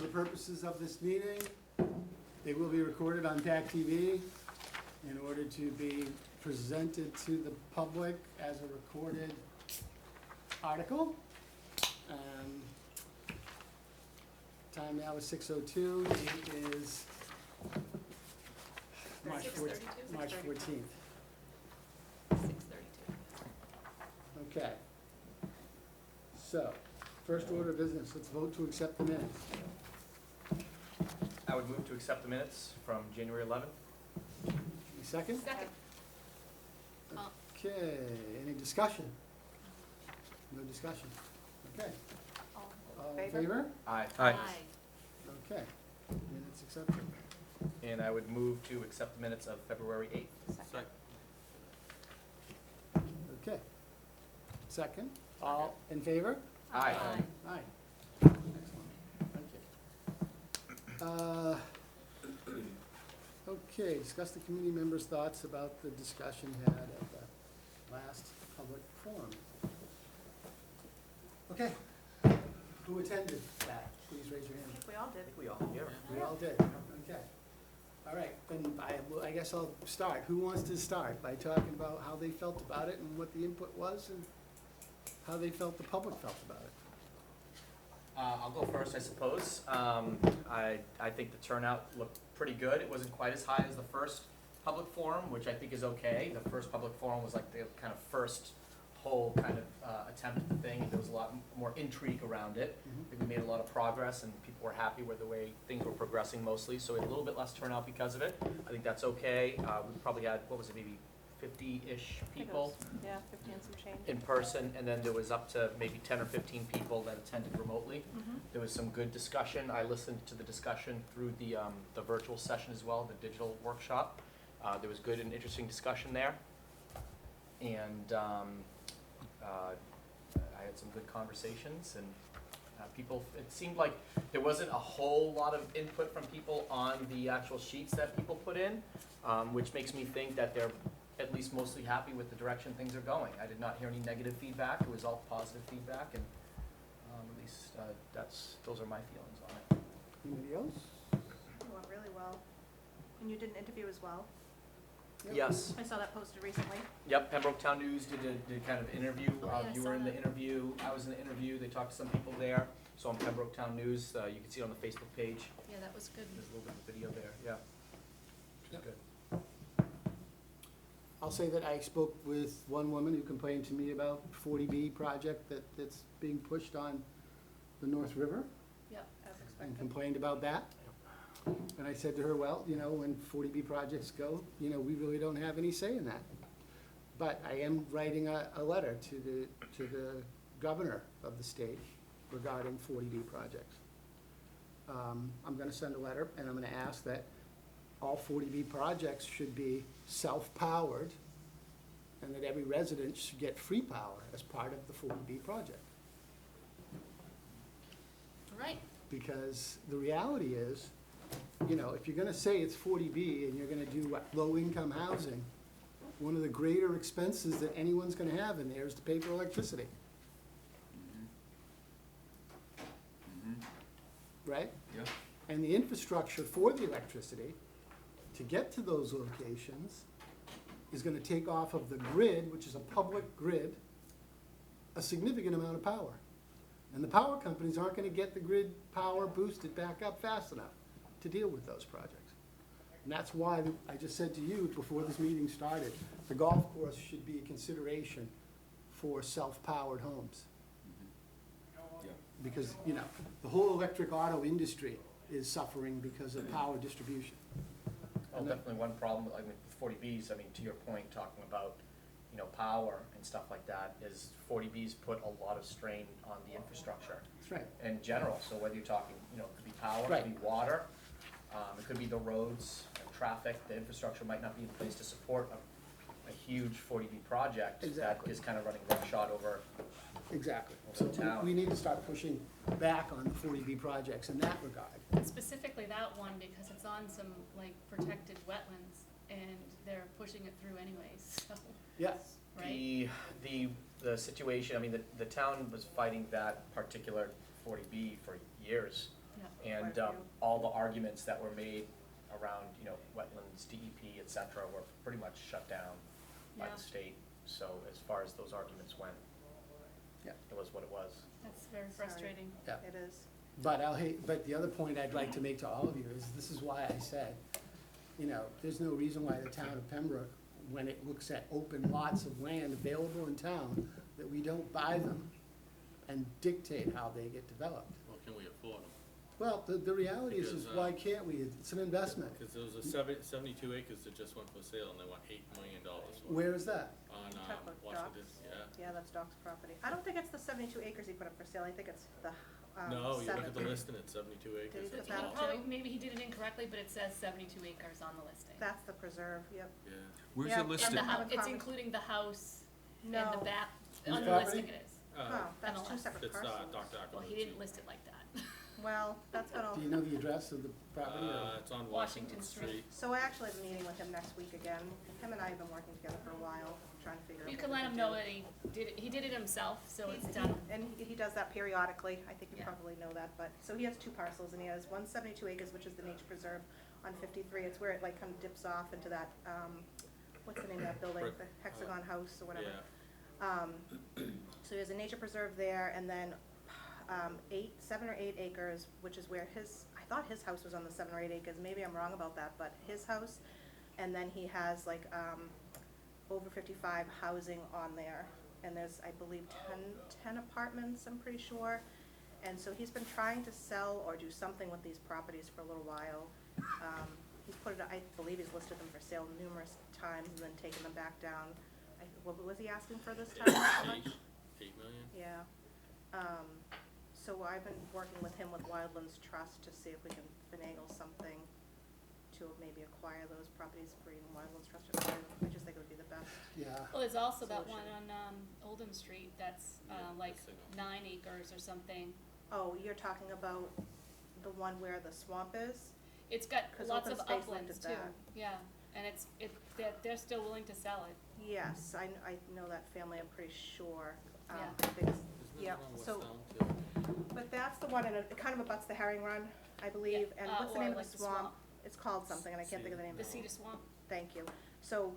the purposes of this meeting, they will be recorded on TAC TV in order to be presented to the public as a recorded article. Time now is 6:02, date is March 14th. 6:32. Okay. So, first order of business, let's vote to accept the minutes. I would move to accept the minutes from January 11th. Any second? Second. Okay, any discussion? No discussion. Okay. All in favor? Aye. Okay, minutes accepted. And I would move to accept the minutes of February 8th. Second. Okay. Second, all in favor? Aye. Aye. Excellent, thank you. Okay, discuss the community members' thoughts about the discussion had at the last public forum. Okay, who attended that? Please raise your I hand. think we all did. We all here. We all did, okay. All right, then I guess I'll start. Who wants to start by talking about how they felt about it and what the input was and how they felt the public felt about it? I'll go first, I suppose. I think the turnout looked pretty good. It wasn't quite as high as the first public forum, which I think is okay. The first public forum was like the kind of first whole kind of attempt at the thing. There was a lot more intrigue around it. I think we made a lot of progress and people were happy with the way things were progressing mostly. So we had a little bit less turnout because of it. I think that's okay. We probably had, what was it, maybe 50-ish people Yeah, 50 and some change. in person, and then there was up to maybe 10 or 15 people that attended remotely. There was some good discussion. I listened to the discussion through the virtual session as well, the digital workshop. There was good and interesting discussion there. And I had some good conversations, and people, it seemed like there wasn't a whole lot of input from people on the actual sheets that people put in, which makes me think that they're at least mostly happy with the direction things are going. I did not hear any negative feedback. It was all positive feedback, and at least those are my feelings on it. Anybody else? It went really well. And you did an interview as well? Yep. Yes. I saw that posted recently. Yep, Pembroke Town News did kind of interview. Oh, yeah, I You saw were in the that. interview, I was in the interview, they talked to some people there. So on Pembroke Town News, you can see it on the Facebook page. Yeah, that was good. There's a little bit of video there, yeah. Which is Yep. good. I'll say that I spoke with one woman who complained to me about 40B project that's being pushed on the North River Yep, as and expected. complained about that. And I said to her, well, when 40B projects go, we really don't have any say in that. But I am writing a letter to the governor of the state regarding 40B projects. I'm gonna send a letter and I'm gonna ask that all 40B projects should be self-powered and that every resident should get free power as part of the 40B project. All right. Because the reality is, if you're gonna say it's 40B and you're gonna do low-income housing, one of the greater expenses that anyone's gonna have in there is to pay for electricity, right? Yeah. And the infrastructure for the electricity to get to those locations is gonna take off of the grid, which is a public grid, a significant amount of power. And the power companies aren't gonna get the grid power boosted back up fast enough to deal with those projects. And that's why I just said to you before this meeting started, the golf course should be a consideration for self-powered homes. Because, the whole electric auto industry is suffering because of power distribution. Well, definitely one problem, with 40Bs, to your point, talking about, power and stuff like that, is 40Bs put a lot of strain on the infrastructure That's right. in general. So whether you're talking, it could be power, it Right. could be water, it could be the roads and traffic. The infrastructure might not be in place to support a huge 40B project that Exactly. is kind of running roughshod over. Exactly. Over So the town. we need to start pushing back on the 40B projects in that regard. Specifically that one, because it's on some protected wetlands and they're pushing it through anyways, so, Yes. right? The situation, the town was fighting that particular 40B for years. Yeah. And Quite a few. all the arguments that were made around, you know, wetlands, DEP, et cetera, were pretty much shut down by Yeah. the state. So as far as those arguments went, Yeah. it was what it was. That's very Sorry. frustrating. Yeah. It is. But the other point I'd like to make to all of you is, this is why I said, you know, there's no reason why the town of Pembroke, when it looks at open lots of land available in town, that we don't buy them and dictate how they get developed. Well, can we afford them? Well, the reality is Because, why can't we? It's an investment. Because there was a 72 acres that just went for sale and they want $8 million for it. Where is that? On, Talk about Washington, docks. yeah. Yeah, that's Doc's property. I don't think it's the 72 acres he put up for sale, I think it's the, No, you look at the 7. listing, it's 72 acres. Did he put That's that all. up Probably, maybe he did it incorrectly, but it says 72 acres on the listing. That's the preserve, yep. Yeah. Where's Yeah, it and listed? And the Have a house, it's conver- including the house and No. the back, Whose on the property? listing it is. Oh, that's two MLS. separate It's parcels. Dr. Well, he didn't list it like that. Well, that's gonna, Do you know the address of the property? or- It's on Washington Washington Street. Street. so I actually have a meeting with him next week again. Him and I have been working together for a while, trying to figure out You what can we let him do. know that he did it himself, so it's done. And he does that periodically, I think you Yeah. probably know that, but, so he has two parcels, and he has 172 acres, which is the nature preserve on 53, it's where it like kind of dips off into that, what's the name of that building, Brick, the Hexagon House or whatever. Yeah. So he has a nature preserve there, and then, 7 or 8 acres, which is where I thought his house was on the 7 or 8 acres, maybe I'm wrong about that, but his house, and then he has like, over 55 housing on there, and there's, I believe, 10 apartments, I'm pretty sure. And so he's been trying to sell or do something with these properties for a little while. He's put it, I believe he's listed them for sale numerous times and then taken them back down. What was he asking for this time? How much? 8 million? Yeah. So I've been working with him with Wildlands Trust to see if we can finagle something to maybe acquire those properties for even Wildlands Trust to acquire them. I just think it would be the best. Yeah. Well, there's also that one Solution. on, Oldham Street that's, Yeah, like that's single. 9 acres or something. Oh, you're talking about the one where the swamp is? It's got 'Cause lots Open of Space looked uplands at too, that. yeah, and they're still willing to sell it. Yes, I know that family, I'm pretty sure. Yeah. I think it's, Isn't yeah, that on West so, Elm too? but that's the one, and it kind of abuts the herring run, I believe, and what's the or name of like the the swamp? swamp. It's called something, and I can't think of the name The of it. Cedar Swamp, Thank you. So,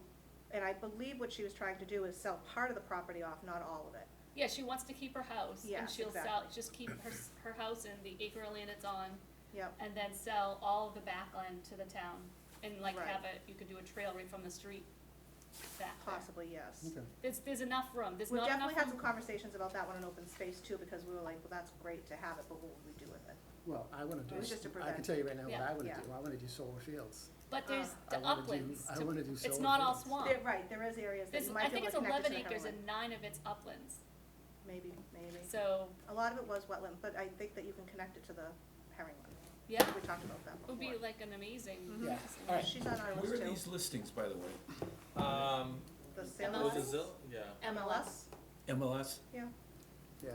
and I believe what she was trying to do is sell part of the property off, not all of it. yeah, she wants to keep her house, and Yes, she'll sell, exactly. just keep her house and the acre of land it's on, Yep, and then sell all of the backland to the town, and like Right. have it, you could do a trail right from the street back there. possibly, yes. Okay. There's enough room, there's We not enough definitely had some room. conversations about that one in open space too, because we were like, well, that's great to have it, but what would we do with it? Well, I wanna do, It was just to I prevent- can tell you right now what Yeah. I wanna Yeah. do. I wanna do solar fields. But there's I the wanna do- uplands, I to- wanna do it's solar not all fields. swamp. Right, there is areas that There's, you I might be think able it's to connect it to 11 the acres herring and run. 9 of it's uplands, Maybe. so, A lot of it was wetland, but I think that you can connect it to the herring run. yeah, We talked about that it before. would be like an amazing. Mhm. Yeah, all right. She's on our Where are list these too. listings, by the way? The sale MLS? Was it Yeah. MLS? MLS? Yeah. Yeah.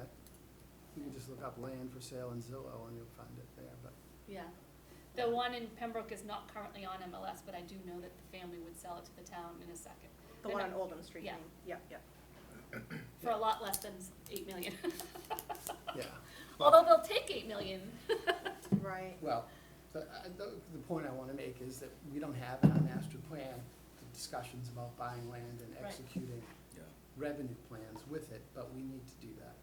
You can just look up land for sale in Zillow and you'll find it there, but. Yeah. The one in Pembroke is not currently on MLS, but I do know that the family would sell it to the town in a second. The They're one on not- Oldham Street, you yeah. mean? Yep, yep. For a lot less than 8 million. Yeah. Although they'll take 8 million. Right. Well, the point I wanna make is that we don't have in our master plan the discussions about buying land and Right. executing Yeah. revenue plans with it, but we need to do that.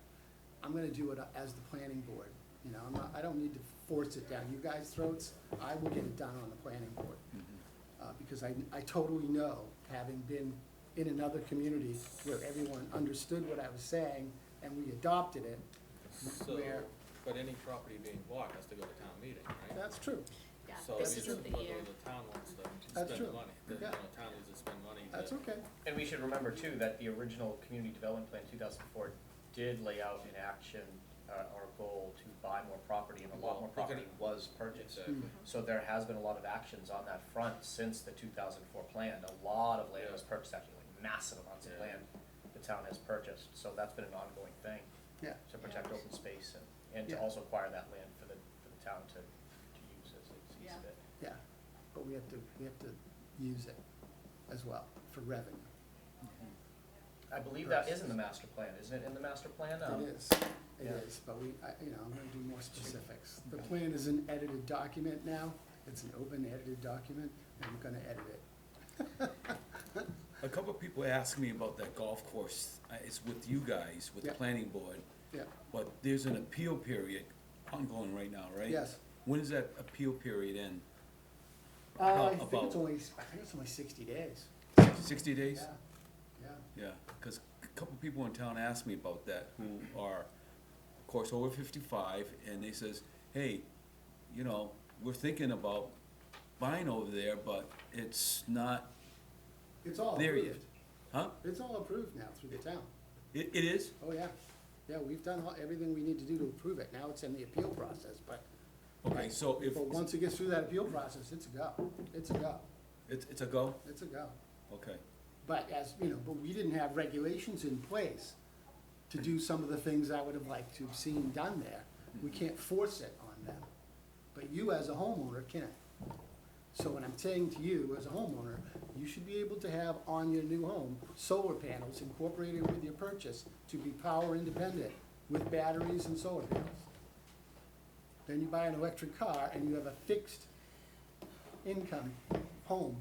I'm gonna do it as the planning board, you know, I don't need to force it down you guys' throats. I will get it done on the planning board. Because I totally know, having been in another community where everyone understood what I was saying and we adopted it, So, where, but any property being bought has to go to town meeting, right? that's true, Yeah, So this it's isn't the whether year. the town wants to That's spend true. the money. The, Yeah. town needs to spend money to. that's okay. And we should remember too, that the original community development plan 2004 did lay out in action, our goal to buy more property, and a lot more Well, they're property was purchased. Exactly. Mm. So there has been a lot of actions on that front since the 2004 plan. A lot of land was purchased, actually, like massive amounts of Yeah. land the town has purchased. So that's been an ongoing thing, Yeah, to protect Yeah. open space and to Yeah. also acquire that land for the town to use as it sees Yeah. fit. yeah, but we have to use it as well for revenue. I believe that is in the master plan, isn't it in the master plan? It is, yeah. but I'm gonna do more specifics. The plan is an edited document now, it's an open edited document, and I'm gonna edit it. A couple of people ask me about that golf course. It's with you guys, with the Yeah. planning board. Yeah, But there's an appeal period ongoing right now, right? yes. When does that appeal period end? I think About it's only 60 days. 60 days? Yeah, Yeah, because a couple people in town asked me about that who are, of course, over 55, and they says, hey, you know, we're thinking about buying over there, but it's not it's all there yet. approved. Huh? It's all approved now through the town. It is? Oh, yeah. Yeah, we've done everything we need to do to approve it. Now it's in the appeal process, but. Okay, so if, But once it gets through that appeal process, it's a go. It's a go. it's a go? It's a go. Okay. But but we didn't have regulations in place to do some of the things I would have liked to have seen done there. We can't force it on them. But you as a homeowner can. So what I'm saying to you as a homeowner, you should be able to have on your new home solar panels incorporated with your purchase to be power independent with batteries and solar panels. Then you buy an electric car and you have a fixed income home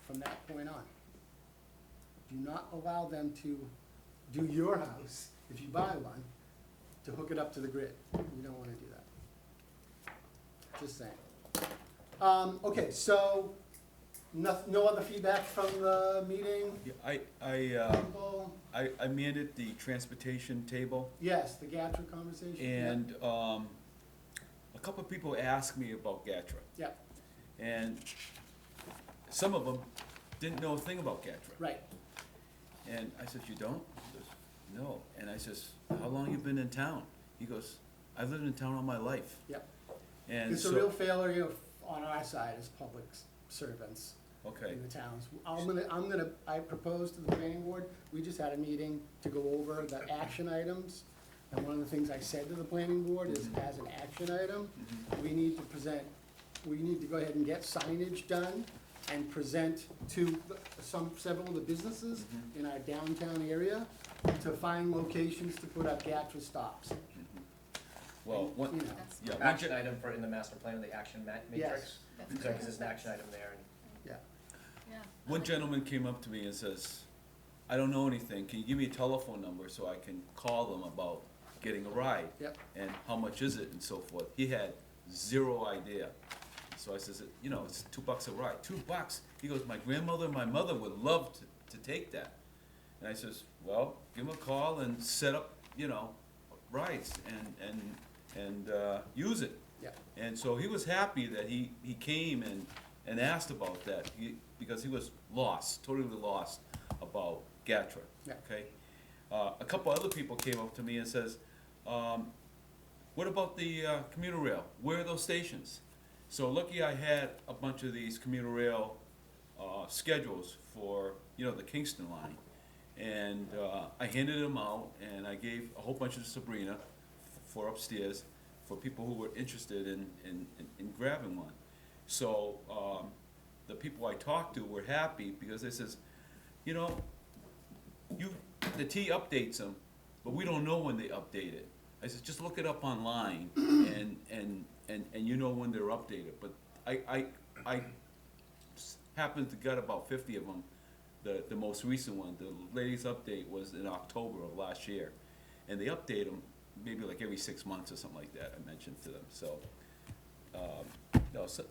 from that point on. Do not allow them to do your house, if you buy one, to hook it up to the grid. You don't wanna do that. Just saying. Okay, so, no other feedback from the meeting? Yeah, People? I amended the transportation table, Yes, the GATRA conversation? and, a couple of people asked me about GATRA. Yeah, And some of them didn't know a thing about GATRA. right. And I said, you don't? He goes, no. And I says, how long you been in town? He goes, I've lived in town all my life. Yep. And It's a so, real failure on our side as public servants okay, in the towns. I proposed to the planning board, we just had a meeting to go over the action items. And one of the things I said to the planning board is, as an action item, we need to go ahead and get signage done and present to several of the businesses in our downtown area to find locations to put up GATRA stops. well, one, You know, That's, yeah, one, Action item for, in the master plan, the action matrix? Yes. that's So, great. cause there's an action item there, and yeah, Yeah. one gentleman came up to me and says, I don't know anything, can you give me a telephone number so I can call them about getting a ride? yep, And how much is it and so forth? He had zero idea. So I says, you know, it's $2 a ride. $2? He goes, my grandmother and my mother would love to take that. And I says, well, give him a call and set up, you know, rides and use it. yeah, And so he was happy that he came and asked about that, because he was lost, totally lost about GATRA, Yeah. okay? A couple other people came up to me and says, what about the commuter rail? Where are those stations? So lucky I had a bunch of these commuter rail schedules for, you know, the Kingston line. And I handed them out, and I gave a whole bunch to Sabrina for upstairs, for people who were interested in grabbing one. So the people I talked to were happy, because they says, you know, the T updates them, but we don't know when they update it. I said, just look it up online, and you know when they're updated. But I happened to get about 50 of them. The most recent one, the latest update was in October of last year, and they update them maybe like every 6 months or something like that. I mentioned to them. So,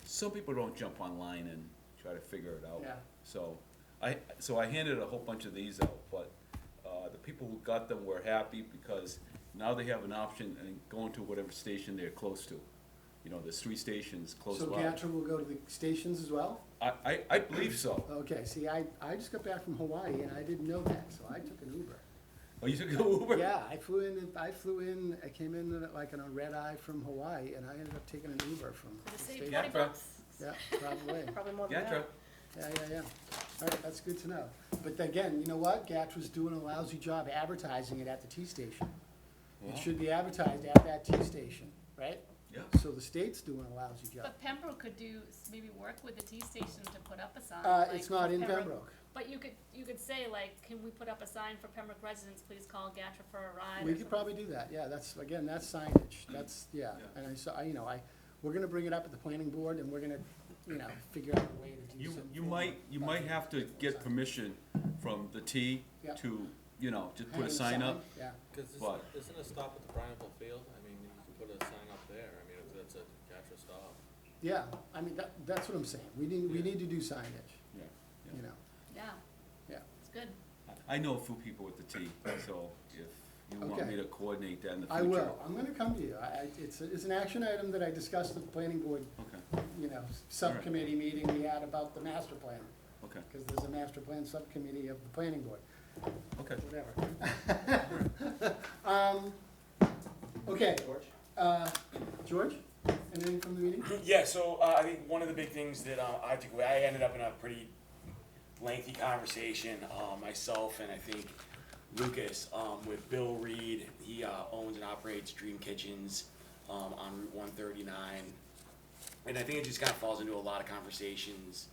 some people don't jump online and try to figure it out. yeah. So I handed a whole bunch of these out, but the people who got them were happy, because now they have an option and going to whatever station they're close to. You know, there's 3 stations close So by. GATRA will go to the stations as well? I believe so. Okay, see, I just got back from Hawaii and I didn't know that, so I took an Uber. Oh, you took an Uber? Yeah, I came in like on a red eye from Hawaii, and I ended up taking an Uber from For the the same station. 40 Gatra. bucks. Yeah, probably. probably more than Gatra. that. Yeah. All right, that's good to know. But again, you know what? GATRA's doing a lousy job advertising it at the T station. It Well, should be advertised at that T station, right? yeah. So the state's doing a lousy job. But Pembroke could maybe work with the T station to put up a sign. It's not in Pembroke. But you could say like, can we put up a sign for Pembroke residents, please call GATRA for a ride or We could something? probably do that, yeah, that's, again, that's signage, that's, yeah. Yeah. And I saw, we're gonna bring it up at the planning board, and we're gonna, figure out a way to do some. You might have to get permission from the T Yeah. to, just put Hang a sign up. Yeah, Cause But- isn't it stop at the Bryanville Field? I mean, you can put a sign up there, I mean, if that's a GATRA stop. yeah, I mean, that's what I'm saying, we need to do signage, Yeah. Yeah, yeah. it's good. I know a few people at the T, so if you want Okay. me to coordinate that in the future. I will, I'm gonna come to you, it's an action item that I discussed with the planning board, Okay, subcommittee meeting we had about the master plan, okay, because there's a master plan subcommittee of the planning board, okay. whatever. Okay. George, anything from the meeting? Yeah, so I think one of the big things that I took away, I ended up in a pretty lengthy conversation, myself and I think Lucas, with Bill Reed. He owns and operates Dream Kitchens on Route 139. And I think it just kind of falls into a lot of conversations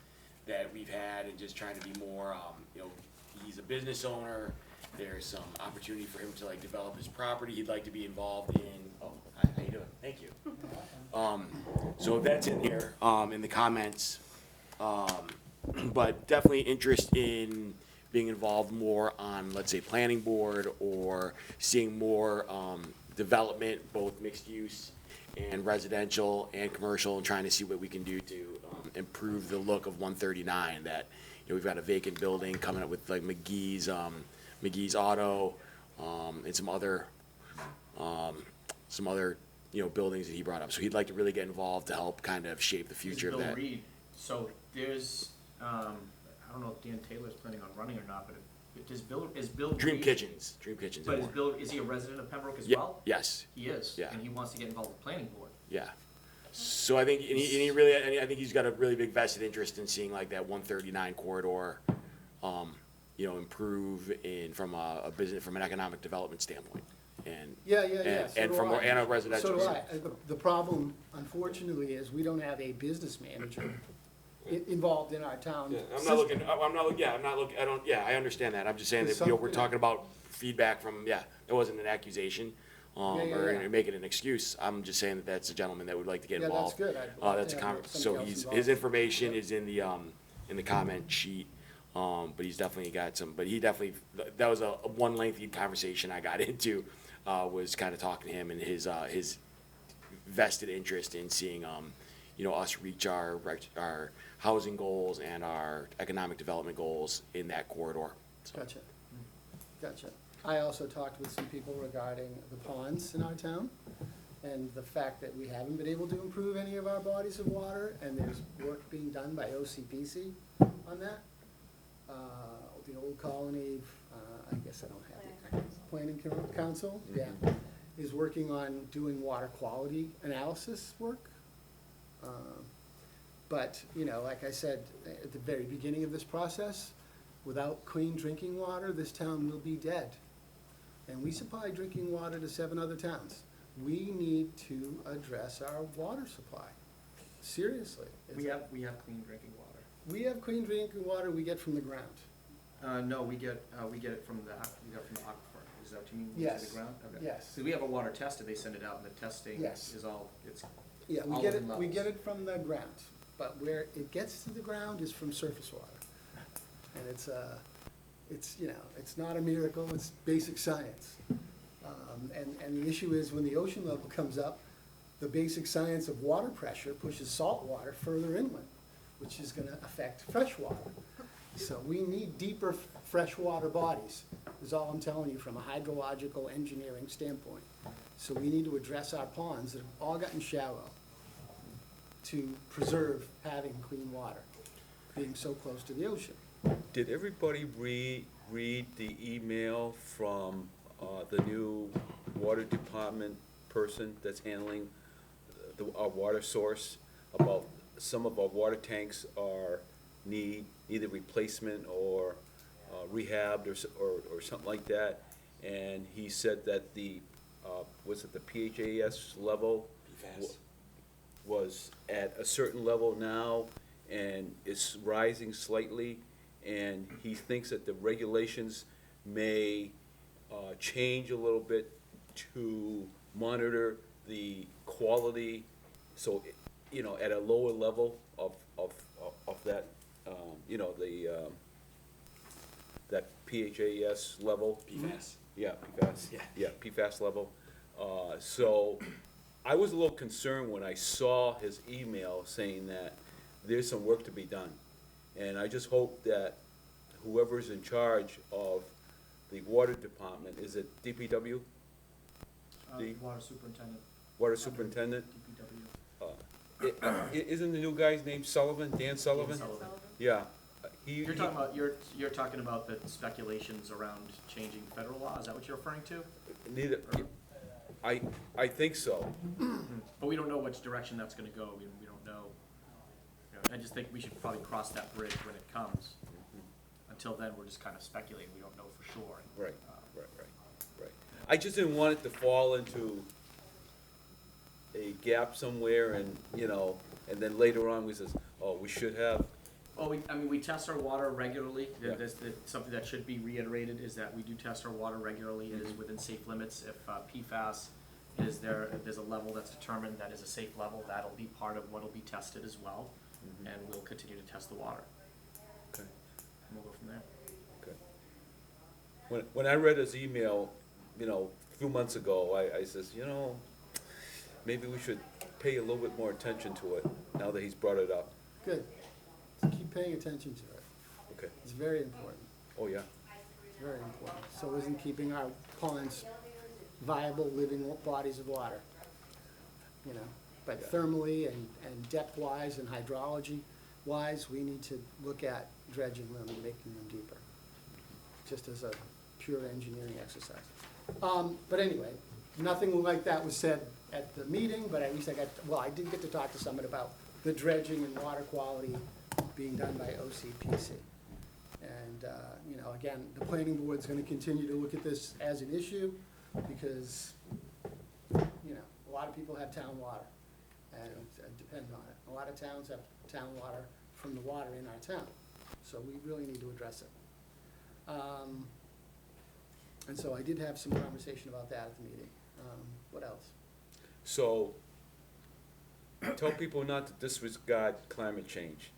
that we've had and just trying to be more, he's a business owner. There's some opportunity for him to like develop his property. He'd like to be involved in, hi, how you doing? Thank you. So that's in here, in the comments. But definitely interest in being involved more on, let's say, planning board or seeing more, development, both mixed use and residential and commercial, and trying to see what we can do to, improve the look of 139. That, we've got a vacant building coming up with like McGee's Auto, and some other, buildings that he brought up. So he'd like to really get involved to help kind of shape the future of Bill that. Reed, so there's, I don't know if Dan Taylor's planning on running or not, but is Bill Dream Reed- Kitchens. But is he a resident of Pembroke as Yeah, well? yes, He is, Yeah. and he wants to get involved with planning board. yeah. So I think, and he really, and I think he's got a really big vested interest in seeing like that 139 corridor, improve from a business, from an economic development standpoint. And Yeah. so and do from I. and a residential. So do I. The problem, unfortunately, is we don't have a business manager involved in our town. Yeah, I'm not looking, I understand that, I'm just saying that, we're talking about feedback from, it wasn't an accusation, or making an excuse, I'm just saying that that's a gentleman that would like to get Yeah, that's involved. good. That's a so his information is in the comment sheet, but he's definitely got some, that was a one lengthy conversation I got into, was kind of talking to him and his vested interest in seeing, us reach our housing goals and our economic development goals in that corridor. So, Gotcha. I also talked with some people regarding the ponds in our town, and the fact that we haven't been able to improve any of our bodies of water, and there's work being done by OCPC on that. The Old Colony, I guess I don't have it, Planning Council, yeah, is working on doing water quality analysis work. But, like I said, at the very beginning of this process, without clean drinking water, this town will be dead. And we supply drinking water to 7 other towns. We need to address our water supply, seriously. We have clean drinking water. We have clean drinking water we get from the ground. No, we get it from the aquifer, is that what you mean? When you say Yes. the ground? Okay. Yes. So we have a water tester, they send it out, and the testing Yes. is all, it's, Yeah, All of the we get levels. it from the ground, but where it gets to the ground is from surface water. And it's not a miracle, it's basic science. And the issue is when the ocean level comes up, the basic science of water pressure pushes salt water further inland, which is gonna affect fresh water. So we need deeper freshwater bodies, is all I'm telling you from a hydrological engineering standpoint. So we need to address our ponds that have all gotten shallow to preserve having clean water, being so close to the ocean. Did everybody read the email from the new water department person that's handling our water source about some of our water tanks need either replacement or rehabbed or something like that? And he said that was it the PHAS level was at a certain level now and it's rising slightly, and he thinks that the regulations may change a little bit to monitor the quality, so, at a lower level of that, that PHAS level. PFAS. Yeah, PFAS. Yeah. Yeah, PFAS level. So I was a little concerned when I saw his email saying that there's some work to be done. And I just hope that whoever's in charge of the water department, is it DPW? The Water superintendent, water superintendent? DPW. Isn't the new guy's name Sullivan, Dan Sullivan? Sullivan. Yeah. You're talking about, you're talking about the speculations around changing federal law, is that what you're referring to? Neither, I think so. But we don't know which direction that's gonna go, we don't know. I just think we should probably cross that bridge when it comes. Until then, we're just kind of speculating, we don't know for sure. Right, right. I just didn't want it to fall into a gap somewhere and, and then later on we says, oh, we should have. Oh, we test our water regularly. Yeah. That's something that should be reiterated, is that we do test our water regularly. It is within safe limits. If PFAS is there, if there's a level that's determined that is a safe level, that'll be part of what'll be tested as well. And we'll continue to test the water. Okay. And we'll go from there. Okay. When I read his email, a few months ago, I says, maybe we should pay a little bit more attention to it now that he's brought it up. Good. Keep paying attention to it. Okay. It's very important. Oh, yeah. It's very important. So isn't keeping our ponds viable, living bodies of water. But Yeah. thermally and depth-wise and hydrology-wise, we need to look at dredging them and making them deeper, just as a pure engineering exercise. But anyway, nothing like that was said at the meeting, but at least I did get to talk to someone about the dredging and water quality being done by OCPC. And, again, the planning board's gonna continue to look at this as an issue, because, a lot of people have town water, and depend on it. A lot of towns have town water from the water in our town, so we really need to address it. And so I did have some conversation about that at the meeting. What else? So, tell people not to disregard climate change.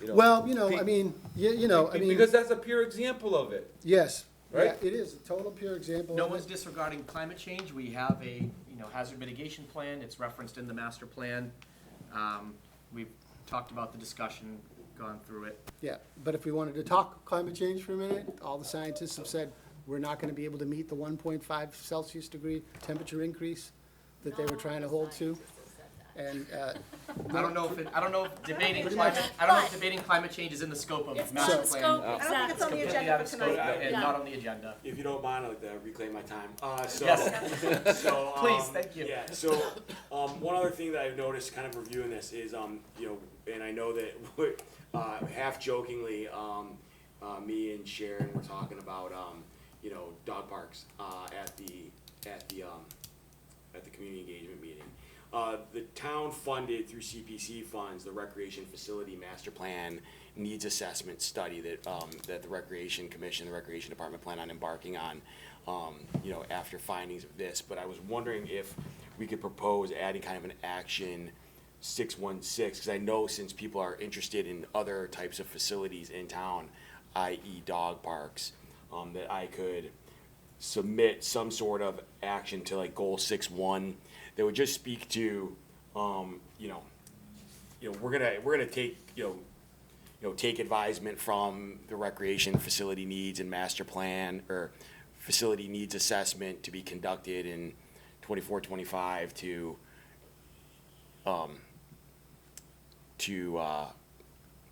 Well, Pe- Because that's a pure example of it. yes, yeah, Right? it is a total pure example No of one's it. disregarding climate change. We have a, hazard mitigation plan. It's referenced in the master plan. We've talked about the discussion, gone through it. Yeah, but if we wanted to talk climate change for a minute, all the scientists have said we're not gonna be able to meet the 1.5 Celsius degree temperature increase that they were trying to hold to. And, I don't know if debating Pretty climate, much. I don't know if debating climate change is in the scope of It's master not plan. scope, I don't think it's on the Completely agenda out for of scope tonight. and not on the agenda. If you don't mind, I'd like to reclaim my time. Yes. So, Please, thank you. Yeah, so, one other thing that I've noticed kind of reviewing this is, and I know that, half jokingly, me and Sharon were talking about, dog parks, at the community engagement meeting. The town funded through CPC funds, the Recreation Facility Master Plan Needs Assessment Study that the Recreation Commission, the Recreation Department plan on embarking on, after findings of this. But I was wondering if we could propose adding kind of an action 616, because I know since people are interested in other types of facilities in town, i.e. dog parks, that I could submit some sort of action to like goal 6.1 that would just speak to, we're gonna take, take advisement from the recreation facility needs and master plan or facility needs assessment to be conducted in 24-25 to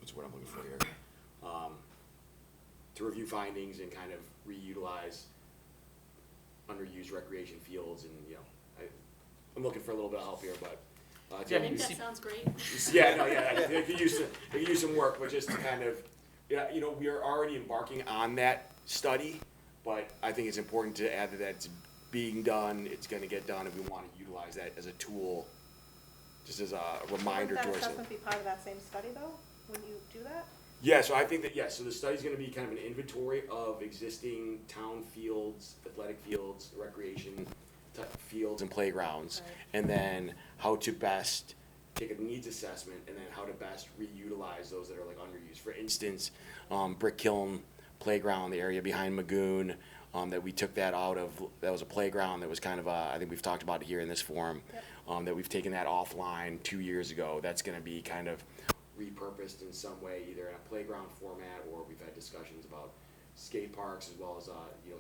what's what I'm looking for here? To review findings and kind of reutilize underused recreation fields, and I'm looking for a little bit of help here, but Yeah, I I mean, think that sounds great. I could use some work, but just to kind of, we are already embarking on that study, but I think it's important to add that it's being done, it's going to get done, and we want to utilize that as a tool, just as a reminder to Wouldn't that ourselves. assessment be part of that same study, though, when you do that? Yeah, so I think that, yeah, so the study's gonna be kind of an inventory of existing town fields, athletic fields, recreation type fields and playgrounds. Right. And then how to best take a needs assessment and then how to best reutilize those that are like underused. For instance, Brick Kiln Playground, the area behind Magoon, that we took that out of, that was a playground that was kind of, I think we've talked about it here in this forum. Yep. That we've taken that offline 2 years ago. That's gonna be kind of repurposed in some way, either in a playground format, or we've had discussions about skate parks as well as,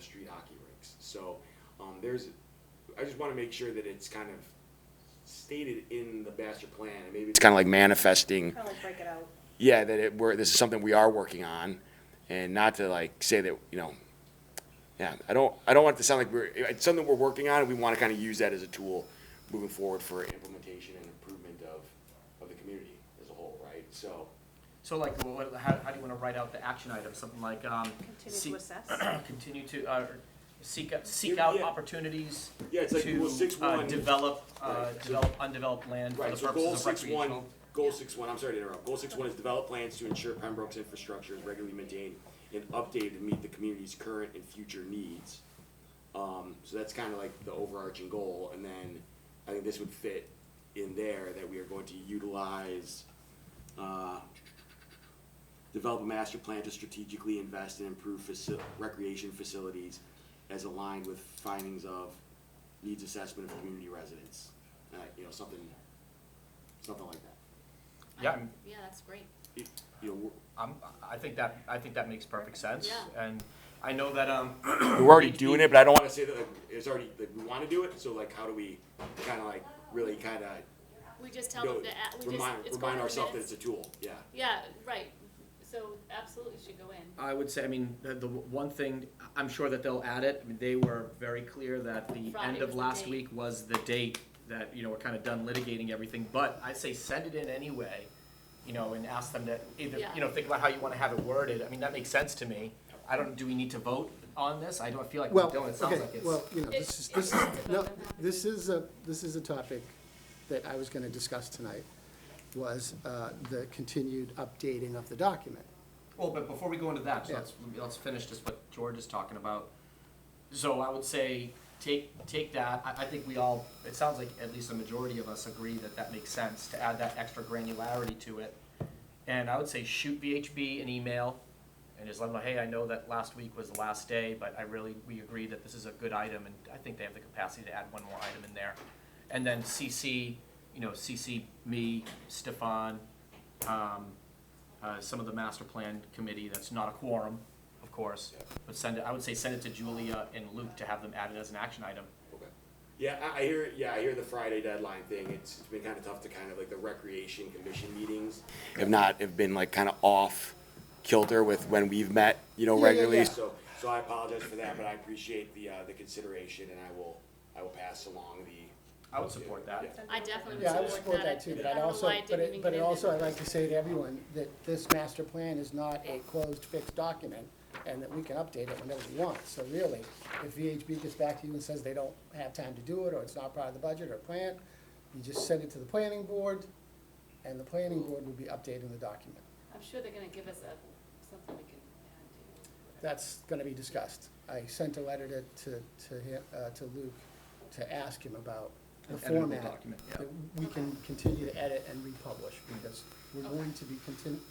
street hockey rinks. So, I just wanna make sure that it's kind of stated in the master plan, and maybe it's kind of like manifesting, Kind of like break it out. yeah, that this is something we are working on, and not to like say that, yeah, I don't want it to sound like it's something we're working on, and we wanna kinda use that as a tool moving forward for implementation and improvement of the community as a whole, right? So like, how do you wanna write out the action items, something like, Continue to assess. continue to, seek out Yeah. opportunities Yeah, it's like to, goal 6-1. develop, Right. develop undeveloped land for Right, the so purposes goal of 6-1, recreational. goal 6-1, I'm sorry to interrupt. Goal 6-1 is develop plans to ensure Pembroke's infrastructure is regularly maintained and updated to meet the community's current and future needs. So that's kind of like the overarching goal, and then I think this would fit in there, that we are going to utilize, develop a master plan to strategically invest and improve recreation facilities as aligned with findings of needs assessment of community residents. Something like that. Yeah, Yeah, that's great. I think that makes perfect sense, Yeah. and I know that, We're already doing it, but I don't wanna say that, like, it's already, like, we wanna do it, so like, how do we kinda like, really kinda, We just tell them to, it's going remind in the ourselves that minutes. it's a tool, yeah. Yeah, right. So absolutely should go in. I would say, I mean, the one thing, I'm sure that they'll add it, I mean, they were very clear that the Friday end was of the last date. week was the date that, we're kinda done litigating everything, but I say send it in anyway, and ask them to either, Yeah. Think about how you wanna have it worded, I mean, that makes sense to me. Do we need to vote on this? I don't feel like we Well, don't, it sounds okay, like it's. well, It's this is, to vote no, on that. this is a topic that I was gonna discuss tonight, was, the continued updating of the document. Well, but before we go into that, so Yeah. let's finish just what George is talking about. So I would say, take that, I think we all, it sounds like at least a majority of us agree that that makes sense, to add that extra granularity to it. And I would say shoot VHB an email, and just let them know, hey, I know that last week was the last day, but we agree that this is a good item, and I think they have the capacity to add one more item in there. And then CC me, Stefan, some of the master plan committee, that's not a quorum, of course, but I would say send it to Julia and Luke to have them added as an action item. Okay. Yeah, I hear the Friday deadline thing. It's been kind of tough to kind of like the recreation commission meetings have been like kind of off kilter with when we've met, regularly. yeah. So I apologize for that, but I appreciate the consideration, and I will pass along the. I would support that. Yeah. I definitely would Yeah, I would support support that too, but I I'd don't know also, why it didn't even but get in also there. I'd like to say to everyone that this master plan is not a closed, fixed document, and that we can update it whenever we want. So really, if VHB gets back to you and says they don't have time to do it, or it's not part of the budget or plan, you just send it to the planning board, and the planning board will be updating the document. I'm sure they're gonna give us something we can add to. That's gonna be discussed. I sent a letter to Luke to ask him about the Editable format. document, yeah. That we can continue to edit and republish, because we're going to be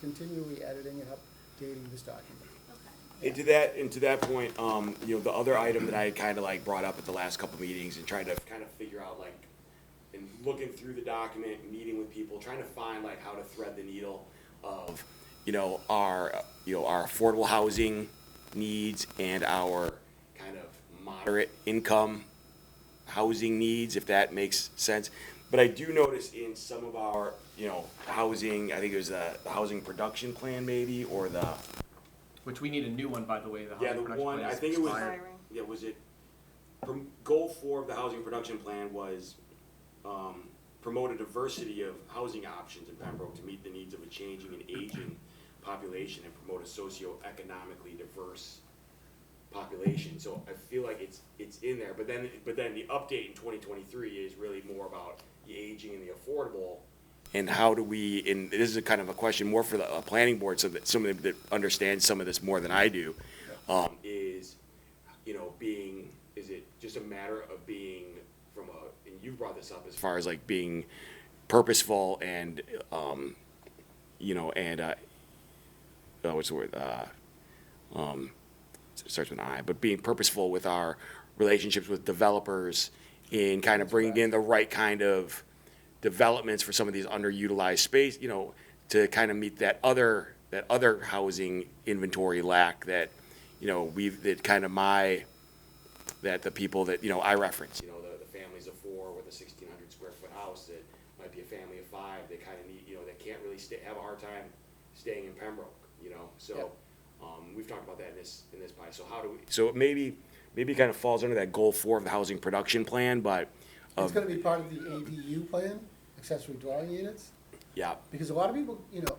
continually editing and updating this document. Okay. And to that point, the other item that I kind of like brought up at the last couple meetings and trying to kind of figure out like, and looking through the document, meeting with people, trying to find like how to thread the needle of, our affordable housing needs and our kind of moderate income housing needs, if that makes sense. But I do notice in some of our, housing, I think it was the housing production plan maybe, or the, Which we need a new one, by the way, the yeah, housing the production one, plan I is think it was, expired. yeah, was it, goal 4 of the housing production plan was, promote a diversity of housing options in Pembroke to meet the needs of a changing and aging population and promote a socioeconomically diverse population. So I feel like it's in there, but then the update in 2023 is really more about the aging and the affordable And how do we, and this is a kind of a question more for the planning board, so that somebody that understands some of this more than I do, is, you know, is it just a matter of being from and you brought this up as far as like being purposeful and, you know, and, what's the word, it starts with an I, but being purposeful with our relationships with developers in kind of bringing in the right kind of developments for some of these underutilized space, you know, to kind of meet that other housing inventory lack that, you know, that the people that, you know, I reference, you know, the families of 4 with a 1,600 square foot house that might be a family of 5 that kind of need, you know, that can't really have a hard time staying in Pembroke, you know, so, Yep. We've talked about that in this pie, so how do we, so maybe it kind of falls under that goal 4 of the housing production plan, but. It's gonna be part of the ADU plan, accessory dwelling units, Yeah, because a lot of people, you know,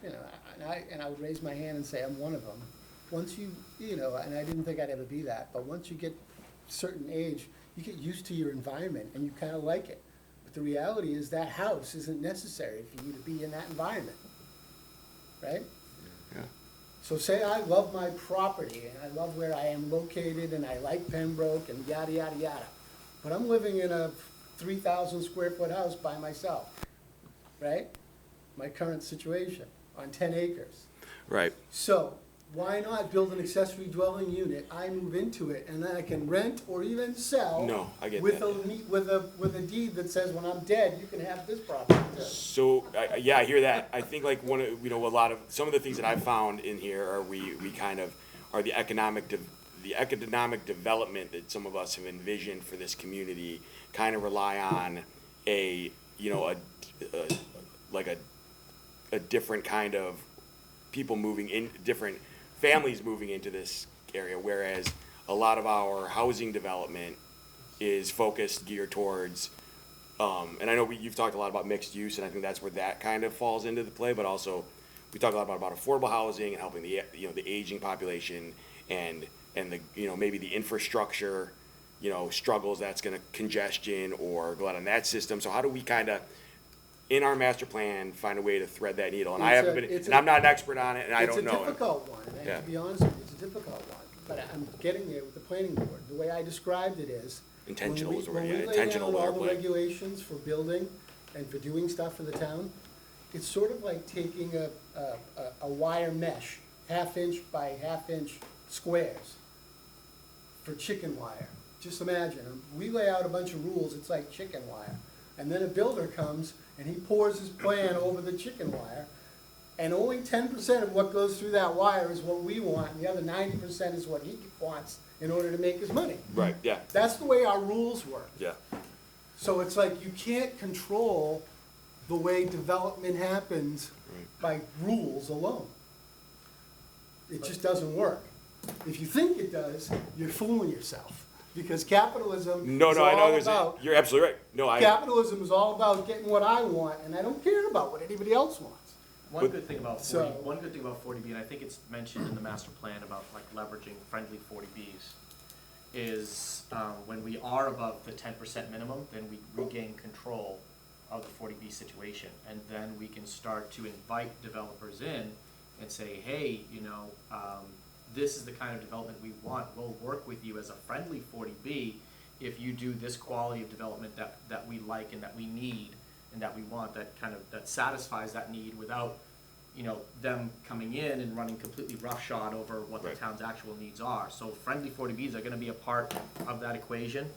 and I would raise my hand and say I'm one of them. Once you know, and I didn't think I'd ever be that, but once you get a certain age, you get used to your environment and you kinda like it. But the reality is that house isn't necessary for you to be in that environment, right? yeah, So say I love my property and I love where I am located and I like Pembroke and yada, yada, yada. But I'm living in a 3,000 square foot house by myself, right? My current situation on 10 acres. right, So why not build an accessory dwelling unit? I move into it and then I can rent or even sell. No, I get with that. with a deed that says when I'm dead, you can have this property too. So, yeah, I hear that. I think like one of, you know, some of the things that I've found in here are we kind of, are the economic development that some of us have envisioned for this community kind of rely on a, you know, a different kind of people moving in, different families moving into this area, whereas a lot of our housing development is focused, geared towards, and I know you've talked a lot about mixed use, and I think that's where that kind of falls into the play, but also we talk a lot about affordable housing and helping the, you know, the aging population and the, you know, maybe the infrastructure, you know, struggles that's gonna congestion or go out on that system. So how do we kind of, in our master plan, find a way to thread that needle? And I haven't been, and I'm not an expert on it, and I don't know. It's a difficult one, and Yeah. to be honest with you, it's a difficult one, but I'm getting there with the planning board. The way I described it is. Intentional is the word, When yeah, we lay intentional down all or the like, regulations for building and for doing stuff for the town, it's sort of like taking a wire mesh, 1/2 inch by 1/2 inch squares for chicken wire. Just imagine, we lay out a bunch of rules, it's like chicken wire. And then a builder comes and he pours his plan over the chicken wire, and only 10% of what goes through that wire is what we want, and the other 90% is what he wants in order to make his money. right, yeah, That's the way our rules work. yeah, So it's like you can't control the way development happens by rules alone. It just doesn't work. If you think it does, you're fooling yourself, because capitalism no, is I know, all there's, about, you're absolutely right, no, capitalism is all about getting what I want, and I don't care about what anybody else wants. One But- good thing about So- 40B, and I think it's mentioned in the master plan about like leveraging friendly 40Bs, is when we are above the 10% minimum, then we regain control of the 40B situation, and then we can start to invite developers in and say, hey, you know, this is the kind of development we want. We'll work with you as a friendly 40B if you do this quality of development that we like and that we need and that we want, that satisfies that need without, you know, them coming in and running completely roughshod over what the Right. town's actual needs are. So friendly 40Bs are gonna be a part of that equation.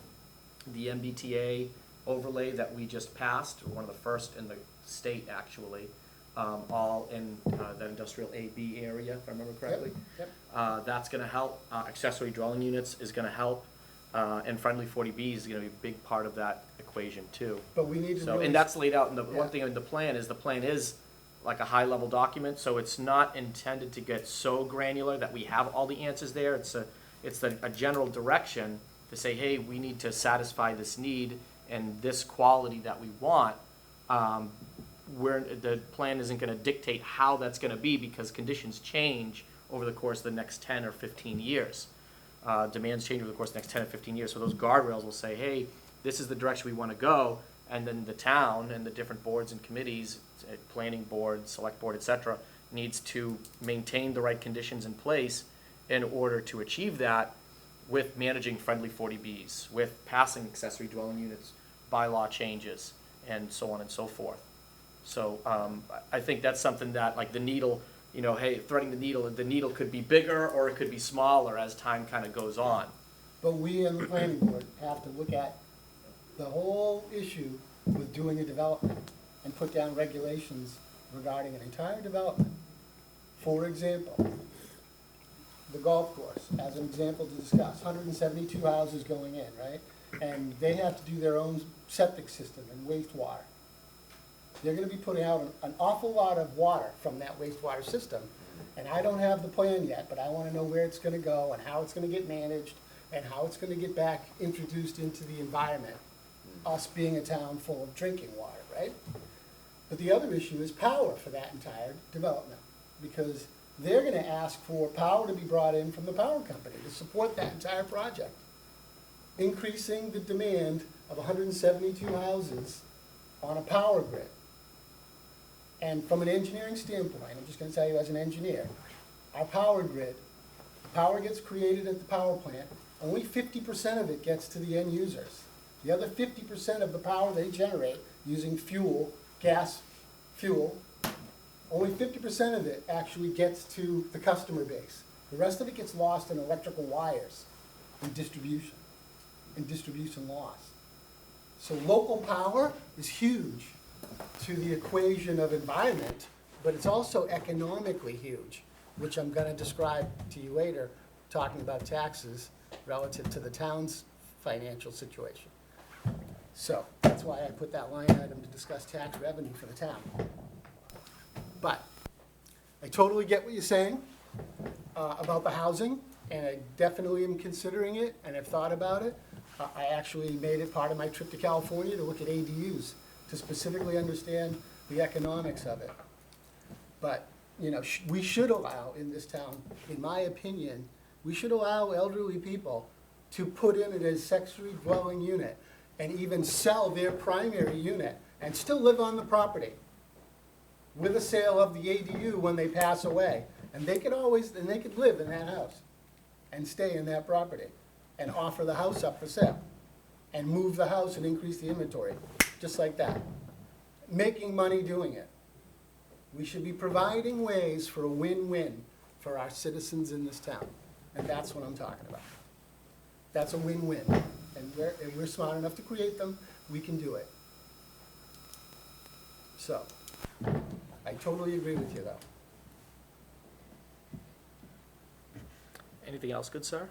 The MBTA overlay that we just passed, one of the first in the state actually, all in that industrial AB area, if I remember correctly. Yep. That's gonna help, accessory dwelling units is gonna help, and friendly 40Bs is gonna be a big part of that equation too. But we need to So, really. and that's laid out in the, Yeah. one thing in the plan is like a high-level document, so it's not intended to get so granular that we have all the answers there. It's a general direction to say, hey, we need to satisfy this need and this quality that we want. The plan isn't gonna dictate how that's gonna be, because conditions change over the course of the next 10 or 15 years. Demands change over the course of the next 10 or 15 years, so those guardrails will say, hey, this is the direction we wanna go, And then the town and the different boards and committees, planning board, select board, et cetera, needs to maintain the right conditions in place in order to achieve that with managing friendly 40Bs, with passing accessory dwelling units bylaw changes, and so on and so forth. So I think that's something that, like the needle, you know, hey, threading the needle could be bigger or it could be smaller as time kind of goes on. But we in the planning board have to look at the whole issue with doing a development and put down regulations regarding an entire development. For example, the golf course, as an example to discuss, 172 houses going in, right? And they have to do their own septic system and wastewater. They're gonna be putting out an awful lot of water from that wastewater system. And I don't have the plan yet, but I wanna know where it's gonna go and how it's gonna get managed and how it's gonna get back introduced into the environment, us being a town full of drinking water, right? But the other issue is power for that entire development, because they're gonna ask for power to be brought in from the power company to support that entire project, increasing the demand of 172 houses on a power grid. And from an engineering standpoint, I'm just gonna tell you as an engineer, our power grid, power gets created at the power plant, only 50% of it gets to the end users. The other 50% of the power they generate using fuel, gas, fuel, only 50% of it actually gets to the customer base. The rest of it gets lost in electrical wires and distribution loss. So local power is huge to the equation of environment, but it's also economically huge, which I'm gonna describe to you later, talking about taxes relative to the town's financial situation. So that's why I put that line item to discuss tax revenue for the town. But I totally get what you're saying about the housing, and I definitely am considering it and have thought about it. I actually made it part of my trip to California to look at ADUs, to specifically understand the economics of it. But, you know, we should allow in this town, in my opinion, we should allow elderly people to put in an accessory dwelling unit and even sell their primary unit and still live on the property with a sale of the ADU when they pass away. And they could live in that house and stay in that property and offer the house up for sale and move the house and increase the inventory, just like that. Making money doing it. We should be providing ways for a win-win for our citizens in this town. And that's what I'm talking about. That's a win-win. And we're smart enough to create them, we can do it. So, I totally agree with you, though. Anything else, good sir?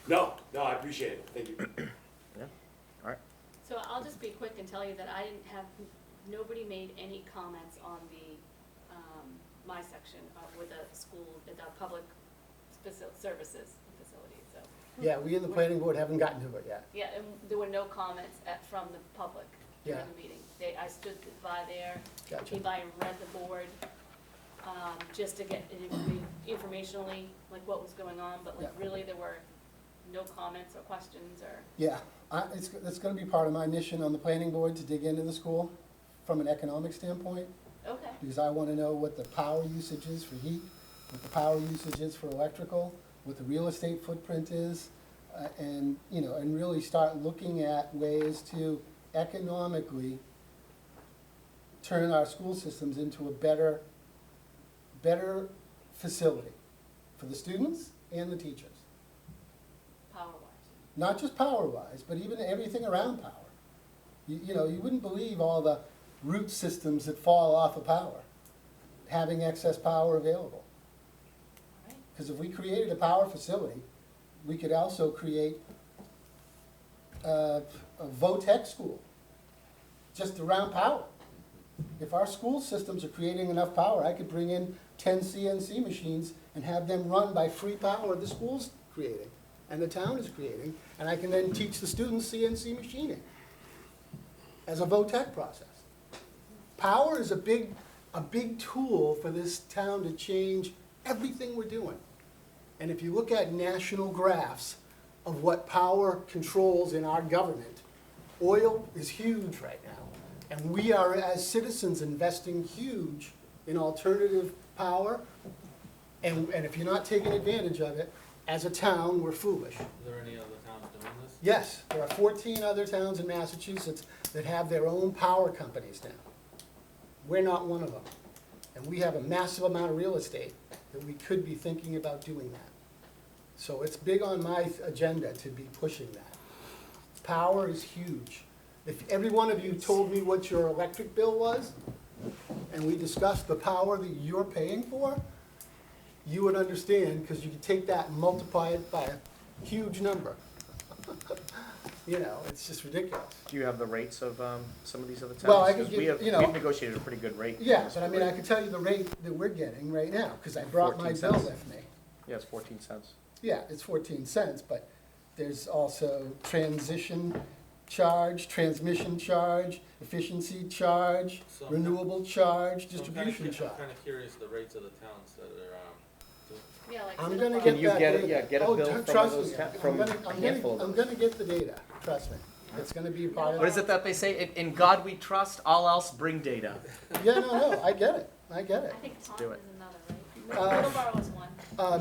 No, I appreciate it, thank you. Yeah, all right. So I'll just be quick and tell you that I didn't have, nobody made any comments on the, my section with the school, the public services facility, so. Yeah, we in the planning board haven't gotten to it yet. Yeah, and there were no comments from the public during Yeah. the meeting. I stood by there, Gotcha. came by and read the board, just to get informationally, like what was going on, but like Yeah. really there were no comments or questions or. Yeah, it's gonna be part of my mission on the planning board to dig into the school from an economic standpoint, Okay, because I wanna know what the power usage is for heat, what the power usage is for electrical, what the real estate footprint is, and, you know, and really start looking at ways to economically turn our school systems into a better facility for the students and the teachers. power-wise. Not just power-wise, but even everything around power. You know, you wouldn't believe all the root systems that fall off of power, having excess power available. All right. Because if we created a power facility, we could also create a VOTEC school, just around power. If our school systems are creating enough power, I could bring in 10 CNC machines and have them run by free power the school's creating and the town is creating, and I can then teach the students CNC machining as a VOTEC process. Power is a big tool for this town to change everything we're doing. And if you look at national graphs of what power controls in our government, Oil is huge right now, and we are, as citizens, investing huge in alternative power, and if you're not taking advantage of it, as a town, we're foolish. Is there any other towns doing this? Yes, there are 14 other towns in Massachusetts that have their own power companies now. We're not one of them. And we have a massive amount of real estate that we could be thinking about doing that. So it's big on my agenda to be pushing that. Power is huge. If every one of you told me what your electric bill was, and we discussed the power that you're paying for, you would understand, because you could take that and multiply it by a huge number. You know, it's just ridiculous. Do you have the rates of some of these other towns? Well, I could 'Cause we give- have, you know- we've negotiated a pretty good rate. Yeah, but I mean, I can tell you the rate that we're getting right now, because I brought my 14 bill cents. with me. Yeah, it's 14 cents. Yeah, it's 14 cents, but there's also transition charge, transmission charge, efficiency charge, So- renewable charge, So I'm distribution kinda charge. curious the rates of the towns that are, Yeah, like. I'm Middleborough. gonna Can get you that get it- data. yeah, get a Oh, bill from trust one of those me, ta- I'm from gonna- a I'm handful gonna- of I'm those. gonna get the data, trust me. It's gonna be a part of What is it that they say? In God we trust, all else bring data. Yeah, no, I get it, I get it. I think Taunton do it. is another, right? Middleborough is one.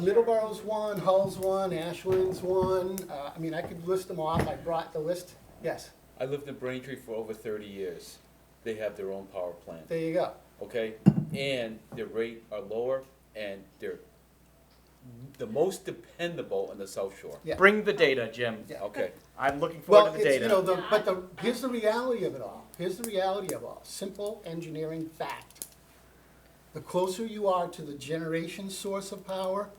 Middleborough's one, Hull's one, Ashland's one, I mean, I could list them off, I brought the list, yes, I lived in Braintree for over 30 years. They have their own power plant, there you go. okay? And their rate are lower, and they're the most dependable in the South Shore. Yeah. Bring the data, Jim. Yeah. Okay, I'm looking Well, forward to the it's, you know, data. here's the reality of it all. Here's the reality of all. Simple engineering fact. The closer you are to the generation source of power,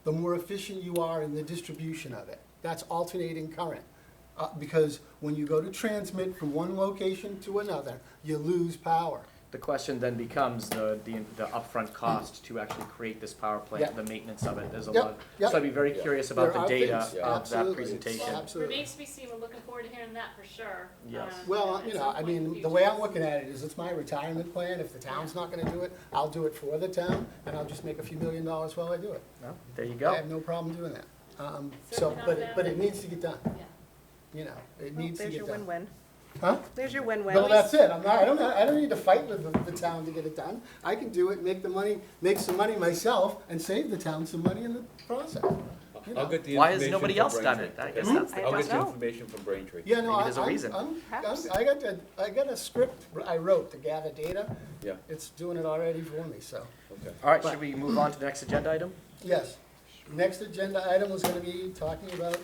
the more efficient you are in the distribution of it. That's alternating current. Because when you go to transmit from one location to another, you lose power. The question then becomes the upfront cost to actually create this power plant, Yeah. the maintenance of it. There's a Yep, lot. yep. So I'd be very Yeah. curious about There the are data things, of absolutely. that presentation. Absolutely. Remains to be seen, we're looking forward to hearing that for sure. Yes. Well, at you some know, I point in mean, the future. way I'm looking at it is it's my retirement plan. If the town's not gonna do it, I'll do it for the town, and I'll just make a few $1 million while I do it. Well, there you I go. have no problem doing that. So, Certainly not but bad. it needs to get done, Yeah. you know, it Well, needs to there's get your done. win-win. Huh? There's your win-win. No, that's it. I don't need to fight with the town to get it done. I can do it, make some money myself, and save the town some money in the process. You know. I'll get the Why has information nobody from else done Braintree, it? I okay? guess that's the I I'll don't get the know. information from Braintree. Yeah, no, Maybe there's a reason. Perhaps. I got a script I wrote to gather data. Yeah, It's doing it already for me, so. okay. All right, But- should we move on to the next agenda item? Yes. Next agenda item was gonna be talking about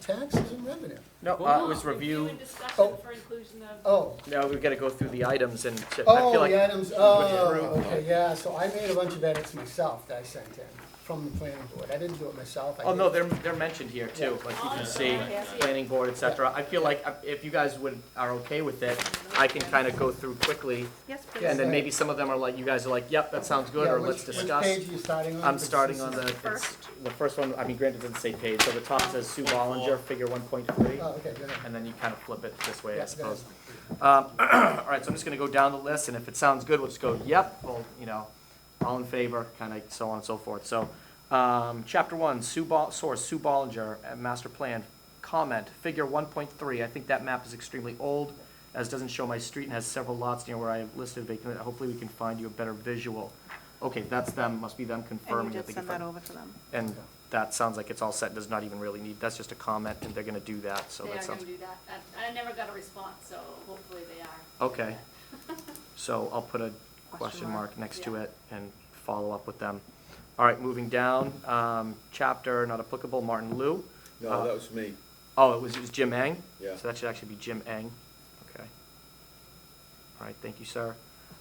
taxes and revenue. No, it was Review review. and discussion Oh. for inclusion of. Oh, No, we've got to go through the items and I oh, feel like the items, through. okay, yeah, so I made a bunch of edits myself that I sent in from the planning board. I didn't do it myself. I Oh, no, did- they're mentioned here too, like you Oh, can yeah. see, Yeah. planning board, et cetera. I feel like if you guys are okay with it, I can kind of go through quickly. Yes, Yeah, please. And then maybe some of them are like, you guys are like, yep, that sounds good, Yeah, or which- let's discuss. Which page are you starting on? I'm Because starting this on is- the, First. the first one, I mean, granted, it doesn't say page, so the top says Sue Bollinger, figure 1.3. Oh, okay, go ahead. And then you kind of flip it this way, I Yeah, go suppose. All right, so I'm just gonna go down the list, and if it sounds good, we'll just go, yep, well, you know, all in favor, kind of so on and so forth. So, chapter 1, source, Sue Bollinger, master plan, comment, figure 1.3. I think that map is extremely old, as doesn't show my street and has several lots near where I have listed vacant. Hopefully, we can find you a better visual. Okay, that's them, must be them And confirming you that did they can send that find. over to them. And that sounds like it's all set, does not even really need, that's just a comment, and they're gonna do that, so They that are sounds. gonna do that. I never got a response, so hopefully they are. Okay, so I'll put a question Question mark next to Yeah. it and follow up with them. All right, moving down, chapter not applicable, Martin Liu. No, that was me, Oh, it was Jim Eng? yeah. So that should actually be Jim Eng. Okay. All right, thank you, sir.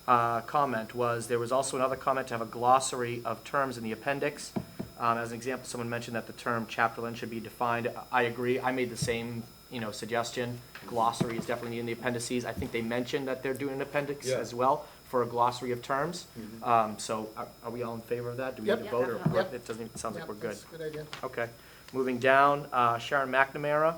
Comment was, there was also another comment to have a glossary of terms in the appendix. As an example, someone mentioned that the term chapter land should be defined. I agree, I made the same, suggestion. Glossary is definitely in the appendices. I think they mentioned that they're doing an appendix Yeah. as well for a glossary of terms. Mhm. So are we all in favor of that? Do we Yep. need to vote, or Yep. it doesn't even, sounds like Yep, we're good? that's a good idea. Okay. Moving down, Sharon McNamara,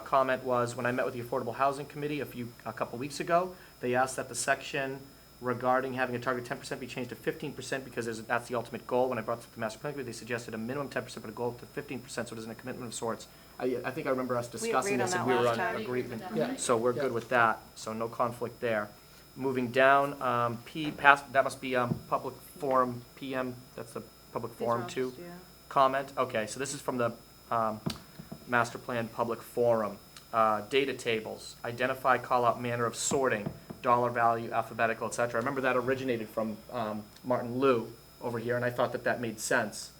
comment was, when I met with the Affordable Housing Committee a couple weeks ago, they asked that the section regarding having a target 10% be changed to 15% because that's the ultimate goal. When I brought this to the master plan committee, they suggested a minimum 10%, but a goal to 15%, so it isn't a commitment of sorts. I think I remember us discussing agreed on this, and that we were last on time. agreement. Yeah. So we're Yeah. good with that, so no conflict there. Moving down, that must be, public forum, PM, that's the public These are forum all too. just- yeah. Comment, okay, so this is from the, master plan public forum. Data tables, identify, call out manner of sorting, dollar value, alphabetical, et cetera. I remember that originated from, Martin Liu over here, and I thought that made sense.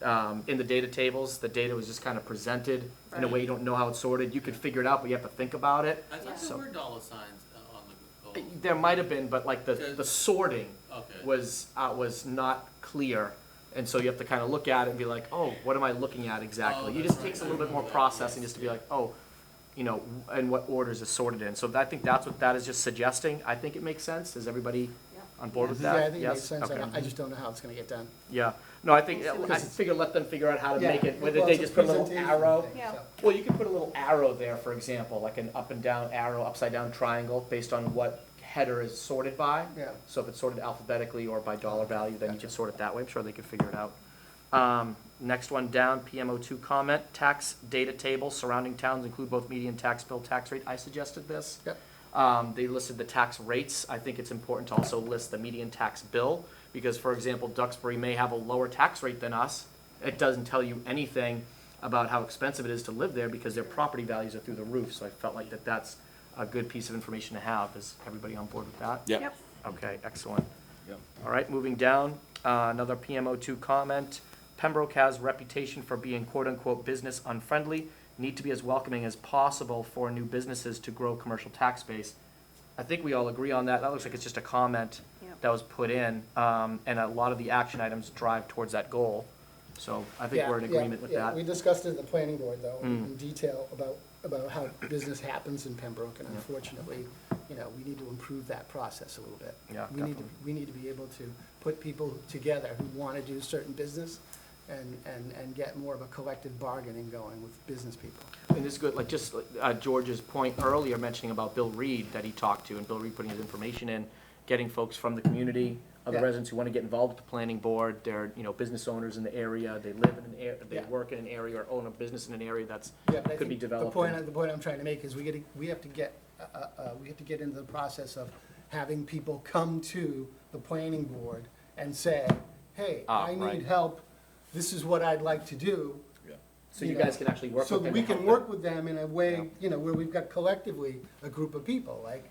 In the data tables, the data was just kind of presented in a way you don't know how it's sorted. You could figure it out, but you have to think about it. I thought So- there were dollar signs on the goal. There might have been, but like the sorting Okay. was not clear. And so you have to kind of look at it and be like, oh, what am I looking at exactly? Oh, It that's just right. takes a little bit I more remember that, processing yes, just to be yeah. like, oh, you know, and what orders is sorted in. So I think that's what that is just suggesting. I think it makes sense. Is everybody on board with Yeah, that? I think it Yes? makes sense. Okay. I just don't know how it's gonna get done. Yeah. No, I think, We'll see what I figure let them figure out how to Yeah. make it, whether Well, they it's a just put a little presentation arrow. thing, Yeah. so. Well, you could put a little arrow there, for example, like an up and down arrow, upside down triangle, based on what header is sorted by. Yeah. So if it's sorted alphabetically or by dollar value, then you Gotcha. can sort it that way. I'm sure they could figure it out. Next one down, PMO2 comment, tax data table surrounding towns include both median tax bill, tax rate. I suggested this. Yep. They listed the tax rates. I think it's important to also list the median tax bill, because, for example, Duxbury may have a lower tax rate than us. It doesn't tell you anything about how expensive it is to live there because their property values are through the roof. So I felt like that's a good piece of information to have. Is everybody on board with that? Yep. Yep. Okay, excellent. Yep. All right, moving down, another PMO2 comment. Pembroke has reputation for being quote-unquote business unfriendly, need to be as welcoming as possible for new businesses to grow commercial tax base. I think we all agree on that. That looks like it's just a comment Yep. that was put in, and a lot of the action items drive towards that goal. So I think Yeah, we're in yeah, agreement with yeah. that. We discussed it at the planning board, though, Mm. in detail about how business happens in Pembroke, and Yeah. unfortunately, we need to improve that process a little bit. Yeah, We need to be able to put people together who wanna do certain business and get more of a collective bargaining going with business people. And this is good, like, just George's point earlier mentioning about Bill Reed that he talked to, and Bill Reed putting his information in, getting folks from the community, other Yeah. residents who want to get involved with the planning board, they're, business owners in the area, they live in an area, they Yeah. work in an area, or own a business in an area that's, Yeah, but I Could be think developed The point I'm trying to make is we have to get into the process of having people come to the planning board and say, hey, I right. need help, this is what I'd like to do. so you guys can actually work So with that them. we to can help work them. with them in a way, where we've got collectively a group of people, like,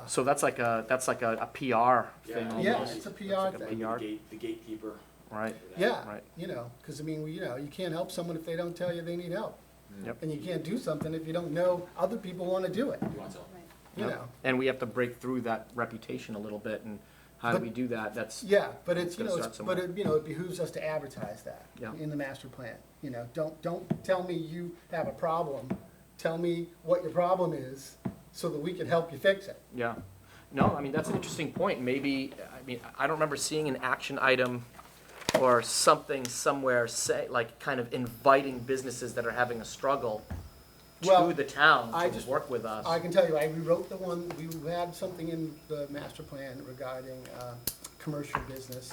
So that's like a PR thing Yeah. almost. Yeah, it's a PR It's like a thing. PR, The gatekeeper. right, yeah, right. because you can't help someone if they don't tell you they need help. Yep. And you can't do something if you don't know other people want to do it, Yep. And we have to break through that reputation a little bit, and how do But- we do that? That's, Yeah, but it's, Gotta start somewhere. it behooves us to advertise that Yeah. in the master plan. Don't tell me you have a problem, tell me what your problem is, so that we can help you fix it. yeah. No, I mean, that's an interesting point. Maybe, I don't remember seeing an action item or something somewhere say, like, kind of inviting businesses that are having a struggle Well, to the town I to just- work with us. I can tell you, I rewrote the one, we had something in the master plan regarding commercial business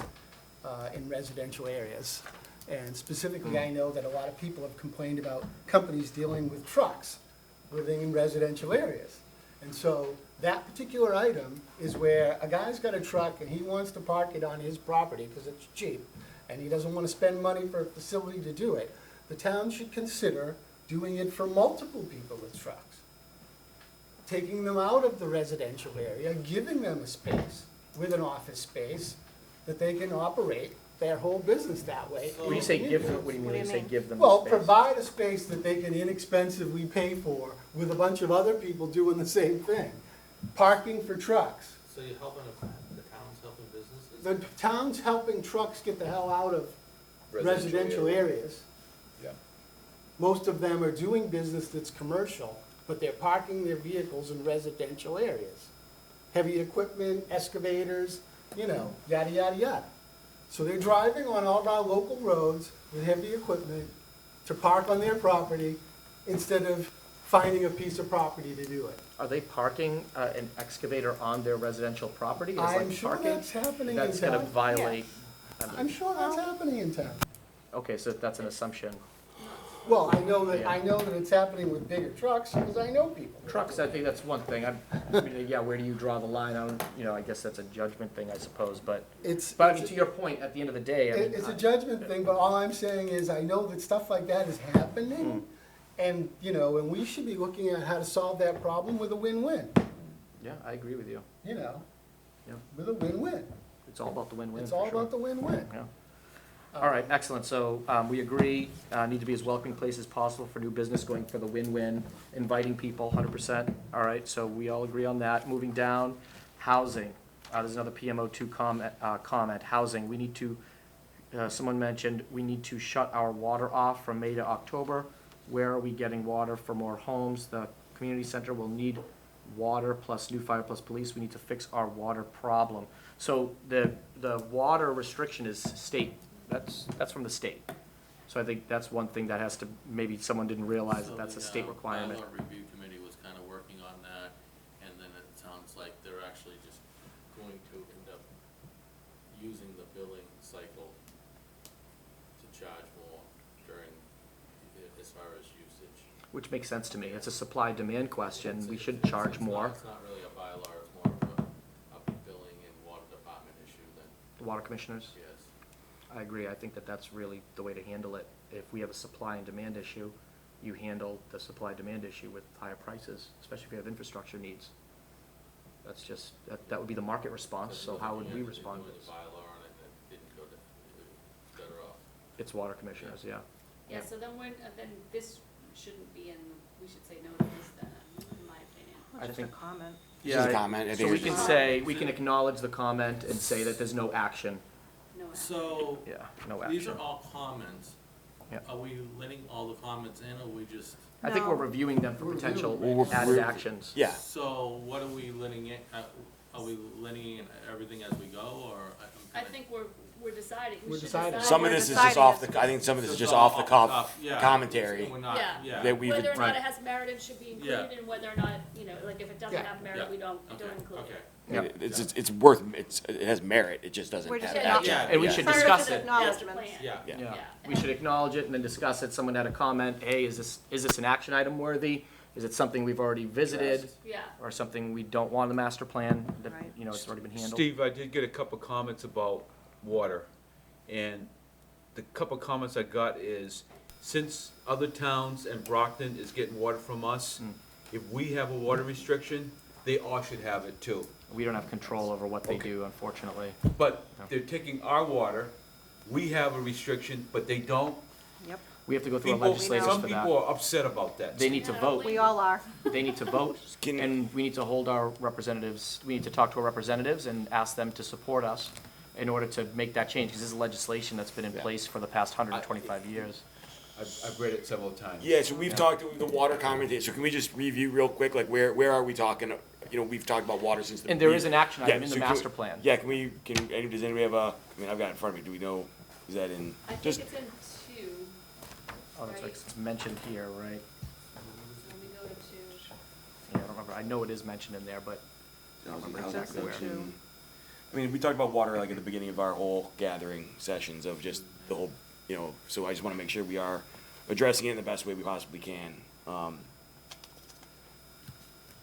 in residential areas. And specifically, I know that a lot of people have complained about companies dealing with trucks within residential areas. And so that particular item is where a guy's got a truck and he wants to park it on his property because it's cheap, and he doesn't want to spend money for a facility to do it. The town should consider doing it for multiple people with trucks. Taking them out of the residential area, giving them a space with an office space that they can operate their whole business that way. When you say give them, what do you mean What do when you you say mean? give them Well, space? provide a space that they can inexpensively pay for with a bunch of other people doing the same thing. Parking for trucks. So you're helping, the town's helping businesses? The town's helping trucks get the hell out of residential areas. Yeah. Most of them are doing business that's commercial, but they're parking their vehicles in residential areas. Heavy equipment, excavators, yada, yada, yada. So they're driving on all of our local roads with heavy equipment to park on their property instead of finding a piece of property to do it. Are they parking an excavator on their residential property? Is like I'm sure parking? that's happening in That's gonna town. violate. I'm sure that's happening in town. Okay, so that's an assumption. Well, I know that it's happening with bigger trucks, because I know people. Trucks, I think that's one thing. I mean, yeah, where do you draw the line? I don't, I guess that's a judgment thing, I suppose, but I mean, to your point, at the end of the day, I mean. It's a judgment thing, but all I'm saying is, I know that stuff like that is happening, and, and we should be looking at how to solve that problem with a win-win, Yeah, I agree with you. Yeah. With a win-win. It's all about the win-win, It's for all sure. about the win-win. Yeah. All right, excellent. So, we agree, need to be as welcoming place as possible for new business, going for the win-win, inviting people, 100%. All right, so we all agree on that. Moving down, housing. There's another PMO2 comment. Housing, we need to, someone mentioned, we need to shut our water off from May to October. Where are we getting water for more homes? The community center will need water plus new fire plus police. We need to fix our water problem. So the water restriction is state. That's from the state. So I think that's one thing that has to, maybe someone didn't realize that that's a state requirement. Bylaw review committee was kind of working on that, and then it sounds like they're actually just going to end up using the billing cycle to charge more during, as far as usage. Which makes sense to me. It's a supply-demand question. We should charge more. It's not really a bylaw, it's more of a billing and water department issue than, The water commissioners? yes. I agree. I think that that's really the way to handle it. If we have a supply and demand issue, you handle the supply-demand issue with higher prices, especially if you have infrastructure needs. That's just, that would be the market response, so how would we respond to With this? the bylaw on it, that didn't go to, better off. It's water commissioners, yeah. Yeah, so then then this shouldn't be in, we should say no to this then, in my opinion. I Just a think- comment. Just a comment. I So think we it's can just- say, we can acknowledge the comment and say that there's no action. No action. So, Yeah, no these action. are all comments. Yeah. Are we letting all the comments in, or we just, I think we're No. reviewing them for We're potential reviewing. added actions. Yeah. so what are we letting in, are we letting in everything as we go, or? I think we're deciding, We're we should deciding. decide. Some of We're this is just deciding off as the, I think some of this is It's just all off the cuff yeah. commentary We're not, Yeah. yeah. that we would, Whether or not Right. it has merit and should be included, and whether or not, like if it doesn't Yeah. have merit, Yeah. we don't Okay, include okay. it. Yeah. it's worth, it has merit, it just doesn't We're just have acknowledging. action. And we Yeah. should Sorry, discuss it's an it. acknowledgement. Master plan. Yeah. Yeah. Yeah, Yeah. we should acknowledge it and then discuss it. Someone had a comment, hey, is this an action item worthy? Is it something we've already visited Yeah, or something we don't want in the master plan that, Right. it's already been handled? Steve, I did get a couple comments about water, and the couple comments I got is, since other towns and Brockton is getting water from us, if we have a water restriction, they all should have it too. We don't have control over what they Okay. do, unfortunately. But they're taking our water, we have a restriction, but they don't. Yep, We have to go through our People, legislators some for people that. are upset about that. They need to vote. we all are. They need to vote, Can- and we need to hold our representatives, we need to talk to our representatives and ask them to support us in order to make that change, because this is legislation that's been in place for the past 125 years. I've read it several times. Yeah, so we've talked to the water comment, so can we just review real quick, like where are we talking, we've talked about water since the. And there is an action item in so the can master plan. Yeah, does anybody have I've got it in front of me, do we know, is that in, I think just, it's in two, Oh, that's right, 'cause it's mentioned here, right? let me go to two. Yeah, I don't remember, I know it is mentioned in there, but I don't remember Just exactly the where. two. I mean, we talked about water like at the beginning of our whole gathering sessions of just the whole, so I just wanna make sure we are addressing it in the best way we possibly can.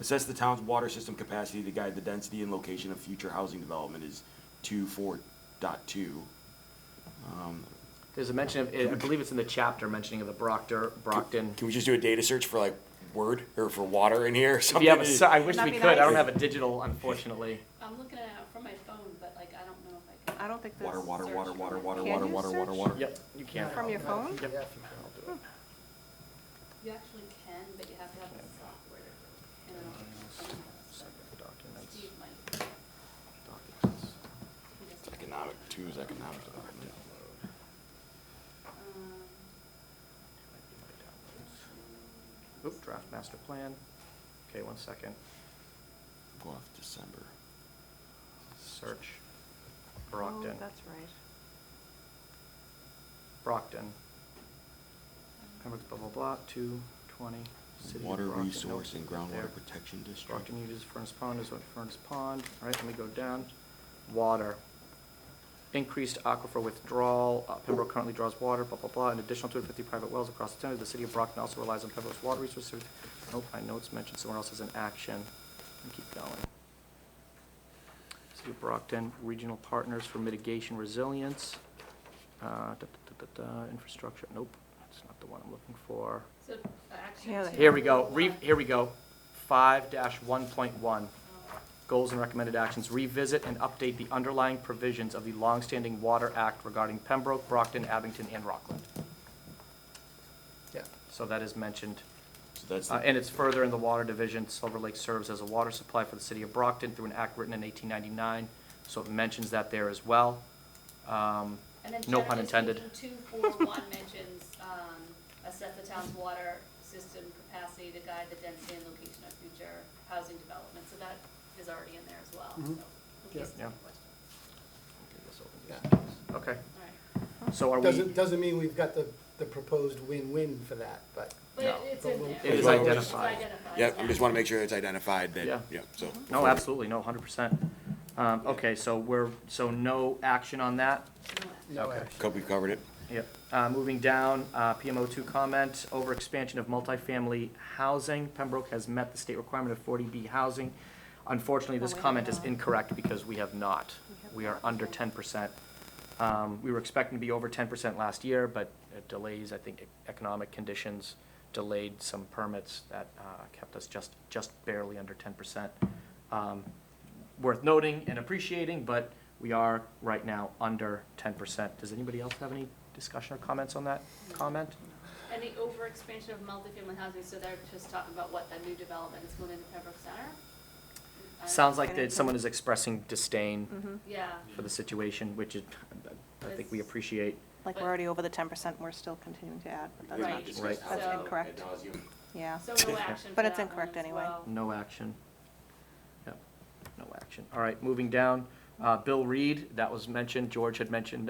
Assess the town's water system capacity to guide the density and location of future housing development is 2.4.2. There's a mention of, I believe it's in the chapter mentioning of the Brockton. Can we just do a data search for like word or for water in here or If something? you have I wish That'd we be could, I don't nice. have a digital, unfortunately. I'm looking at it from my phone, but like, I don't know if I can. I don't think there's. Water, water, water, water, water, Can water, you water, water, search? water. Yep, you can. From your phone? Yep. Yeah, if you can, I'll do it. You actually can, but you have to have the software. And I don't know. Documents, Steve might. documents. He doesn't. Economic, two is economic development. Oop, draft master plan. Okay, 1 second. Go off December. Search. Brockton. Oh, that's right. Brockton. Pembroke, blah, blah, blah, 220, City of Water Brockton, Resource and nope, there. Groundwater Protection District. Brockton uses Furnace Pond is what Furnace Pond, all right, let me go down. Water. Increased aquifer withdrawal, Pembroke currently draws water, blah, blah, blah, an additional 250 private wells across the town. The city of Brockton also relies on Pembroke's water resources. Nope, I know it's mentioned somewhere else as an action. Let me keep going. City of Brockton, regional partners for mitigation resilience. Infrastructure, nope, that's not the one I'm looking for. So, action Yeah, two. Here we go, here we go. 5-1.1. Goals and recommended actions. Revisit and update the underlying provisions of the longstanding Water Act regarding Pembroke, Brockton, Abington, and Rockland. Yeah. So that is mentioned. So that's, And it's further in the Water Division. Silver Lake serves as a water supply for the city of Brockton through an act written in 1899. So it mentions that there as well. And then No pun generally intended. speaking, 241 mentions, assess the town's water system capacity to guide the density and location of future housing development, so that is already in there as well, so, Mhm. in Yeah. case there's any Yeah. questions. Okay, Alright, so are we, Doesn't mean we've got the proposed win-win for that, but but No. it's But in we'll- there. It is It's identified. Yeah, as I just wanna make sure it's identified that, Yeah. yeah, so. no, absolutely, no, 100%. Okay, so no action on that? no Okay. action. We've covered it. Yep. Moving down, PMO2 comment, over expansion of multifamily housing. Pembroke has met the state requirement of 40B housing. Unfortunately, this Well, we have comment is not. incorrect because we have not. We are under 10%. We were expecting to be over 10% last year, but delays, I think economic conditions delayed some permits that kept us just barely under 10%. Worth noting and appreciating, but we are right now under 10%. Does anybody else have any discussion or comments on that comment? And the overexpansion of multifamily housing, so they're just talking about what, the new development is going into Pembroke Center? Sounds like that someone is expressing disdain Yeah, for the situation, which is, I think we appreciate. Like, we're already over the 10%, we're still continuing to add, but that's Right. not, Right. that's So- incorrect, yeah. so no action for But it's that one incorrect as anyway. well. No action. Yep, no action. All right, moving down, Bill Reed, that was mentioned, George had mentioned,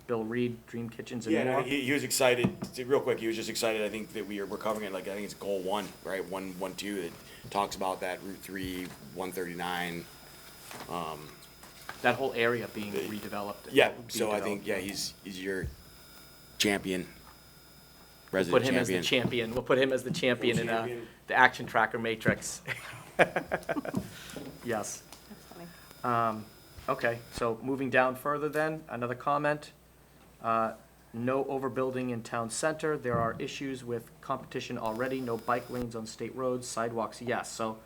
Bill Reed, Dream Kitchens and Yeah, no, more. he was excited, real quick, he was just excited, I think that we're covering it, like, I think it's goal 1, right, 112, that talks about that Route 3, 139, That whole area being redeveloped. yeah, being so I developed. think, yeah, he's your champion, We'll resident put him as the champion. champion, we'll put him as the champion in Champion. the action tracker matrix. Yes. That's funny. Okay, so moving down further then, another comment. No overbuilding in town center. There are issues with competition already. No bike lanes on state roads, sidewalks, yes. So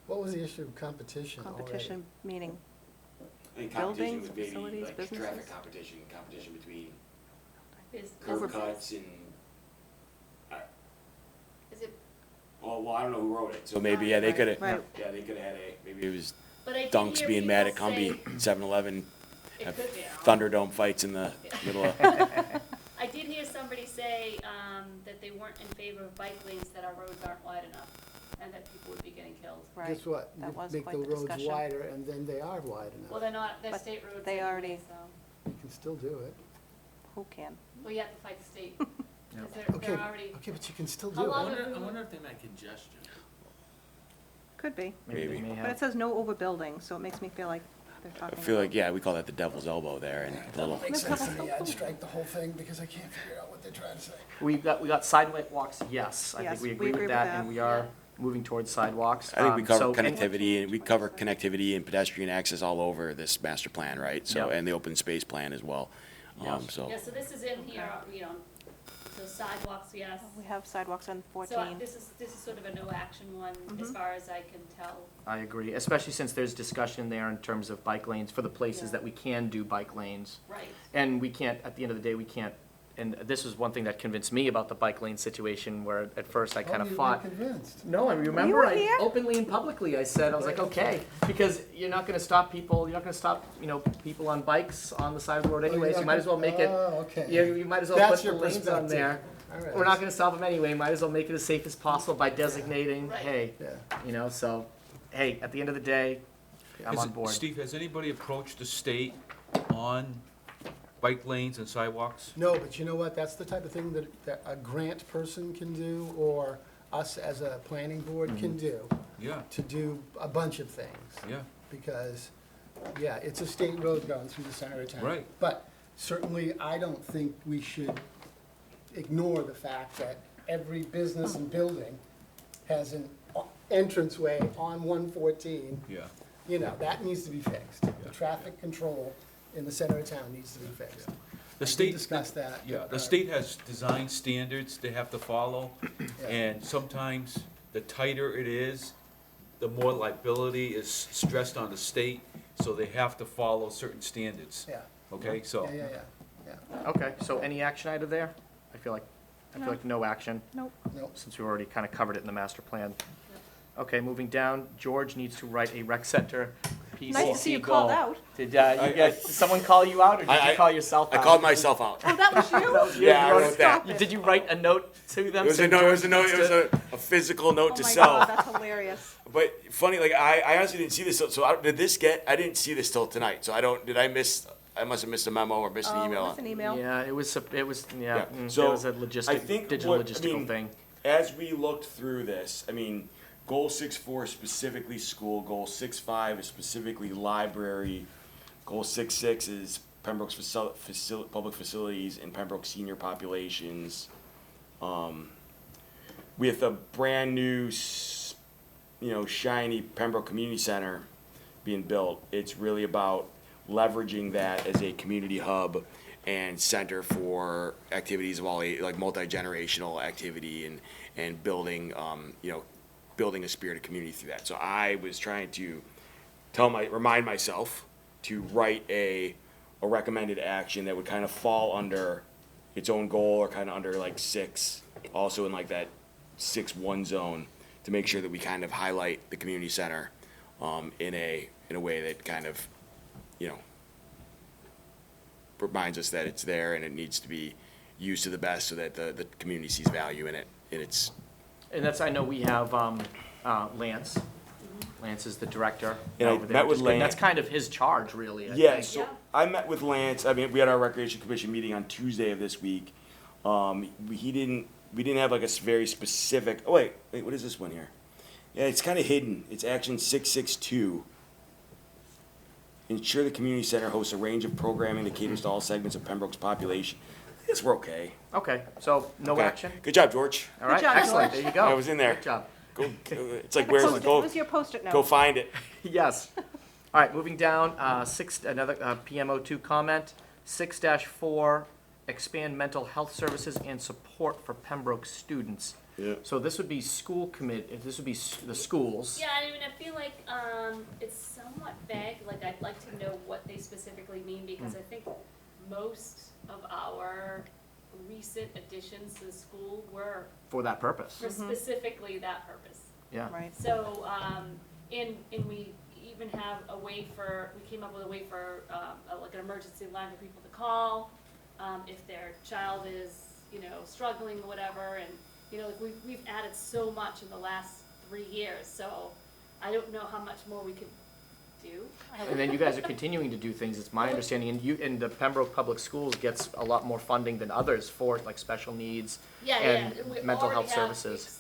What was the issue of competition already? Competition, meaning, I think competition Buildings, would maybe, facilities, like, businesses? traffic competition between Is curb businesses- cuts and, Is it, well, I don't know who wrote it, so maybe, yeah, they could've, Right. yeah, they could've had maybe it was but I did Dunks hear being mad at people say- Cumby, 7-Eleven, It have could be, I don't know. Thunderdome fights in the middle of, I did hear somebody say, that they weren't in favor of bike lanes, that our roads aren't wide enough, and that people would be getting killed. right, Guess what? that You was make quite the the roads discussion. wider, and then they are wide Well, enough. they're not, they're But state roads they anyway, already- so, You can still do it. Who can? well, you have to fight the state, Yeah. because Okay, they're already, okay, but you can still How do long it. have I wonder if they meant congestion. Could be, maybe they Maybe. may but it have. says no overbuilding, so it makes me feel like they're I talking. feel like, yeah, we call that the devil's elbow there, and a little, Makes sense to me. I'd strike the whole thing because I can't figure out what they're trying to say. We got sidewalks, yes. I Yes, think we we agree with agree with that, that. and we are moving towards sidewalks. I think we cover So- connectivity, and we cover connectivity and pedestrian access all over this master plan, right? So, Yeah. and the open space plan as well, Yes. so. yeah, so this is in here, you know, so sidewalks, yes. We have sidewalks on So 14. this is sort of a no action one, as Mhm. far as I can tell. I agree, especially since there's discussion there in terms of bike lanes for the places Yeah. that we can do bike lanes. Right. And we can't, at the end of the day, we can't, and this was one thing that convinced me about the bike lane situation, where at first I kind of fought. Convinced. No, I remember were I here? openly and publicly, I said, I was like, okay, because you're not gonna stop people, you're not gonna stop, people on bikes on the side of the road anyways, you might as well make it, Oh, okay. you might as well That's put the your lanes on perspective. there. All right. We're not gonna stop them anyway, might as well make it as safe as possible by designating, Right. hey, Yeah. so, hey, at the end of the day, I'm on board. Steve, has anybody approached the state on bike lanes and sidewalks? No, but you know what? That's the type of thing that a grant person can do, or us as a planning board can do Yeah, to do a bunch of things. yeah, Because, yeah, it's a state road going through the center of town. Right. But certainly, I don't think we should ignore the fact that every business and building has an entranceway on 114. yeah. You know, that needs to be fixed. The traffic control in the center of town needs to be fixed. The We state, discussed that. yeah, the state has design standards they have to follow, Yeah. and sometimes the tighter it is, the more liability is stressed on the state, so they have to follow certain standards, Yeah, okay, so. yeah, yeah. Okay, so any action item there? I feel like no action, Nope. since we already kind of covered it in the master plan. Okay, moving down, George needs to write a rec center PCC goal. Nice to see you called out. Did someone call you out, or did you call yourself I out? called myself out. Oh, that was you? Yeah, I you wrote that. Stop it. Did you write a note to them? It was a saying note, George needs to- a physical note Oh to my self. God, that's hilarious. But funny, like I honestly didn't see this. So I didn't see this till tonight. So I must have missed a memo or missed an Oh, email. that's an email. Yeah, it was, Yeah, it so was a I think digital what- I logistical mean, thing. As we looked through this, I mean, goal 6.4 is specifically school. Goal 6.5 is specifically library. Goal 6.6 is Pembroke's public facilities and Pembroke senior populations. With a brand new, shiny Pembroke Community Center being built, it's really about leveraging that as a community hub and center for activities of all like multi-generational activity and building, building a spirit of community through that. So I was trying to remind myself to write a recommended action that would kind of fall under its own goal or kind of under like 6, also in like that 6-1 zone, to make sure that we kind of highlight the community center in a way that kind of, reminds us that it's there and it needs to be used to the best so that the community sees value in it. And it's, And that's, I know we have, Lance. Lance is the director And I over there. met with which is good. And that's Lance. kind of his charge, really, I yeah, think. so Yeah. I met with Lance. I mean, we had our recreation commission meeting on Tuesday of this week. We didn't have like a very specific, oh wait, what is this one here? Yeah, it's kind of hidden. It's action 662. Ensure the community center hosts a range of programming that caters to all segments of Pembroke's population. I guess we're okay. Okay, so no Okay. action? Good job, George. All right, job, excellent, George. there you go. I was in there. Good job. Go. It's like Where's where's go? Where's your Post-it note? Go find it. Yes. All right, moving down, another PMO2 comment, 6-4, expand mental health services and support for Pembroke students. Yeah. So this would be this would be the schools. Yeah, I mean, I feel like it's somewhat vague. Like, I'd like to know what they specifically mean, because I think most of our recent additions to the school were For that purpose. for specifically that purpose. Yeah. Right. So, and we even have we came up with a way for, like an emergency line for people to call, if their child is, struggling or whatever, and, like we've added so much in the last 3 years, so I don't know how much more we could do. And then you guys are continuing to do things, it's my understanding, and the Pembroke Public Schools gets a lot more funding than others for like special needs Yeah, and yeah, we mental already health have, services.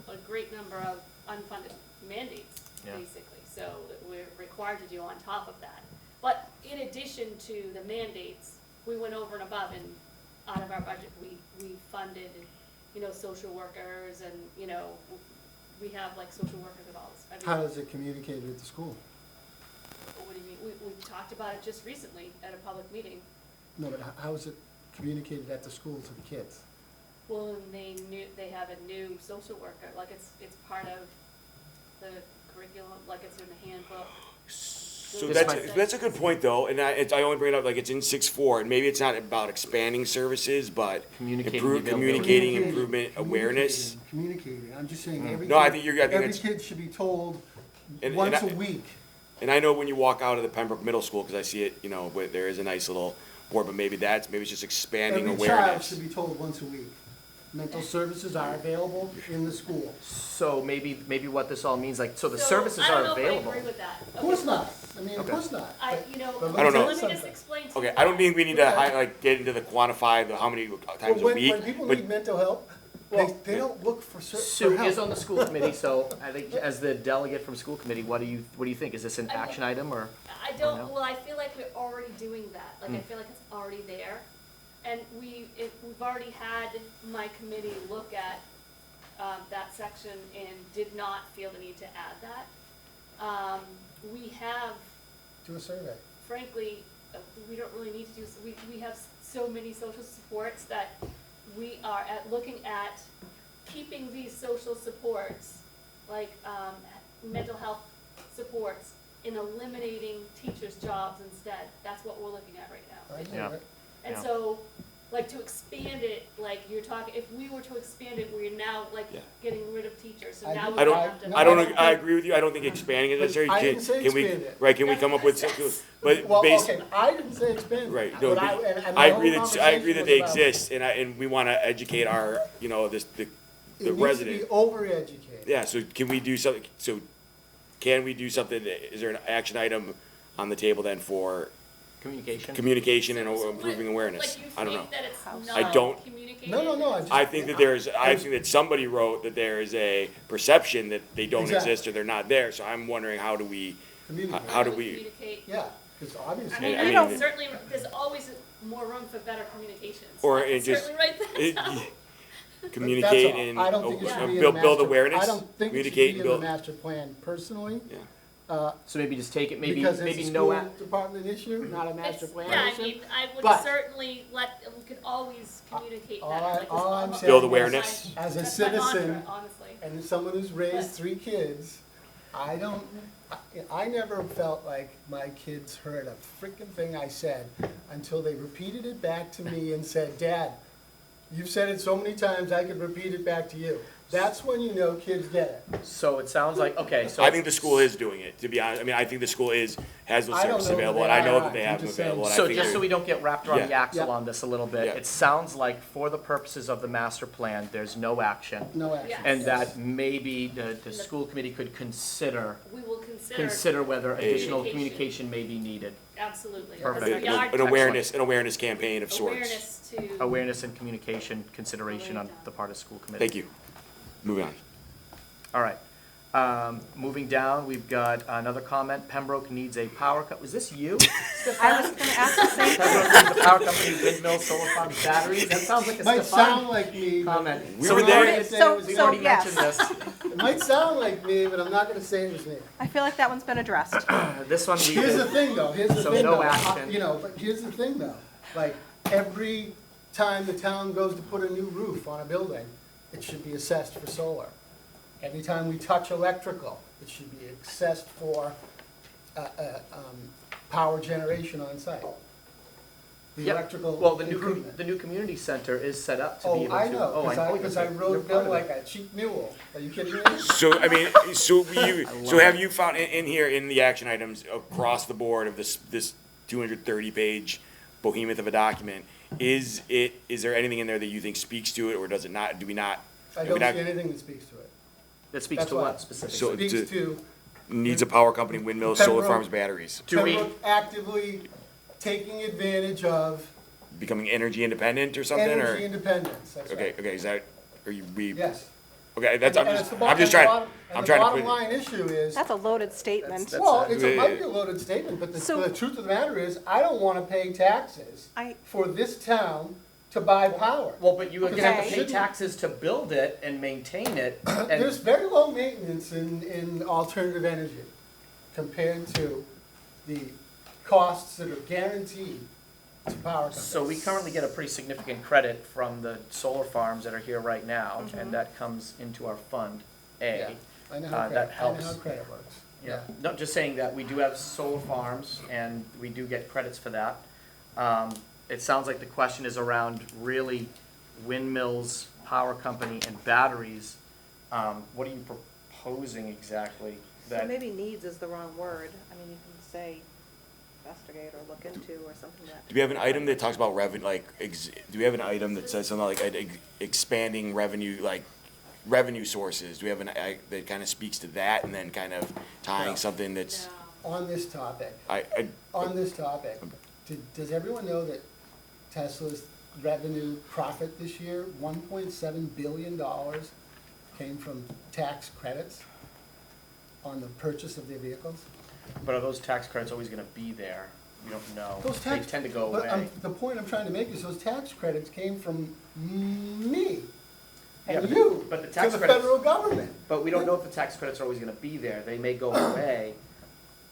a great number of unfunded mandates, Yeah. basically, so that we're required to do on top of that. But in addition to the mandates, we went over and above, and out of our budget, we funded, social workers, and, we have like social workers at all this. How is it communicated at the school? What do you mean? We talked about it just recently at a public meeting. No, but how is it communicated at the school to the kids? Well, and they have a new social worker, like it's part of the curriculum, like it's in the handbook. So This that's a good point though, and I only bring it up like it's in 6.4, and maybe it's not about expanding services, but Communicating the availability. communicating improvement awareness. Communicating, I'm just saying, every No, I kid, think I think every it's, kid should be told And- once and a week. and I know when you walk out of the Pembroke Middle School, because I see it, where there is a nice little board, but maybe it's just expanding Every child awareness. should be told once a week. Mental services are available in the school. So maybe what this all means, like, so the So, services are I don't know available. if I agree with that. Of course not, I mean, of Okay. course not. I, But I don't know. Let me just something. explain to you. Okay, I don't why. think we need to get into the quantify how many Well, times a when week, people but need mental help, Well, They don't look for Sue help. is on the school committee, so I think as the delegate from school committee, what do you think? Is this an I mean- action item or? I no? don't, well, I feel like we're already doing that, like, I Mm. feel like it's already there. And we've already had my committee look at, that section and did not feel the need to add that. We have, Do a survey. frankly, we don't really need to do, we have so many social supports that we are looking at keeping these social supports, like, mental health supports, and eliminating teachers' jobs instead. That's what we're looking at right now. I Yeah. know it. And Yeah. so, like, to expand it, like, you're talking, if we were to expand it, we're now, like, Yeah. getting rid of teachers, so I now do- we I don't don't, have to. I don't, No, I agree with you, I don't think expanding is But necessary. I didn't say Can we- expand it. Right, can we That's come up what with, it says. but Well, based, okay, I didn't say expand. right, no, But and I my agree whole that, I agree that they conversation was about exist, and we wanna educate our, the It needs to resident. be overeducated. Yeah, so can we do something, can we do something, is there an action item on the table then for Communication? communication and So improving what- awareness? Like, I don't you know. think that it's I not don't- communicated? No, I just. I think that I think that somebody wrote that there is a perception that they don't Exactly. exist or they're not there, so I'm wondering how do we, Communicate. how do we, Communicate. Yeah, because I obviously. mean, I I mean- don't, certainly, there's always more room for better communications. Or I can it just- certainly write that it- down. communicate That's all. and I don't think it should be in the build master. awareness? I don't think it should Communicate be and in the build, master plan personally. yeah. So maybe just take it, maybe, Because maybe it's a no, school ac- department issue, not a master It's- plan Yeah, I issue. mean, I would But- certainly we could always communicate all that. I- like, all it's I'm all- saying Build is, awareness. As a That's my mantra, citizen honestly. and someone who's raised But- 3 kids, I never felt like my kids heard a freaking thing I said until they repeated it back to me and said, Dad, you've said it so many times I could repeat it back to you. That's when you know kids get it. so it sounds like, okay, so. I think the school is doing it, to be honest, I mean, I think the school has those I don't services know that available, they and I know are. that they I'm have them just saying. available, and I So think just so they're- we don't get wrapped around the Yeah. axle Yeah. on this a little bit, Yeah. it sounds like for the purposes of the master plan, there's no action. No action. Yeah. And that maybe the school committee could We will consider whether additional Communication. communication may be needed. Absolutely. Perfect. As a yard An awareness campaign of sorts. Awareness to. Awareness and communication consideration on the part of school committee. Thank you. Moving on. All right. Moving down, we've got another comment. Pembroke needs a power cut. Was this you? I was gonna ask the same Pembroke needs a power company, windmills, solar farms, batteries. That sounds like a Might Stefan sound like me, but comment. We So were we've there. already- So- We've so already yes. mentioned this. it might sound like me, but I'm not gonna say it was me. I feel like that one's been addressed. This one we Here's the did. thing though, So no action. but here's the thing though, like, every time the town goes to put a new roof on a building, it should be assessed for solar. Every time we touch electrical, it should be assessed for, power generation on site. The Yep. electrical Well, the improvement. new community center is set up to be Oh, able to. I know, because I you're rode a part bill of it. like a cheap mule, are you kidding me? So, I mean, so love have you found in here, in the action items across the board of this 230-page behemoth of a document, is there anything in there that you think speaks to it, or does it not, do we not? I do we don't not- see anything that speaks to it. That speaks That's to why. what specifically? So- Speaks to- to Needs a power company, windmills, solar Pembroke- farms, batteries, Do we- Pembroke actively taking advantage of becoming energy independent or something, energy or? independence, that's Okay, right. okay, is that, are you, Yes. okay, that's, And it's the bo- I'm just and the trying, bottom- I'm and trying to the put. bottom line issue is, That's a loaded statement. That's- well, it might uh, be a loaded statement, but So- the truth of the matter is, I don't wanna pay taxes I, for this town to buy power. Well, but you are gonna have to pay Okay. taxes to build it and maintain it, There's and very low maintenance in alternative energy compared to the costs that are guaranteed to power companies. so we currently get a pretty significant credit from the solar farms that are here right now, and that comes into our fund A. Yeah, I know how that credit, I know helps. how credit works. Yeah, not just saying that, we do have solar farms, and we do get credits for that. It sounds like the question is around really windmills, power company, and batteries. What are you proposing exactly? so That, maybe needs is the wrong word. I mean, you can say investigate or look into or something that. Do we have an item that talks about revenue, do we have an item that says something like expanding revenue, like revenue sources? Do we have that kind of speaks to that, and then kind of tying No. something that's, On this topic, I, does everyone know that Tesla's revenue profit this year, $1.7 billion came from tax credits on the purchase of their vehicles. But are those tax credits always gonna be there? We don't know. Those They tax- tend to go But away. the point I'm trying to make is those tax credits came from me Yeah, and but- you but the to tax the credits- federal government. But we don't know if the tax credits are always gonna be there, they may go away.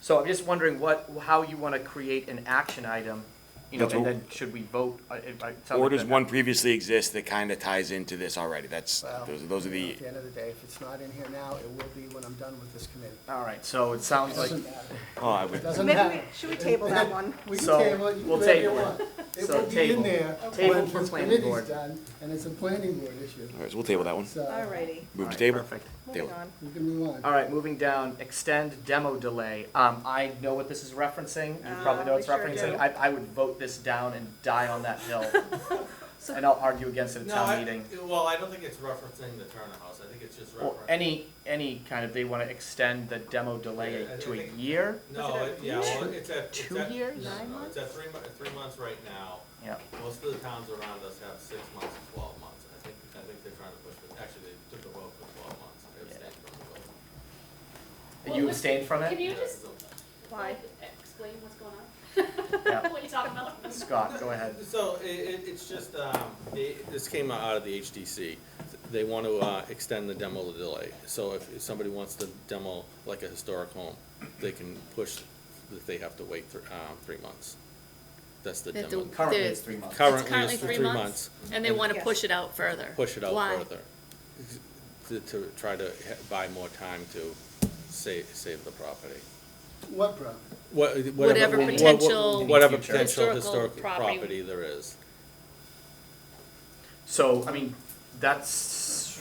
So I'm just wondering how you wanna create an action item, you know, That's and what- then should we vote? It sounds Or like does that- one previously exist that kind of ties into this already? That's, Well, those are the, At the end of the day, if it's not in here now, it will be when I'm done with this committee. All right, so it sounds like, Doesn't matter. oh, I It would, doesn't Maybe matter. should we table that one? We can So, table it, you can we'll do whatever you table it. want. It So will be table. in there Table when for this planning committee's board. done, and it's a planning board issue, all right, so we'll table that one. so Alrighty, Move all to right, table. perfect. moving Table. on. we can move on. All right, moving down, extend demo delay. I know what this is referencing, you probably know what it's we sure referencing. do. I would vote this down and die on that hill. So- And I'll argue against it at No, town meeting. well, I don't think it's referencing the Turner House, I think it's just Or referencing. any kind of, they wanna extend the demo delay Yeah, I to a think- year? No, Was it a yeah, well, year? it's at. 2 years? No, 9 no, it's at 3 months right now. Yeah. Most of the towns around us have 6 months and 12 months. I think they're trying to push it, actually, they took a vote for 12 months. They abstained from the vote. You abstained from Can it? you just, Why? like, explain what's going on? Yeah. What you talking about? Scott, go ahead. So it's just, this came out of the HDC. They want to extend the demo delay. So if somebody wants to demo like a historic home, they can push, that they have to wait 3 months. That's the They have demo. to- Currently, There's- it's 3 months. Currently, it's 3 months. And they wanna Yes. push it out further. Push it out Why? further. To try to buy more time to save the property. What, bro? Whatever potential Whatever future. potential historical historic property. property there is. So, I mean, that's,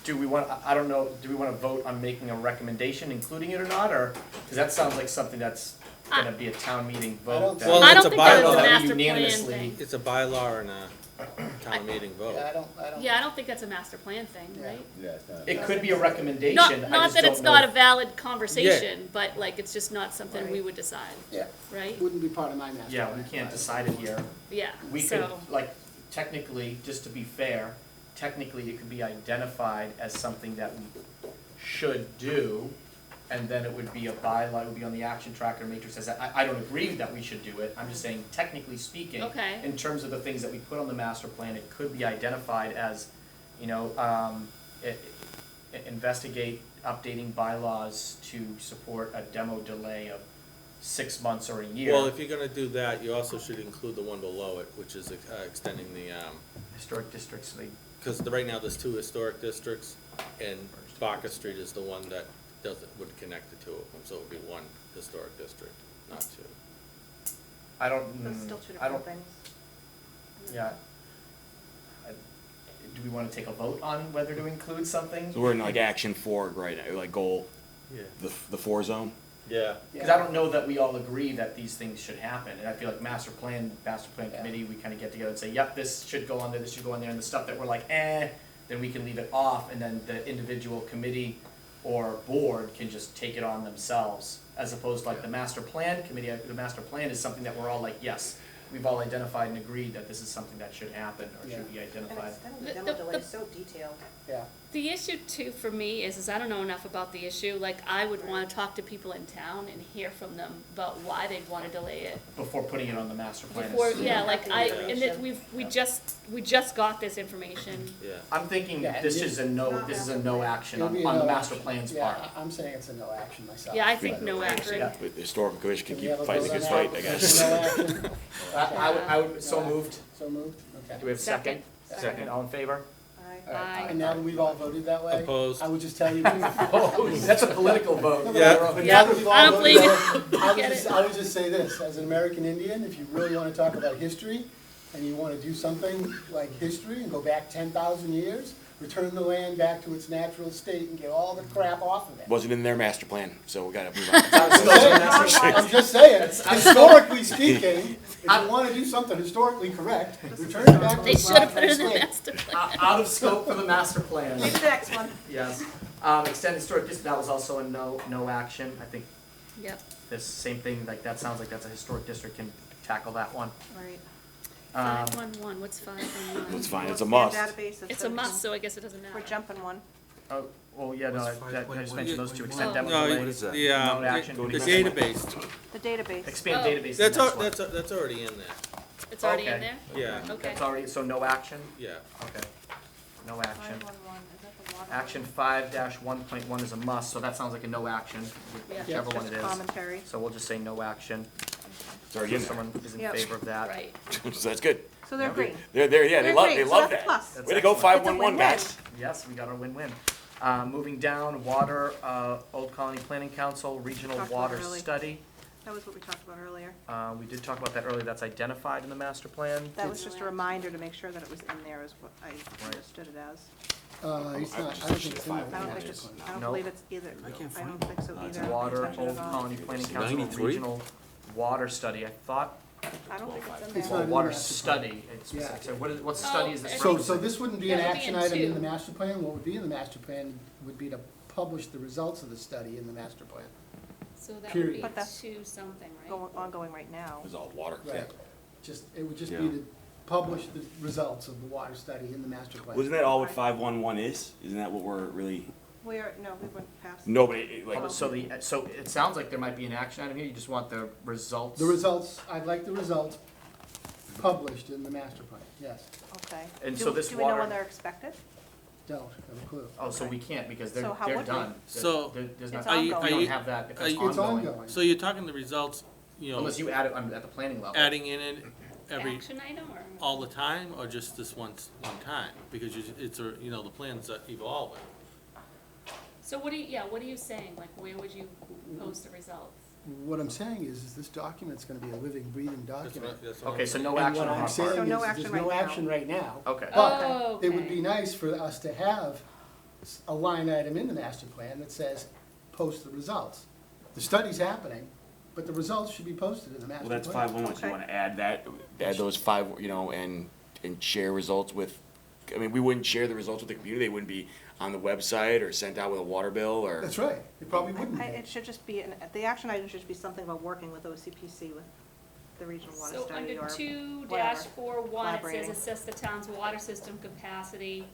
do we want, I don't know, do we wanna vote on making a recommendation, including it or not, or, cause that sounds like something that's gonna be a town meeting I don't vote. think- Well, I it's don't a think that bylaw. was a That we master plan unanimously- thing. It's a bylaw and a town meeting vote. Yeah, I don't. Yeah, I don't think that's a master plan thing, Yeah. right? It could be a recommendation, Not, I just not that don't it's know not a if- valid conversation, but like, it's just not something we Right. would decide, Yeah, right? wouldn't be part of my master Yeah, plan. we can't decide it here. Yeah, We could, so, like, technically, just to be fair, technically it could be identified as something that we should do, and then it would be a bylaw, it would be on the action tracker matrix, says, I don't agree that we should do it, I'm just saying, technically speaking, okay, in terms of the things that we put on the master plan, it could be identified as, you know, investigate updating bylaws to support a demo delay of 6 months or a year. Well, if you're gonna do that, you also should include the one below it, which is extending the, Historic districts, they, because right now there's 2 historic districts, and Barker Street is the one that would connect the 2 of them, so it would be 1 historic district, not 2. I don't, That's still two I don't, different things. yeah. Do we wanna take a vote on whether to include something? So we're in like action 4 right now, like goal, Yeah. the 4 zone? Yeah. Cause I don't know that we all agree that these things should happen, and I feel like master plan Yeah. committee, we kinda get together and say, yep, this should go on there, this should go on there, and the stuff that we're like, then we can leave it off, and then the individual committee or board can just take it on themselves, as opposed to like the master plan committee, the master plan is something that we're all like, yes, we've all identified and agreed that this is something that should happen, or should be And identified. extending the The- demo the- delay is so detailed. Yeah, the issue too for me is I don't know enough about the issue, like, I would wanna talk to people in town and hear from them about why they'd wanna delay it. Before putting it on the master plan. Before, is- yeah, like, Yeah. and that we just got this information, Yeah. I'm thinking Yeah, this you- is a no, Not this is a master no plan. action it'll be on a the no master action. plan's Yeah, part. I'm saying it's a no action myself. yeah, I think but- no action. Yeah. But the historical commission can Can we keep have a fighting vote a good on fight, that? I guess. No action? I would, so moved. So moved, okay. Do we have a second? Second. Second, all in favor? Aye. All right, Aye. and now that we've all voted that way. Opposed. I would just tell you. That's a political vote. No, Yeah. but Yeah, now that we've all I don't voted believe that way, Get I would just say this, as an American Indian, if you really wanna talk about history, and you wanna do something like history and go back 10,000 years, return the land back to its natural state and get all the crap off of it. Wasn't in their master plan, so we gotta move on. I'm just saying, historically speaking, if you wanna do something historically correct, return it back to They its should have put natural it in the state. master plan. Out of scope for the master plan. Maybe the next one. Yes. Extend historic district, that was also a no action. I think Yep, this same thing, like, that sounds like that's a historic district can tackle that one. Right. 511, what's 511? It's fine, it's a Well, must. scan database It's a must, so I guess it doesn't matter. We're jumping one. Oh, well, yeah, no, I just mentioned those two, extend Oh. demo No, delay. it's the, No action. the Next one. database, The database. Expand Oh. database. is the next one. that's already in there, It's already in Okay. there? yeah, Okay. That's already, so no action? yeah. Okay. No action. 511, is that the water? Action 5-1.1 is a must, so that sounds like a no action, Yeah. whichever one it Just is. commentary. So we'll just say no action. It's already in If there. someone is in Yep. favor of that. Right. So that's good. So they're green. They're, yeah, They're they green, so love that's that. a plus. That's Way to go, excellent. 511, guys. Yes, we got our win-win. Moving down, water, Old Colony Planning Council, Regional Talked about Water early. Study. That was what we talked about earlier. We did talk about that earlier, that's identified in the master plan. That was just a reminder to make sure that it was in there is what I understood it as. It's not, I don't think it's in there. I don't think it's, I don't No. believe it's either, I don't think so either. Water, I Old Colony Planning Council, 93? Regional Water Study, I thought, I don't think it's in It's there. not in the water master plan. study, it's Yeah. specific, so what study is this Oh, So, referencing? so this wouldn't be an That would be action in item in two. the master plan, what would be in the master plan would be to publish the results of the study in the master plan. So that would Period. be But that's 2 something, right? Ongoing right now. It's all water. Right. Just, it would just be Yeah. to publish the results of the water study in the master plan. Wasn't that all what 511 is? Isn't that what we're really, We went past. nobody, like, So it sounds like there might be an action item here, you just want the results? The results, I'd like the results published in the master plan, yes. Okay. And Do- so this Do we know water- when they're expected? Don't have a clue. Oh, so we can't, because they're, So how they're would we? done. So- There's It's not, Are you- ongoing. we are don't you- have that, if are it's you- It's ongoing. ongoing. So you're talking the results, you know, Unless you add it at the planning level. adding in it every, Action item or? all the time, or just this one time? Because it's a, you know, the plan's evolving. So what are you saying? Like, where would you post the results? What I'm saying is this document's gonna be a living, breathing That's document. what, that's what Okay, I'm so saying. no And action what on I'm our saying part. So no is, action there's right no now. action right now. Okay. But Oh, it would okay. be nice for us to have a line item in the master plan that says, post the results. The study's happening, but the results should be posted in the master well, plan. that's 511, so you Okay. wanna add that, add those five, you know, and share results with, I mean, we wouldn't share the results with the community, they wouldn't be on the website or sent out with a water bill or. That's right, it probably wouldn't be. It should just be, the action item should be something about working with OCPC, with the regional water So study under or. 2-41, it Collaborating. says assess the town's water system capacity.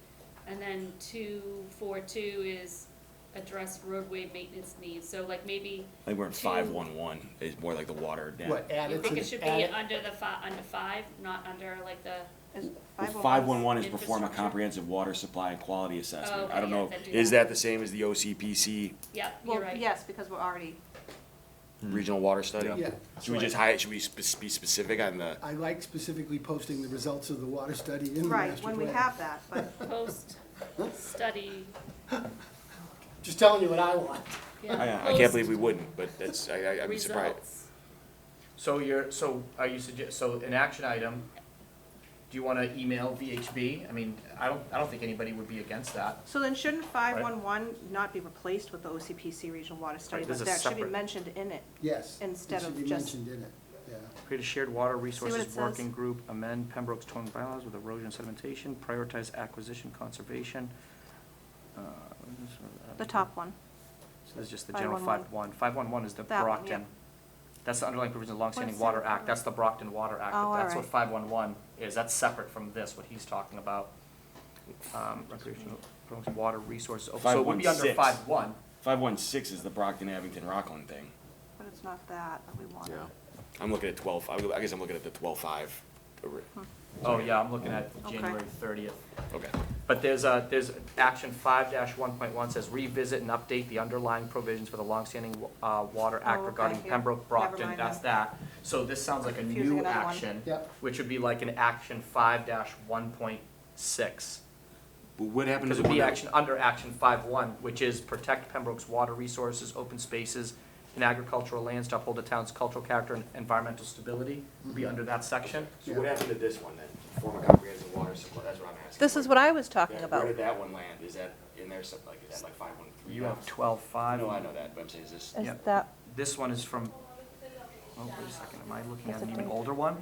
And then 242 is address roadway maintenance needs. So like maybe, I think we're in Two. 511, it's more like the water down. What, add you it to think the, it should be add it- under under 5, not under like the, Is Well, 511 511 is perform a Infrastructure. comprehensive water supply and quality assessment. Oh, I don't okay, know, yeah, then do is that. that the same as the OCPC yeah, Well, you're right. yes, because we're already, regional water study? yeah. Should we just should we be specific on the, I like specifically posting the results of the water study in the right, master when we plan. have that, but Post study, Just telling you what I want. yeah. I can't believe we wouldn't, but that's, I'd be surprised. Results. So are you so an action item, do you wanna email VHB? I mean, I don't think anybody would be against that. so then shouldn't 511 not be replaced with the OCPC regional water study? Right, this But is that should be separate. mentioned in it. Yes. Instead of It should be just- mentioned in it, yeah. Create a shared water what resources it says? working group, amend Pembroke's towing bylaws with erosion and sedimentation, prioritize acquisition conservation. The top one. So this is just the general 511. 511 is the That one, Brockton. yep. That's the underlying provision of the longstanding What's Water that? Act, that's the Brockton Water Act, Oh, that's what alright. 511 is, that's separate from this, what he's talking about. Recreational, promotes water resources, oh, so it would be under 516. 5.1. 516 is the Brockton, Abington, Rockland thing. But it's not that we want. I'm looking at 12, I guess I'm looking at the 12.5. Oh, yeah, I'm looking at Okay. January 30th. Okay. But there's action 5-1.1 says revisit and update the underlying provisions for the longstanding Water Act Oh, okay, regarding yeah. Pembroke, Never Brockton, mind that's then. that. So this sounds like a Confusing new another one. action, Yep. which would be like an action 5-1.6. But what happened to Because the it would one be that- action, under action 5.1, which is protect Pembroke's water resources, open spaces, and agricultural lands to uphold the town's cultural character and environmental stability, would be under that section. So what happened to this one then? Form a comprehensive water supply, that's what I'm asking. This is what I was talking Yeah, about. Where did that one land? Is that in there, something like, is that like 513? You have 12.5. No, I know that, but I'm saying, is this? Is Yep. that, This one is from, oh, wait a second, am I looking at Is an it even the- older one?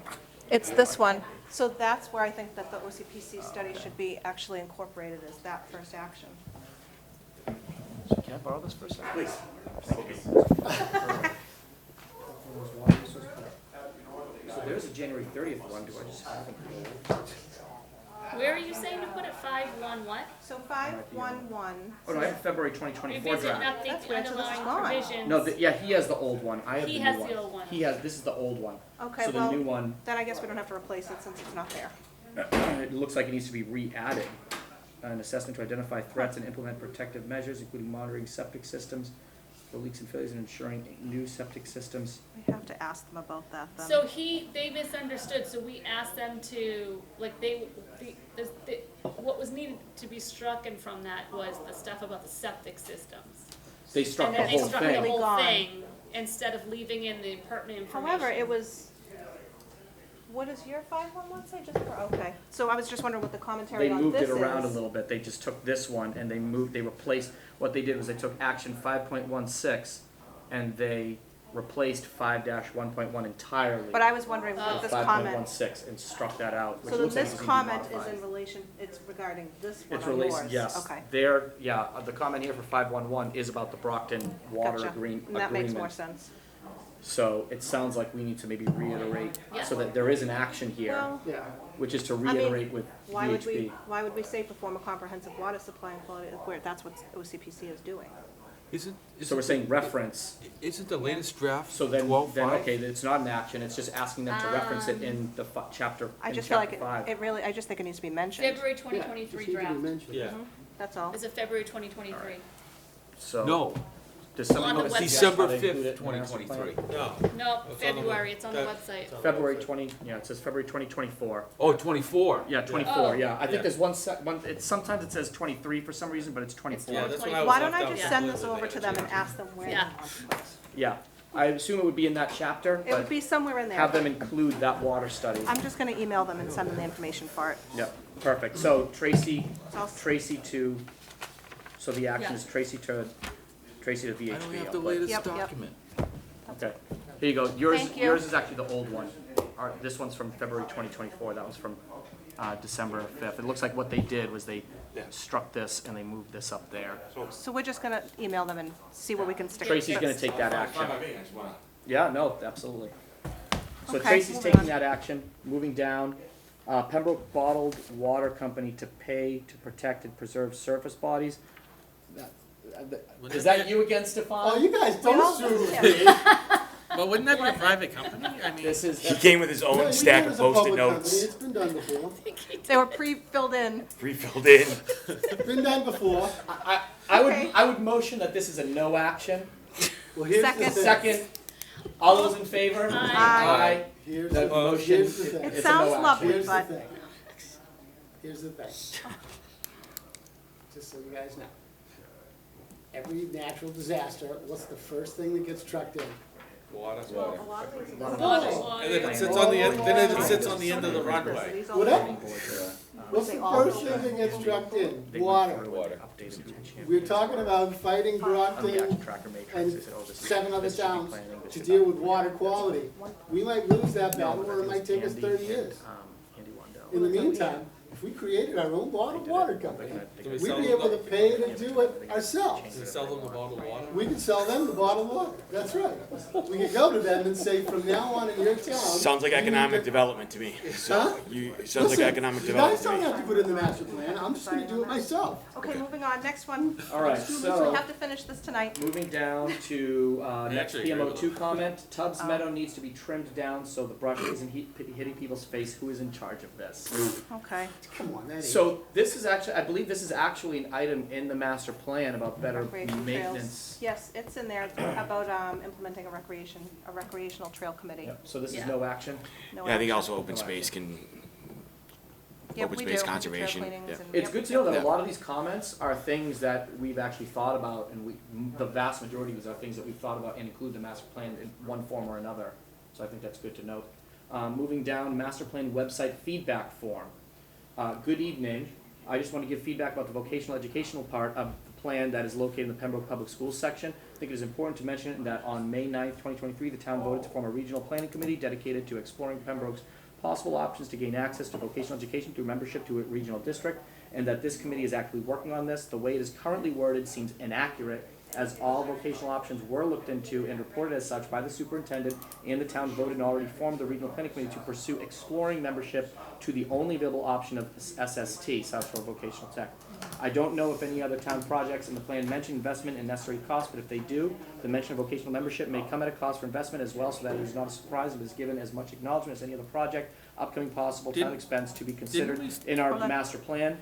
it's this one. So that's where I think that the OCPC study should be actually incorporated as that first action. Can I borrow this for a second? Please. Thank you. Those water resources. So there's a January 30th one, do I just have it? Where are you saying to put it, 5-1 what? So 511. Oh, no, I have February 2024 Revisit and draft. update That's the weird, so this is underlying gone. provisions. No, yeah, he has the old one, I have the He new has one. the old one. He has, this is the old one. Okay, So the well, new one, then I guess we don't have to replace it since it's not there. it looks like it needs to be re-added. An assessment to identify threats and implement protective measures, including monitoring septic systems for leaks and failures and ensuring new septic systems. We have to ask them about that then. So they misunderstood, so we asked them to, like, what was needed to be strucken from that was the stuff about the septic systems. They struck And the then they whole struck the thing. Completely whole gone. thing, instead of leaving in the pertinent information. However, it was, what does your 511 say, just for, okay. So I was just wondering what the commentary They on moved this it is. around a little bit, they just took this one and they replaced, what they did was they took action 5.16 and they replaced 5-1.1 entirely. But I was wondering Oh. what this comment, 5.16 and struck that out, which so then looks like this it was even comment is modified. in relation, it's regarding this one It's on released, yours? yes. Okay, The comment here for 5.11 is about the Brockton water gotcha. agreement. That makes more sense. So it sounds like we need to maybe reiterate, Yeah. so that there is an action here, Well, Yeah, which is to mean, reiterate with why would we, VHB. why would we say perform a comprehensive water supply and quality, where that's what OCPC is doing? So we're saying reference, Isn't the latest draft so then, 12.5? okay, it's not an action, it's just asking them to reference it in the chapter, I in just feel like chapter 5. it really, I just think it needs to be mentioned. February yeah, 2023 just need to be draft. mentioned. Yeah. That's all. Is it February 2023? So, No, does somebody On the know website. December how they include 5th, it in the master 2023. plan? No. No, It's on the February, it's on the that- website. it's on the February website. 20, yeah, it says February 2024. Oh, 24. Yeah, 24, Oh. yeah. I think Yeah. there's sometimes it says 23 for some reason, but it's 24. Yeah, that's what I was Why don't left I out just send this completely. over to them and ask them where they Yeah. want to put it? Yeah, I assume it would be in that chapter, It would but be somewhere in there. have them include that water study. I'm just gonna email them and send them the information for it. Yep, perfect. So Tracy So I'll- so the action Yeah. is Tracy to VHB. I don't have I'll the put. latest Yep, yep. document. Okay, here you go. Thank you. Yours is actually the old one. This one's from February 2024, that was from December 5th. It looks like what they did was they struck this and they moved this up there. So we're just gonna email them and see where we can stick it. Tracy's gonna take that Fine action. by me, I just wanna. Yeah, no, absolutely. So Okay, Tracy's moving taking on. that action, moving down. Pembroke Bottled Water Company to pay to protect and preserve surface bodies. Is that you again, Stefan? Oh, you guys all- don't sue yeah. me. But wouldn't that be a private company? I mean, This is, He came with his No, own we stack do of as a post-it public company. notes, It's been done before. They were pre-filled in. pre-filled in. Been done before. Okay. I would motion that this is a no action. Well, here's the Second. thing. Second, all those in favor? Aye. Here's The the, motion, here's the thing. It it's a sounds no action. lovely, Here's the but thing. Here's the thing. Just so you guys know. Every natural disaster, what's the first thing that gets trucked in? Water. Water. And then it sits on the end, then it sits on the end of the runway. these all- Whatever. uh, What's the first thing that gets trucked in? Water. We're talking about fighting Brockton and 7 other towns to deal with water quality. We might lose that battle, or it might take us 30 years. In the meantime, if we created our own bottled water company, we'd be able to pay to do it ourselves. To sell them the bottled water? We could sell them the bottled water, that's right. We could go to them and say, from now on in your town. Sounds like you need economic to-" development to me. Huh? So, sounds like Listen, economic you guys development don't to me. have to put it in the master plan, I'm just gonna do it myself. Okay, moving on, next one. All right, We so, have to finish this tonight. moving down to, next actually agree with PMO2 comment. Tubbs Oh. Meadow needs to be trimmed down so the brush isn't hitting people's face. Who is in charge of this? Okay. Come on, that ain't. So this is actually, I believe this is actually an item in the master plan about better Recreation trails. maintenance. Yes, it's in there about implementing a recreational trail committee. Yep, so this is Yeah. no action. No Yeah, I think action. also open space can, Yeah, open we space do. Trail conservation, cleanings yeah. and- It's yep, good to know that Yeah. a lot of these comments are things that we've actually thought about, and the vast majority of these are things that we've thought about and include the master plan in one form or another. So I think that's good to note. Moving down, master plan website feedback form. Good evening. I just want to give feedback about the vocational educational part of the plan that is located in the Pembroke Public Schools section. I think it is important to mention that on May 9th, 2023, the town voted to form a regional planning committee dedicated to exploring Pembroke's possible options to gain access to vocational education through membership to a regional district, and that this committee is actively working on this. The way it is currently worded seems inaccurate as all vocational options were looked into and reported as such by the superintendent, and the town voted and already formed the regional planning committee to pursue exploring membership to the only available option of SST, South Shore Vocational Tech. I don't know if any other town projects in the plan mention investment and necessary costs, but if they do, the mention of vocational membership may come at a cost for investment as well, so that it is not a surprise if it is given as much acknowledgement as any other project, upcoming possible town Didn't- expense to be considered in our master plan.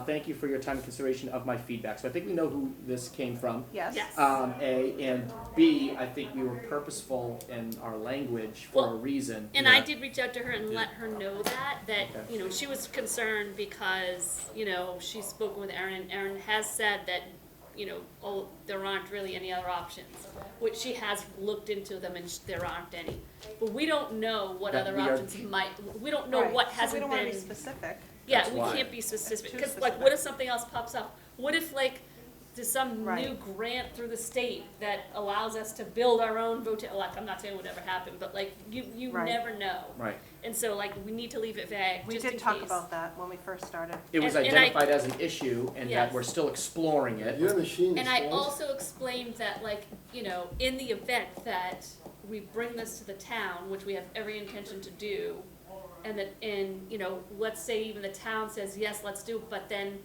Thank you for your time and consideration of my feedback. So I think we know who this came from. Yes. Yes. A, and B, I think we were purposeful in our language for a Well, reason. And I did reach out to her and Yeah. let her know that, Okay. you know, she was concerned because, you know, she's spoken with Erin, and Erin has said that, you know, oh, there aren't really any other options, which she has looked into them and there aren't any. But we don't know what That other we are- options we don't know Right. what So we hasn't don't wanna be been. specific. Yeah, That's we why. can't be specific, Too because like, specific. what if something else pops up? What if like, there's some Right. new grant through the state that allows us to build our own like, I'm not saying it would ever happen, but like, you Right. never know. Right. And so like, we need to leave it vague, We just in did case. talk about that when we first started. It was And I- identified as an issue and that Yes. we're still exploring it. Your machine is And I frozen. also explained that, like, you know, in the event that we bring this to the town, which we have every intention to do, and you know, let's say even the town says, yes, let's do it, but then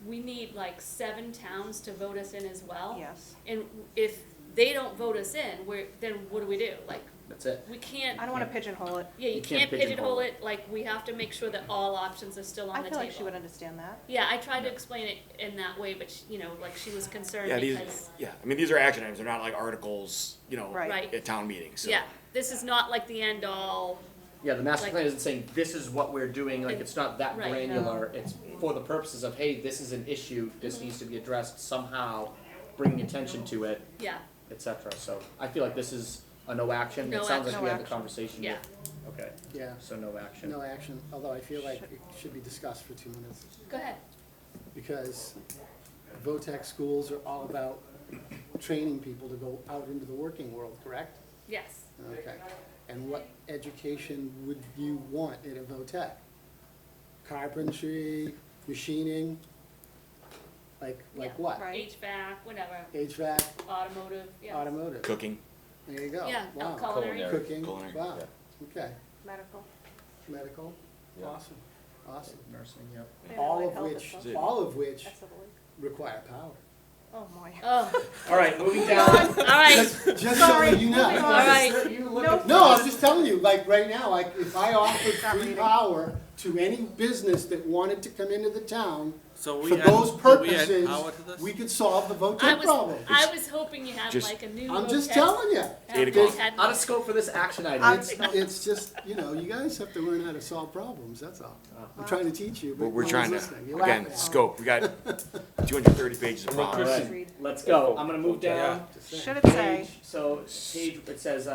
we need like 7 towns to vote us in as well. Yes. And if they don't vote us in, then what do we do? Like, That's it. we can't, I don't wanna pigeonhole it. yeah, you You can't can't pigeonhole pigeonhole it, like, we have to make sure that all options are still on I the feel table. like she would understand that. Yeah, I tried to explain it in that way, but you know, like, she was concerned Yeah, because. I mean, these are action items, they're not like articles, you know, Right. Right. at town meetings, so. Yeah, this is not like the end all. Yeah, the master Like- plan isn't saying this is what we're doing, like, it's not that Right. granular, it's for the purposes of, hey, this is an issue, this needs to be addressed somehow, bringing attention to it, Yeah, et cetera. So I feel like this is a no action, No it sounds action. like we No had the action. conversation. yeah. Okay, Yeah, so no action. no action, although I feel like it should be discussed for 2 minutes. Go ahead. Because VOTEC schools are all about training people to go out into the working world, correct? Yes. Okay. And what education would you want at a VOTEC? Carpentry, machining, like Yeah. what? Right. HVAC, whatever, HVAC, automotive, yeah. automotive. Cooking. There you go. Yeah, Wow. culinary. Cooking, Culinary, wow, okay. Medical. Medical, awesome, awesome. Nursing, yep. All of which That's the word. require power. Oh, my. Oh, All right, moving down. all right, Just so you know. moving on. all right. No, I'm just telling you, like, right now, like, if I offered Stop free reading. power to any business that wanted to come into the town, So we for had, those do we purposes, add power to this? we could solve the I VOTEC problem. was hoping you had Just- like a new. I'm just VOTEC telling you. app 8 that o'clock. had- Out of scope for this action item. It's just, you know, you guys have to learn how to solve problems, that's all. I'm trying to teach you, but We're no trying one's to, listening. You're laughing again, at me. scope, we got 230 pages of All problems. right, Read. let's go. I'm gonna move down. Should it say, Page, so page, it says,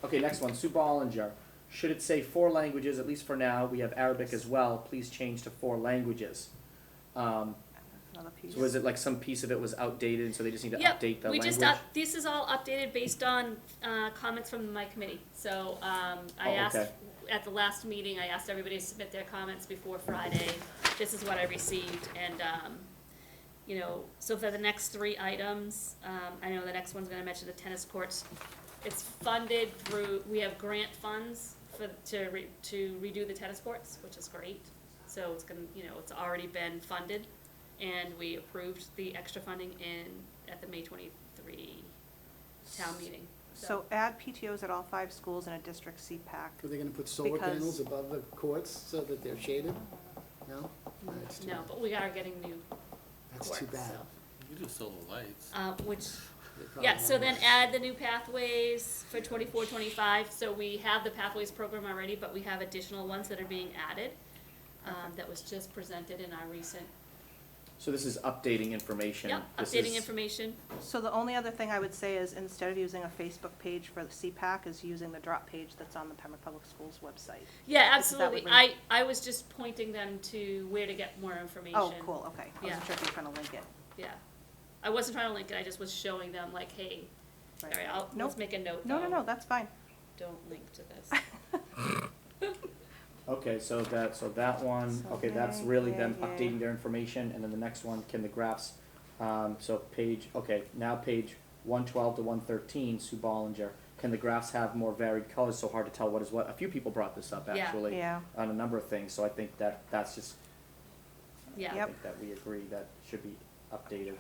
okay, next one, Sue Bollinger. Should it say 4 languages, at least for now, we have Arabic as well, please change to 4 languages. another piece? So is it like some piece of it was outdated, so they just need to Yep, update the we language? just, this is all updated based on, comments from my committee. So, I Oh, asked, okay. at the last meeting, I asked everybody to submit their comments before Friday. This is what I received, and, you know, so for the next 3 items, I know the next one's gonna mention the tennis courts. It's funded through, we have grant funds to redo the tennis courts, which is great. So it's gonna, you know, it's already been funded, and we approved the extra funding at the May 23 town meeting. So add PTOs at all 5 schools in a district CPAC. Are they gonna put solar Because- panels above the courts so that they're shaded? No? That's too No, bad. but we are getting new That's courts, too bad. so. You do solar lights. Which, They probably yeah, so won't. then add the new pathways for 24-25. So we have the pathways program already, but we have additional ones that are being added. That was just presented in our recent, So this is updating information. yep, This updating is- information. So the only other thing I would say is instead of using a Facebook page for the CPAC is using the drop page that's on the Pembroke Public Schools website. Yeah, Because that would absolutely. bring- I was just pointing them to where to get more information. Oh, cool, okay. I Yeah. wasn't sure if you were trying to link it. Yeah. I wasn't trying to link it, I just was showing them like, hey, all Right. right, let's Nope. make a note No, though. no, that's fine. Don't link to this. Okay, so that one, So okay, that's yay, really yay, them yay. updating their information, and then the next one, can the graphs So now page 112 to 113, Sue Bollinger. Can the graphs have more varied colors? So hard to tell what is what. A few people brought this up Yeah. actually Yeah. on a number of things. So I think that's just Yeah. I Yep. think that we agree that should be updated.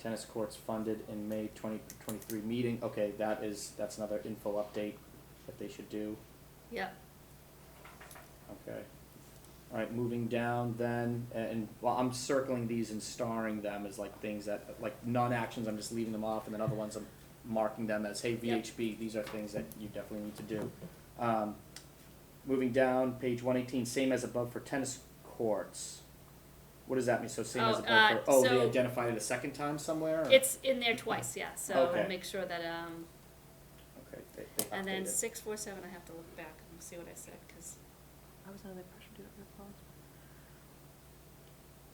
Tennis courts funded in May 2023 meeting. Okay, that's another info update that they should do. Yep. Okay. All right, moving down then, and well, I'm circling these and starring them as like things that, like non-actions, I'm just leaving them off, and then other ones I'm marking them as, hey, VHB, these are things that you definitely need to do. Moving down, page 118, same as above for tennis courts. What does that mean? So same as above for, they so- identified it a second time somewhere? or- It's in there twice, yeah, so Okay. make sure that, Okay, they and then updated. 647, I have to look back and see what I said, because I was under the impression to do it real close.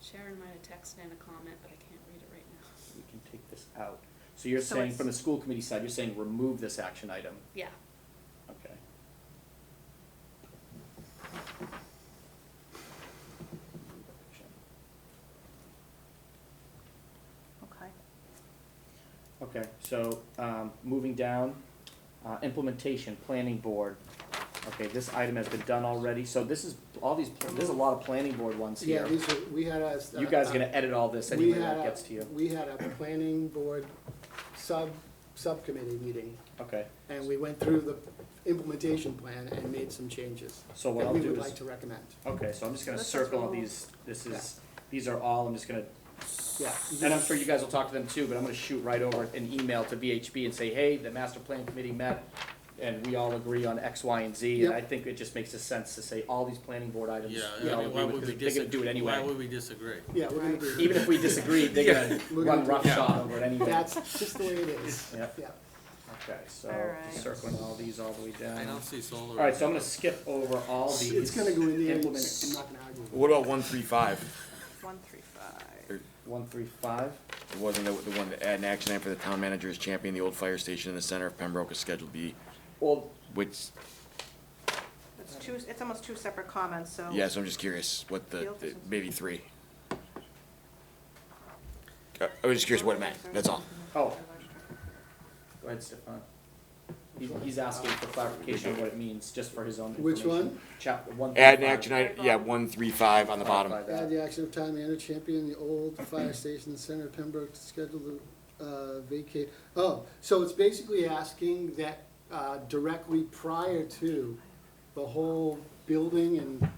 Sharon might have texted in a comment, but I can't read it right now. We can take this out. So you're So saying, it's- from the school committee side, you're saying remove this action item? Yeah. Okay. Okay. Okay, so, moving down, implementation, planning board. Okay, this item has been done already, so this is, there's a lot of planning board ones Yeah, here. we had a. You guys are gonna edit all this we anyway, had that a- gets to you. We had a planning board subcommittee meeting, Okay, and we went through the implementation plan and made some changes so what that I'll we do would is, like to recommend. okay, so I'm just gonna This is circle all all- these, these are all, I'm just gonna, Yeah. and I'm sure you guys will talk to them too, but I'm gonna shoot right over an email to VHB and say, hey, the master plan committee met, and we all agree on X, Y, and Z, and Yep. I think it just makes a sense to say all these planning board items, Yeah, we I all mean, why agree with, would we because they're gonna do it disagree? anyway. Why would we disagree? Yeah, we're gonna do it. Even if we disagree, they're gonna We're run gonna- roughshod over it anyway. That's just the way it is. Yeah. Yeah. Okay, so Alright. just circling all these all the way down. I don't see solar. Alright, so I'm gonna skip over all these. It's gonna go in there, I'm Implement not gonna argue. What about 135? 135. 135. It wasn't the one to add an action item for the town manager is champion the old fire station in the center of Pembroke is scheduled to be, Well, which, It's almost two separate comments, so. yeah, so I'm just curious what maybe three. I was just curious what it meant, that's all. oh, go ahead, Stefan. He's asking for clarification on what it means, just for his own Which information. one? Chapter 135. Add an action item, yeah, 135 on the bottom. Clarify that. Add the action of town manager champion the old fire station in the center of Pembroke scheduled to vacate. Oh, so it's basically asking that directly prior to the whole building and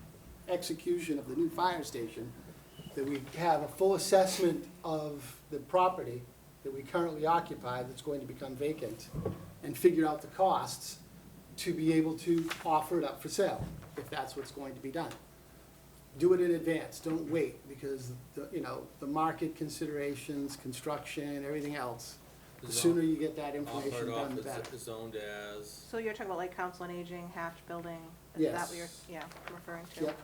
execution of the new fire station, that we have a full assessment of the property that we currently occupy that's going to become vacant, and figure out the costs to be able to offer it up for sale, if that's what's going to be done. Do it in advance, don't wait, because the market considerations, construction, everything else, the sooner you get that information Offered done, the off, better. it's zoned as, So you're talking about like council on aging, Hatch building? Is that Yes. what you're, yeah, referring to? Yep.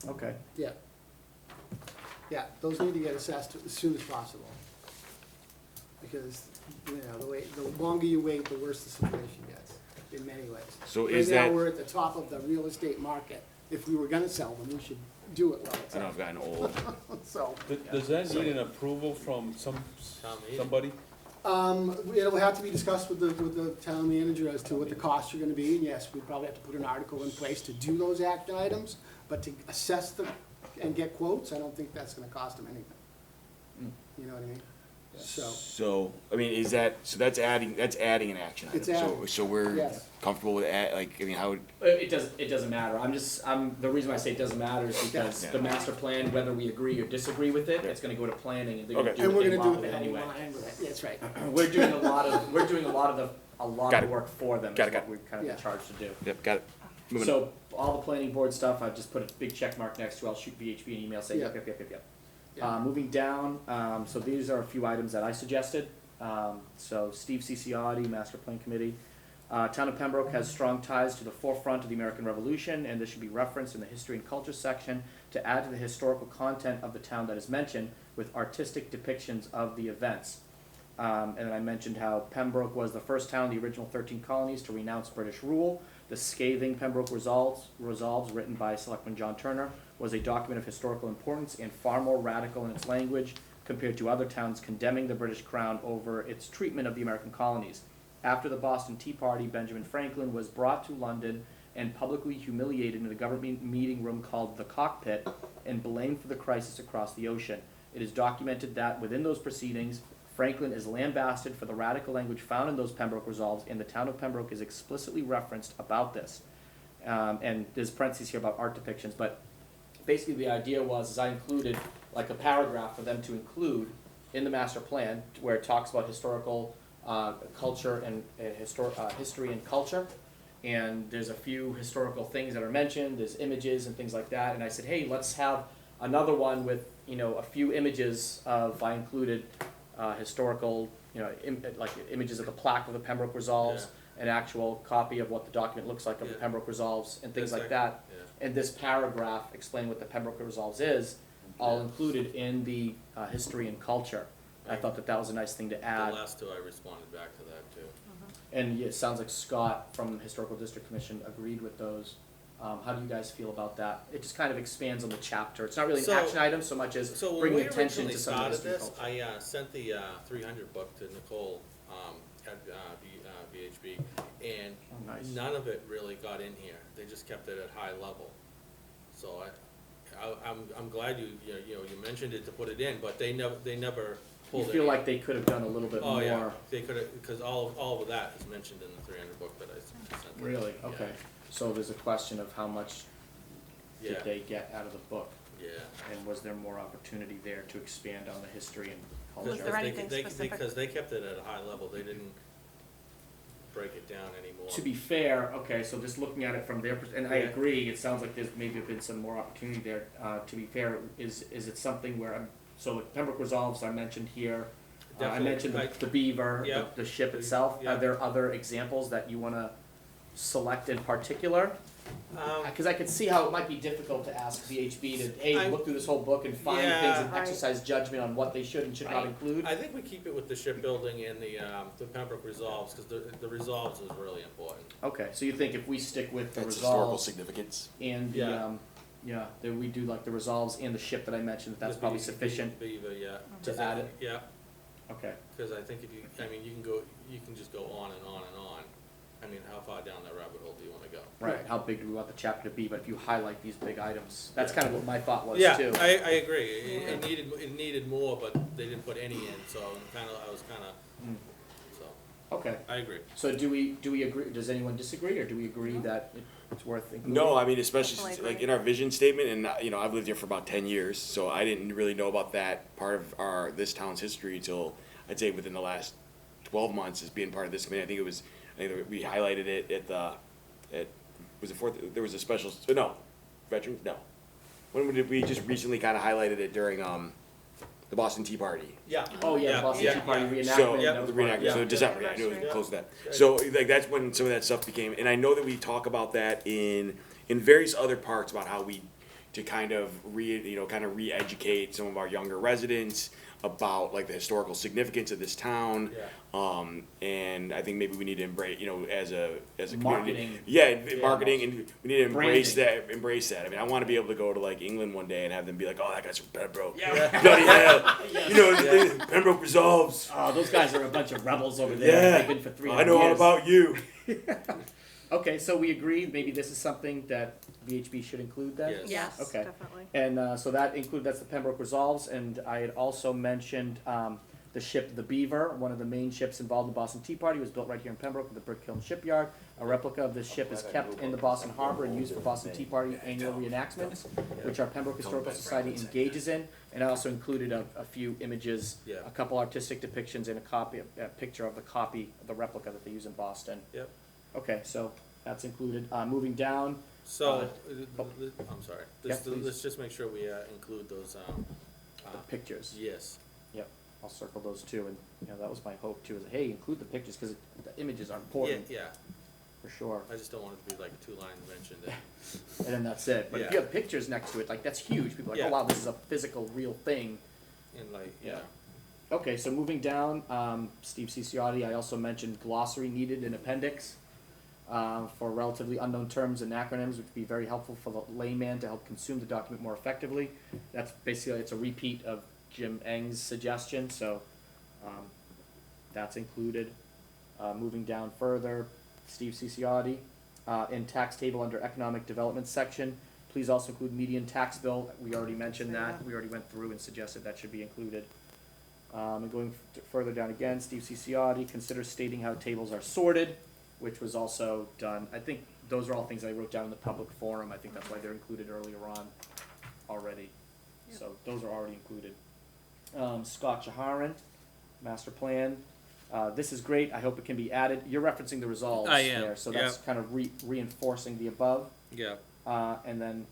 Okay. Okay, Yeah. Yeah, those need to get assessed as soon as possible. Because, the longer you wait, the worse the situation gets, in many ways. So is Right now, that- we're at the top of the real estate market. If we were gonna sell them, we should do it while it's I know up. I've gotten old. So, Does that need an approval from town meeting. somebody? it'll have to be discussed with the town manager as to what the costs are gonna be, and yes, we probably have to put an article in place to do those action items, but to assess them and get quotes, I don't think that's gonna cost them anything. You know what I mean? So, So, I mean, that's adding an action It's item, adding. so we're Yes. comfortable with that, how, it doesn't matter, the reason why I say it doesn't matter is because Yeah. the master plan, whether we agree or disagree with it, Yeah. it's gonna go to planning, and they're gonna Okay. do and what we're they gonna do want it with it the hell we anyway. want with it, that's right. We're doing a lot of Got the it. work for them, is Got it, what got it. we've kind of been Yeah. charged to do. yep, got it. Moving on. So, all the planning board stuff, I've just put a big check mark next to, I'll shoot VHB an email saying, Yeah. yep. Yeah. Moving down, so these are a few items that I suggested. So Steve Ciciotti, Master Plan Committee. Town of Pembroke has strong ties to the forefront of the American Revolution, and this should be referenced in the history and culture section to add to the historical content of the town that is mentioned with artistic depictions of the events. And then I mentioned how Pembroke was the first town in the original 13 colonies to renounce British rule. The scathing Pembroke resolves written by Selectman John Turner, was a document of historical importance and far more radical in its language compared to other towns condemning the British Crown over its treatment of the American colonies. After the Boston Tea Party, Benjamin Franklin was brought to London and publicly humiliated in a government meeting room called the Cockpit and blamed for the crisis across the ocean. It is documented that within those proceedings, Franklin is lambasted for the radical language found in those Pembroke Resolves, and the town of Pembroke is explicitly referenced about this. And there's parentheses here about art depictions, but basically the idea was, is I included like a paragraph for them to include in the master plan where it talks about historical culture and history and culture. And there's a few historical things that are mentioned, there's images and things like that. And I said, hey, let's have another one with, a few images of, I included historical, like images of the plaque of the Pembroke Resolves, an actual copy of what the document looks like of the Pembroke Resolves and things like that. And this paragraph explaining what the Pembroke Resolves is, all included in the history and culture. I thought that that was a nice thing to add. The last two, I responded back to that too. And it sounds like Scott from Historical District Commission agreed with those. How do you guys feel about that? It just kind of expands on the chapter. It's not really an So- action item so much as So when bringing we attention originally to some of the started history and this, culture. I sent the 300 book to Nicole at VHB, and Oh, nice. none of it really got in here. They just kept it at high level. So I'm glad you mentioned it to put it in, but they never You pulled it feel in. like they could have done a little bit Oh, more? yeah, they could have, because all of that is mentioned in the 300 book that I sent them. Really? Yeah. Okay. So there's a question of how much Yeah, did they get out of the book? yeah. And was there more opportunity there to expand on the history and Was culture? there They- anything they- specific? Because they kept it at a high level, they didn't break it down anymore. To be fair, okay, so just looking at it from their and I Yeah. agree, it sounds like there's maybe been some more opportunity there. To be fair, is it something where, so Pembroke Resolves I mentioned here, I Definitely, mentioned like- the beaver, Yeah. the ship The- itself. yeah. Are there other examples that you wanna select in particular? Cause I could see how it might be difficult to ask VHB to, hey, look through this whole book and find things Yeah. and Right. exercise judgment on what they should and should not Right. include. I think we keep it with the shipbuilding and the Pembroke Resolves, because the Resolves is really important. Okay, so you think if we stick with the That's historical resolves significance. and the, Yeah. that we do like the resolves and the ship that I mentioned, that's The probably Be- sufficient Beaver, yeah. to add it? Yeah, Okay. because I think if you can just go on and on and on. I mean, how far down that rabbit hole do you wanna go? Right, how big do we want the chapter to be, but if you highlight these big items, that's kind of what my thought was Yeah, too. I agree. It needed more, but they didn't put any in, so I was kinda, Mm. so, Okay, I agree. so do we agree, does anyone disagree, or do we agree that it's worth including? No, I mean, especially Definitely since, like agree. in our vision statement, and I've lived here for about 10 years, so I didn't really know about that part of this town's history until I'd say within the last 12 months as being part of this committee. I think we highlighted it was it there was a special, veterans, no. When did we just recently kind of highlighted it during, the Boston Tea Party? Yeah. Oh, yeah, the Yeah, Boston yeah, Tea Party yeah. reenactment. So, that was the part of- reenactment, so yeah. December, yeah, I knew it was Anniversary. close to that. So, like, that's when some of that stuff became, and I know that we talk about that in various other parts about how to kind of re-educate some of our younger residents about, like, the historical significance of this town. Yeah. And I think maybe we need to embrace, as a community. Marketing. Yeah, marketing, and we need to embrace Branding. that. I mean, I wanna be able to go to, like, England one day and have them be like, oh, that guy's from Pembroke. Yeah. Bloody hell. Pembroke Resolves. Oh, those guys are a bunch of rebels over there, Yeah. they've been for 300 I know all years. about you. Okay, so we agree, maybe this is something that VHB should include then? Yes. Yes, Okay. definitely. And so that's the Pembroke Resolves, and I had also mentioned the ship, the Beaver, one of the main ships involved in the Boston Tea Party, was built right here in Pembroke at the Brick Kiln Shipyard. A replica of this ship is kept in the Boston Harbor and used for Boston Tea Party annual reenactments, which our Pembroke Historical Society engages in. And I also included a few images, Yeah. a couple artistic depictions, and a picture of the copy of the replica that they use in Boston. Yep. Okay, so that's included. Moving down, So, oh. I'm sorry. Yeah, please. Let's just make sure we include those, the pictures. yes. Yep, I'll circle those too, and, that was my hope too, is, hey, include the pictures, cause the images are important, Yeah, for sure, I just don't want it to be like a two-line mention that, and then that's it, but if Yeah. you have pictures next to it, like, that's huge, people are like, Yeah. oh wow, this is a physical, real thing. and like, Yeah. Okay, so moving down, Steve Ciciotti, I also mentioned glossary needed in appendix. for relatively unknown terms and acronyms, which would be very helpful for the layman to help consume the document more effectively. That's basically, it's a repeat of Jim Eng's suggestion, so that's included. Moving down further, Steve Ciciotti, in tax table under economic development section, please also include median tax bill. We already mentioned that. We already went through and suggested that should be included. And going further down again, Steve Ciciotti, consider stating how tables are sorted, which was also done. I think those are all things I wrote down in the public forum. I think that's why they're included earlier on already. Yep. So those are already included. Scott Jaharan, master plan. This is great. I hope it can be added. You're referencing the resolves I am, there, so that's yep. kind of reinforcing the above. Yeah. And then,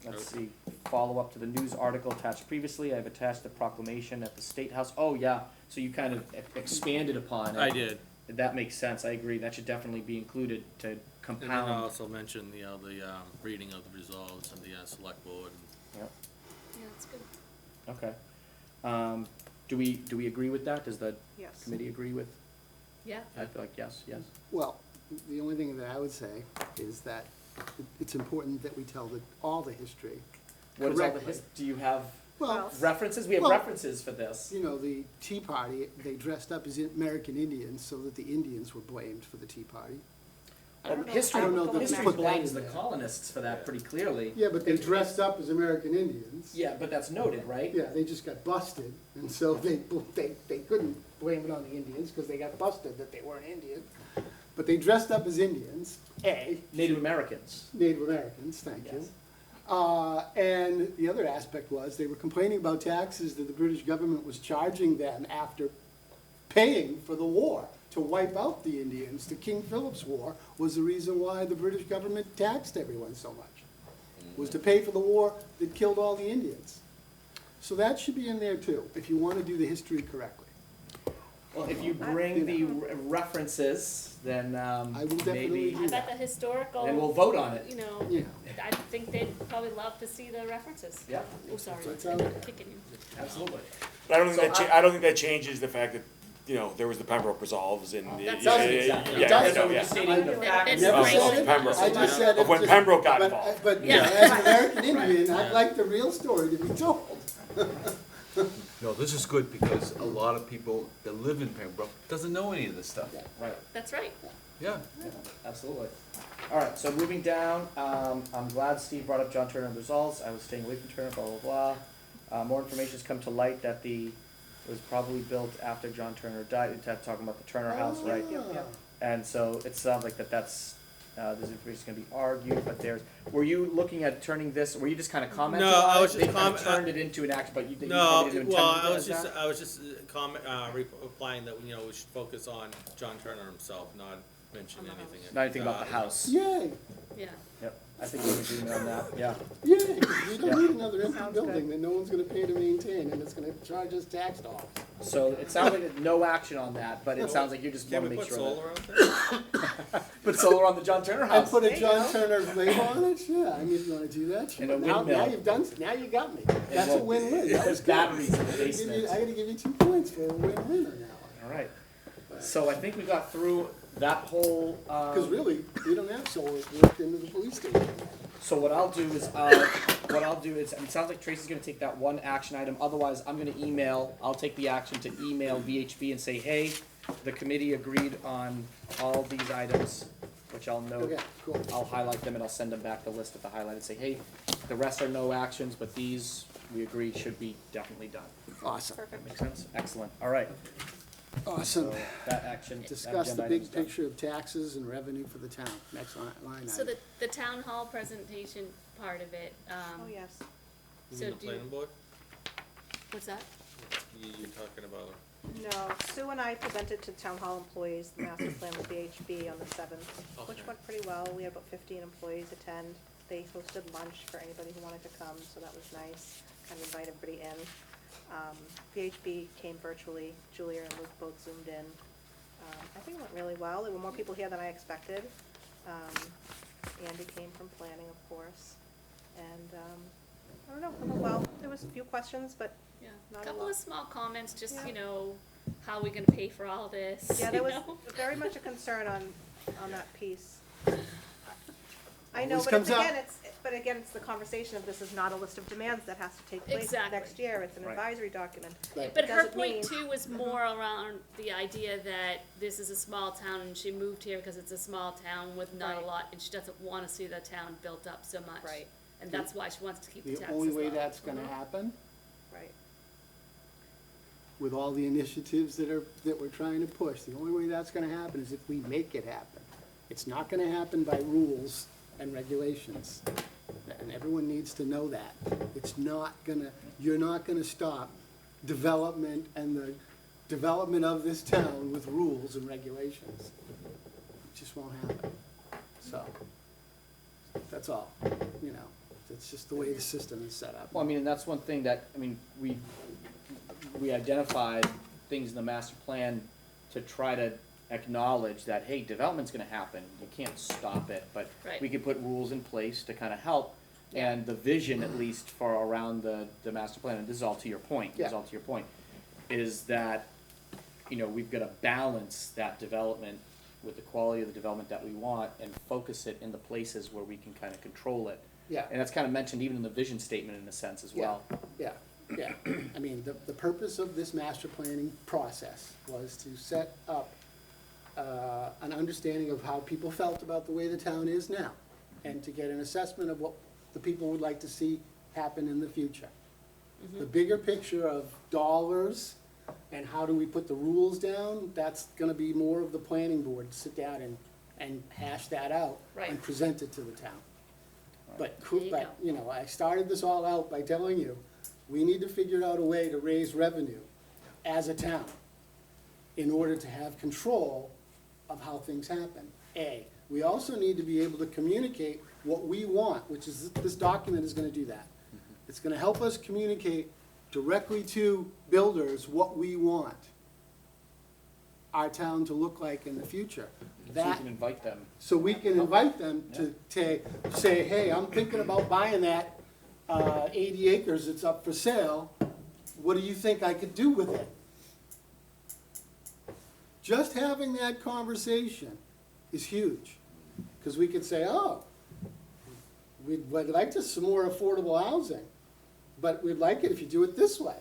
let's see, follow up to the news article attached previously. I've attached the proclamation at the State House. Oh, yeah, so you kind of expanded upon it. I did. That makes sense. I agree. That should definitely be included to And then I compound. also mentioned, the reading of the results and the select board. Yep. Yeah, that's good. Okay. Do we agree with that? Does the Yes. committee agree with? Yeah. I feel like yes. Well, the only thing that I would say is that it's important that we tell all the history What is all the correctly. do you have Well, references? We have Well- references for this. you know, the Tea Party, they dressed up as American Indians so that the Indians were blamed for the Tea Party. I don't know. History, I don't know that history they put that blames in the there. colonists for that pretty clearly. Yeah, but they dressed up as American Indians. Yeah, but that's noted, right? Yeah, they just got busted, and so they couldn't blame it on the Indians, because they got busted that they weren't Indian. But they dressed up as Indians, Native Americans. Native Americans, thank you. Yes. And the other aspect was, they were complaining about taxes that the British government was charging them after paying for the war to wipe out the Indians. The King Philip's War was the reason why the British government taxed everyone so much, was to pay for the war that killed all the Indians. So that should be in there too, if you want to do the history correctly. Well, if you bring the references, then I will definitely maybe, do I bet that. the historical. then we'll vote on it. You know, Yeah. I think they'd probably love to see the references. Yeah, Oh, sorry, That's I'm all right. kicking you. absolutely. But I don't think So that, I don't think that changes the fact that, you know, there was the Pembroke resolves and. That doesn't exactly. Yeah, It does, no, so we're yeah. just stating the fact. It's Never great. said it. Pembroke. I just said Of when it. Pembroke got But, involved. but, you know, Yeah. as an American Indian, I'd like the real story to be told. No, this is good because a lot of people that live in Pembroke doesn't know any of this stuff. Right. That's right. Yeah. Yeah, absolutely. All right, so moving down, I'm glad Steve brought up John Turner and the results. I was staying away from Turner, blah, blah, blah. More information has come to light that it was probably built after John Turner died. Talking about the Turner House, right? And so it sounds like that's, this information is gonna be argued, but were you looking at turning this, were you just kind of commenting No, on it? I was just They kind of comment- turned it into an action, but you No, probably didn't intend well, to do it as that? I was just replying that, you know, we should focus on John Turner himself, not mention On the anything. Not anything about the house. Yay, Yeah. Yep, I think we can agree on that, yeah. yay, because we don't need another empty Sounds building that no one's gonna pay to maintain, and it's gonna charge us tax dollars. So it sounds like no action on that, but it sounds like you just Can wanna we make put sure that. solar out there? Put solar on the John Turner And house. put There a you John go. Turner label on it, yeah, I mean, if you wanna do that, sure. And a Now windmill. you've done, now you got me, that's a we'll- win-win, that was There's good. batteries in the I gotta give basement. you- I gotta give you 2 points for a win-win on that one. All right. So I think we got through that whole, Because really, we don't have solar worked into the police station. so what I'll do is, it sounds like Tracy's gonna take that one action item, otherwise I'm gonna I'll take the action to email VHB and say, hey, the committee agreed on all these items, which I'll note. Okay, cool. I'll highlight them and I'll send them back the list with the highlighted, say, hey, the rest are no actions, but these, we agree, should be definitely done. Awesome, That makes sense? Excellent, all right. awesome. So that action, that Discuss agenda the item big is done. picture of taxes and revenue for the town, next line So item. the town hall presentation part of it, Oh, yes. You So mean the do you- planning board? what's that? You're talking about, No, Sue and I presented to town hall employees the master plan with VHB on the 7th, which Okay. went pretty well. We had about 15 employees attend. They hosted lunch for anybody who wanted to come, so that was nice. Kind of invite everybody in. VHB came virtually. Julia and Luke both zoomed in. I think it went really well. There were more people here than I expected. Andy came from planning, of course. And, I don't know, it went well. There was a few questions, but Yeah, Not a a couple lot. of small comments, just, Yeah. you know, how are we gonna pay for all this? yeah, there you was know? very much a concern on that piece. I know, Always but it's, comes up. again, it's the conversation of this is not a list of demands that has to take place Exactly. next year, it's an Right. advisory document. Right. But her Doesn't point mean- too was more around the idea that this is a small town and she moved here because it's a small town with not Right. a lot, and she doesn't wanna see the town built up so much. Right. And that's why she wants to keep the The taxes only way low. that's gonna happen, Right. with all the initiatives that we're trying to push, the only way that's gonna happen is if we make it happen. It's not gonna happen by rules and regulations, and everyone needs to know that. It's not gonna, you're not gonna stop development and the development of this town with rules and regulations. It just won't happen. So, that's all, you know, it's just the way the system is set up. Well, I mean, and that's one thing that, I mean, we identified things in the master plan to try to acknowledge that, hey, development's gonna happen, you can't stop it, but Right. we can put rules in place to kinda help. And the vision, at least for around the master plan, and this is all to your point, this is Yeah. all to your point, is that, you know, we've gotta balance that development with the quality of the development that we want and focus it in the places where we can kinda control it. Yeah. And that's kinda mentioned even in the vision statement in a sense as well. Yeah, yeah. I mean, the purpose of this master planning process was to set up an understanding of how people felt about the way the town is now, and to get an assessment of what the people would like to see happen in the future. The bigger picture of dollars and how do we put the rules down, that's gonna be more of the planning board to sit down and hash that out Right. and present it to the town. But, There you go. you know, I started this all out by telling you, we need to figure out a way to raise revenue as a town in order to have control of how things happen. A, we also need to be able to communicate what we want, which is, this document is gonna do that. It's gonna help us communicate directly to builders what we want our town to look like in the future. So we That, can invite them. so we can invite them to say, hey, I'm thinking about buying that 80 acres that's up for sale. What do you think I could do with it? Just having that conversation is huge, because we could say, oh, we'd like to some more affordable housing, but we'd like it if you do it this way.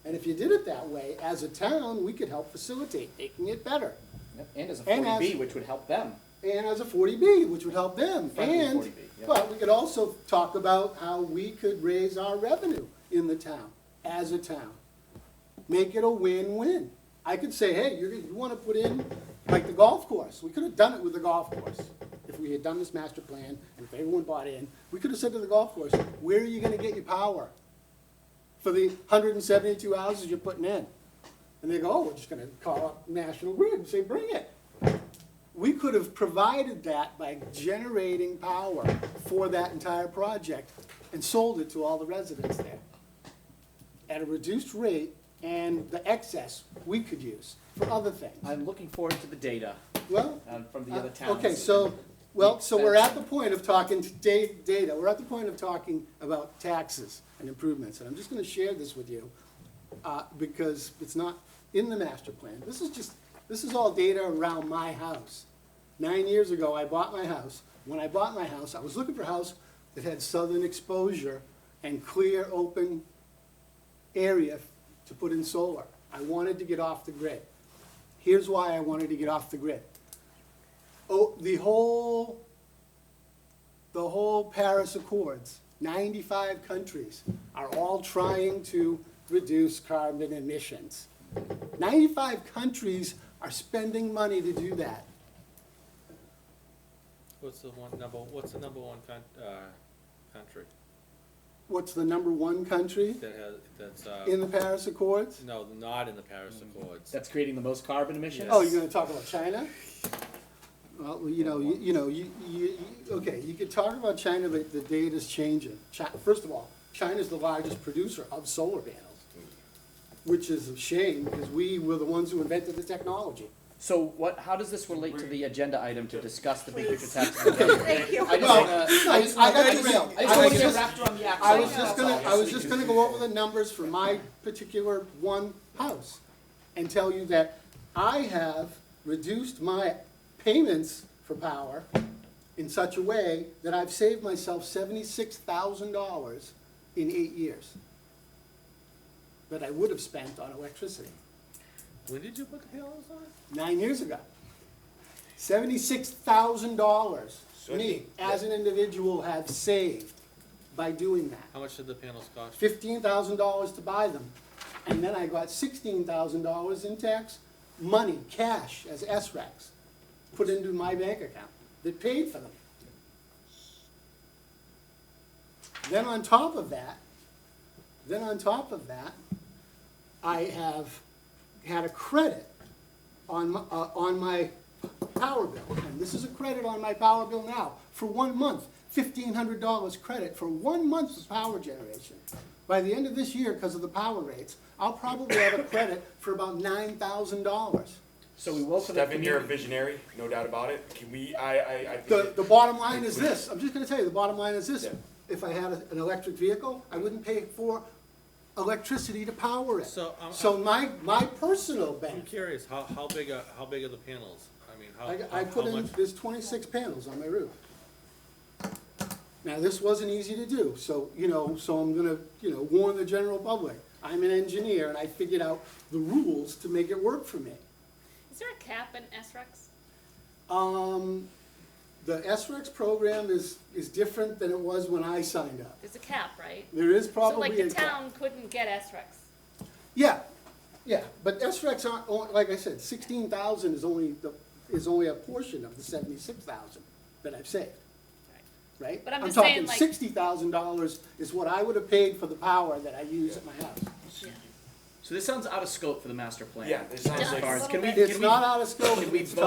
And if you did it that way, as a town, we could help facilitate making it better. Yep, and as a And 40B, as- which would help them. And as a 40B, which would help them. Friendly And, 40B, yeah. but we could also talk about how we could raise our revenue in the town, as a town. Make it a win-win. I could say, hey, you wanna put in, like the golf course, we could have done it with the golf course. If we had done this master plan, and if everyone bought in, we could have said to the golf course, where are you gonna get your power for the 172 houses you're putting in? And they go, oh, we're just gonna call up National Grid and say, bring it. We could have provided that by generating power for that entire project and sold it to all the residents there at a reduced rate, and the excess we could use for other things. I'm looking forward to the data Well, from the other towns. okay, so, well, so we're at the point of talking data, we're at the point of talking about taxes and improvements, and I'm just gonna share this with you, because it's not in the master plan. This is all data around my house. 9 years ago, I bought my house. When I bought my house, I was looking for a house that had southern exposure and clear, open area to put in solar. I wanted to get off the grid. Here's why I wanted to get off the grid. Oh, the whole Paris Accords, 95 countries are all trying to reduce carbon emissions. 95 countries are spending money to do that. What's the number one country What's the number one country that's, in the Paris Accords? no, not in the Paris Accords? That's creating the most carbon emissions? Oh, you're gonna talk about China? Well, okay, you could talk about China, but the data's changing. First of all, China's the largest producer of solar panels, which is a shame, because we were the ones who invented the technology. So how does this relate to the agenda item to discuss the big picture Please. tax? Thank you. I just Well, wanna, I just wanna got get the real. wrapped around the axle. I was just gonna go over the numbers for my particular one house and tell you that I have reduced my payments for power in such a way that I've saved myself $76,000 in 8 years that I would have spent on electricity When did you put the panels on? 9 years ago. $76,000 So me, as an individual, have saved by doing that. How much did the panels cost you? $15,000 to buy them, and then I got $16,000 in tax money, cash, as SRECs, put into my bank account that paid for them. Then on top of that, I have had a credit on my power bill, and this is a credit on my power bill now, for 1 month, $1,500 credit for 1 month of power generation. By the end of this year, because of the power rates, I'll probably have a credit for about $9,000. So we will for the Stefan, you're a community. visionary, no doubt about it. Can we, I think. The bottom line is this, I'm just gonna tell you, the bottom line is this. Yeah. If I had an electric vehicle, I wouldn't pay for electricity to power it. So, So my personal I'm bank, curious, how big are the panels? I mean, I put how in, much? there's 26 panels on my roof. Now, this wasn't easy to do, so, so I'm gonna, warn the general public. I'm an engineer, and I figured out the rules to make it work for me. Is there a cap in SRECs? The SREX program is different than it was when I signed up. There's a cap, right? There is So probably like a the cap. town couldn't get SRECs. Yeah, but SRECs aren't, like I said, 16,000 is only a portion of the 76,000 that I've saved, right? But I'm just saying, talking like- $60,000 is what I would have paid for the power that I use at my house. Yeah. So this sounds out of scope for the master plan. Yeah, this sounds does. like. Cards. Can we, It's can we, not out of scope, can we it's vote?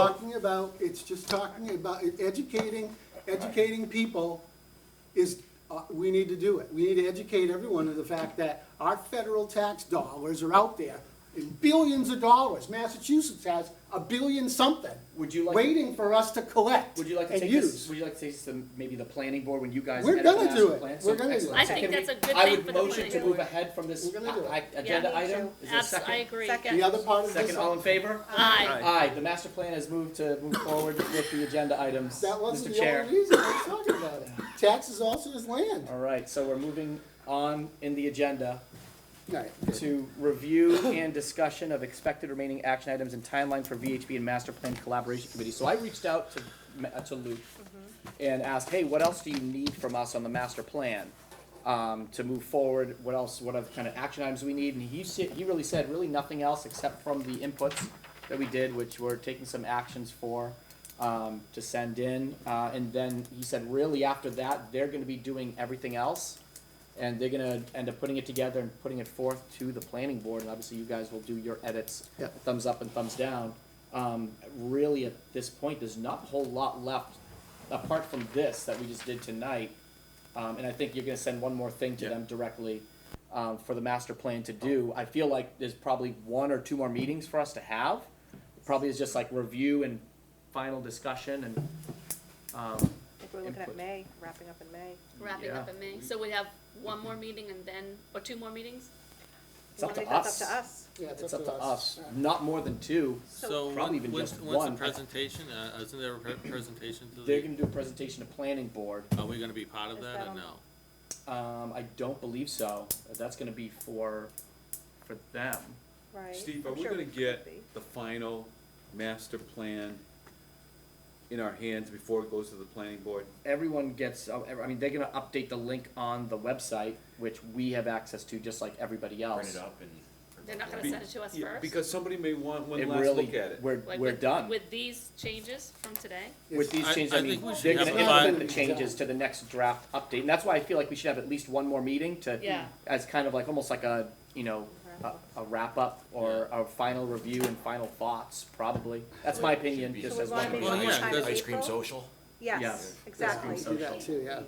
just talking about educating people is, we need to do it. We need to educate everyone of the fact that our federal tax dollars are out there in billions of dollars. Massachusetts has $1 billion something Would you like, waiting for us to collect would you like to and take use. this, would you like to take this to maybe the planning board when you guys We're head up the gonna do master it. plan? We're So, gonna do excellent. it. I So think can we- that's a good I thing would for the motion planning to board. move ahead from this We're gonna do it. agenda me item. too. Is there a second? I agree. Second. The other part of this. Second, all in favor? Aye. Aye, the master plan has moved forward with the agenda items, That wasn't Mr. the Chair. only reason I was talking about it. Taxes also is land. All right, so we're moving on in the agenda All right. to review and discussion of expected remaining action items and timeline for VHB and Master Plan Collaboration Committee. So I reached out to Luke and asked, hey, what else do you need from us on the master plan to move forward? What else, what other kind of action items we need? And he really said, really nothing else except from the inputs that we did, which we're taking some actions for to send in. And then he said, really after that, they're gonna be doing everything else. And they're gonna end up putting it together and putting it forth to the planning board, and obviously you guys will do your edits, Yep. thumbs up and thumbs down. Really, at this point, there's not a whole lot left, apart from this that we just did tonight. And I think you're gonna send one more thing to Yeah. them directly, for the master plan to do. I feel like there's probably 1 or 2 more meetings for us to have. Probably is just like review and final discussion and, I think we're looking at Input. May, wrapping up in May. Wrapping Yeah. up in May. So we have one more meeting and then, or 2 more meetings? it's up I to think that's us. up to us. Yeah, It's up to us, not more than 2. So Probably even when's just the one. presentation? Isn't there a presentation to They're the, gonna do a presentation to planning board. are we gonna be part of Is that that or on- no? I don't believe so. That's gonna be for them. Right. Steve, are I'm we sure gonna could get be. the final master plan in our hands before it goes to the planning board? Everyone gets, I mean, they're gonna update the link on the website, which we have access to just like everybody else. Print it up and. They're not gonna Be- send it to us Yeah, first? because somebody may want one It last really, look at it. we're Like we're with- done. With these changes from today? With these I- changes, I I mean, think we should they're have gonna a five- implement the changes to the next draft update, and that's why I feel like we should have at least one more meeting to, Yeah. as kind of like, almost like a, a wrap-up or a final review and final thoughts, probably. That's my opinion, just So we as wanna one. maybe Well, one yeah, more time in because- April? social? Yes. Yes, exactly. Yes. Do that too, yeah.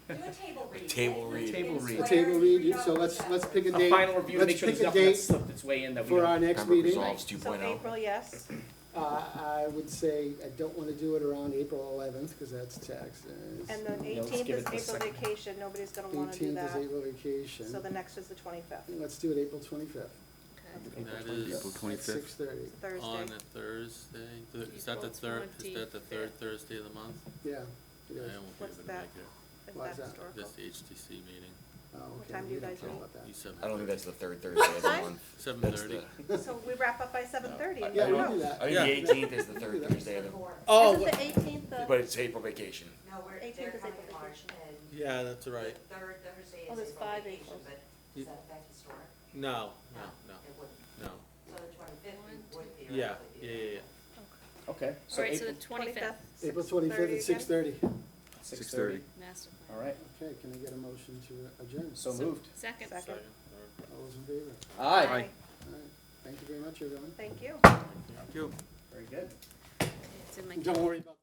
Do a table read. Table right? read. Table read. A table read, so let's pick a A date. final review to make Let's sure there's pick a nothing that date slipped its way in that we for don't. our next Pembroke meeting. Resolves So 2.0. April, yes. I would say I don't wanna do it around April 11th, cause that's taxes. And then Yeah, let's 18th give is it the April second. vacation, nobody's gonna wanna do 18th is that. April vacation. So the next is the 25th, Let's do it April 25th, Okay. That is April at 25th. 6:30. Thursday. on a Thursday, is that the April third, is that the 25th. third Thursday of the month? Yeah, You guys- I won't be What's able to that? make it. Is Why that is that? historical? Just the HTC meeting, Oh, What okay, time do we you don't guys care meet? about that. you said. I don't think that's the third Thursday of the Time? month. 7:30. So we wrap up by 7:30. Yeah, we can do that. I think Yeah. the 18th is the third Thursday of the month. Oh, Isn't the 18th the? But it's April vacation. No, we're, 18th they're is coming April in March, vacation. and yeah, that's right. the third Thursday Oh, is there's April 5 vacation, Aprils. but does that affect historic? No, no, It wouldn't. no. So the 25th would Yeah, theoretically be. yeah. Okay, so Alright, so the April, 25th, April 25th at 6:30. 6:30. master plan. All right, Okay, can I get a motion to adjourn? so moved. Second. Second. All those in favor? Aye. All right, thank you very much, everyone. Thank you. Thank you. Very good. It's in my. Don't worry about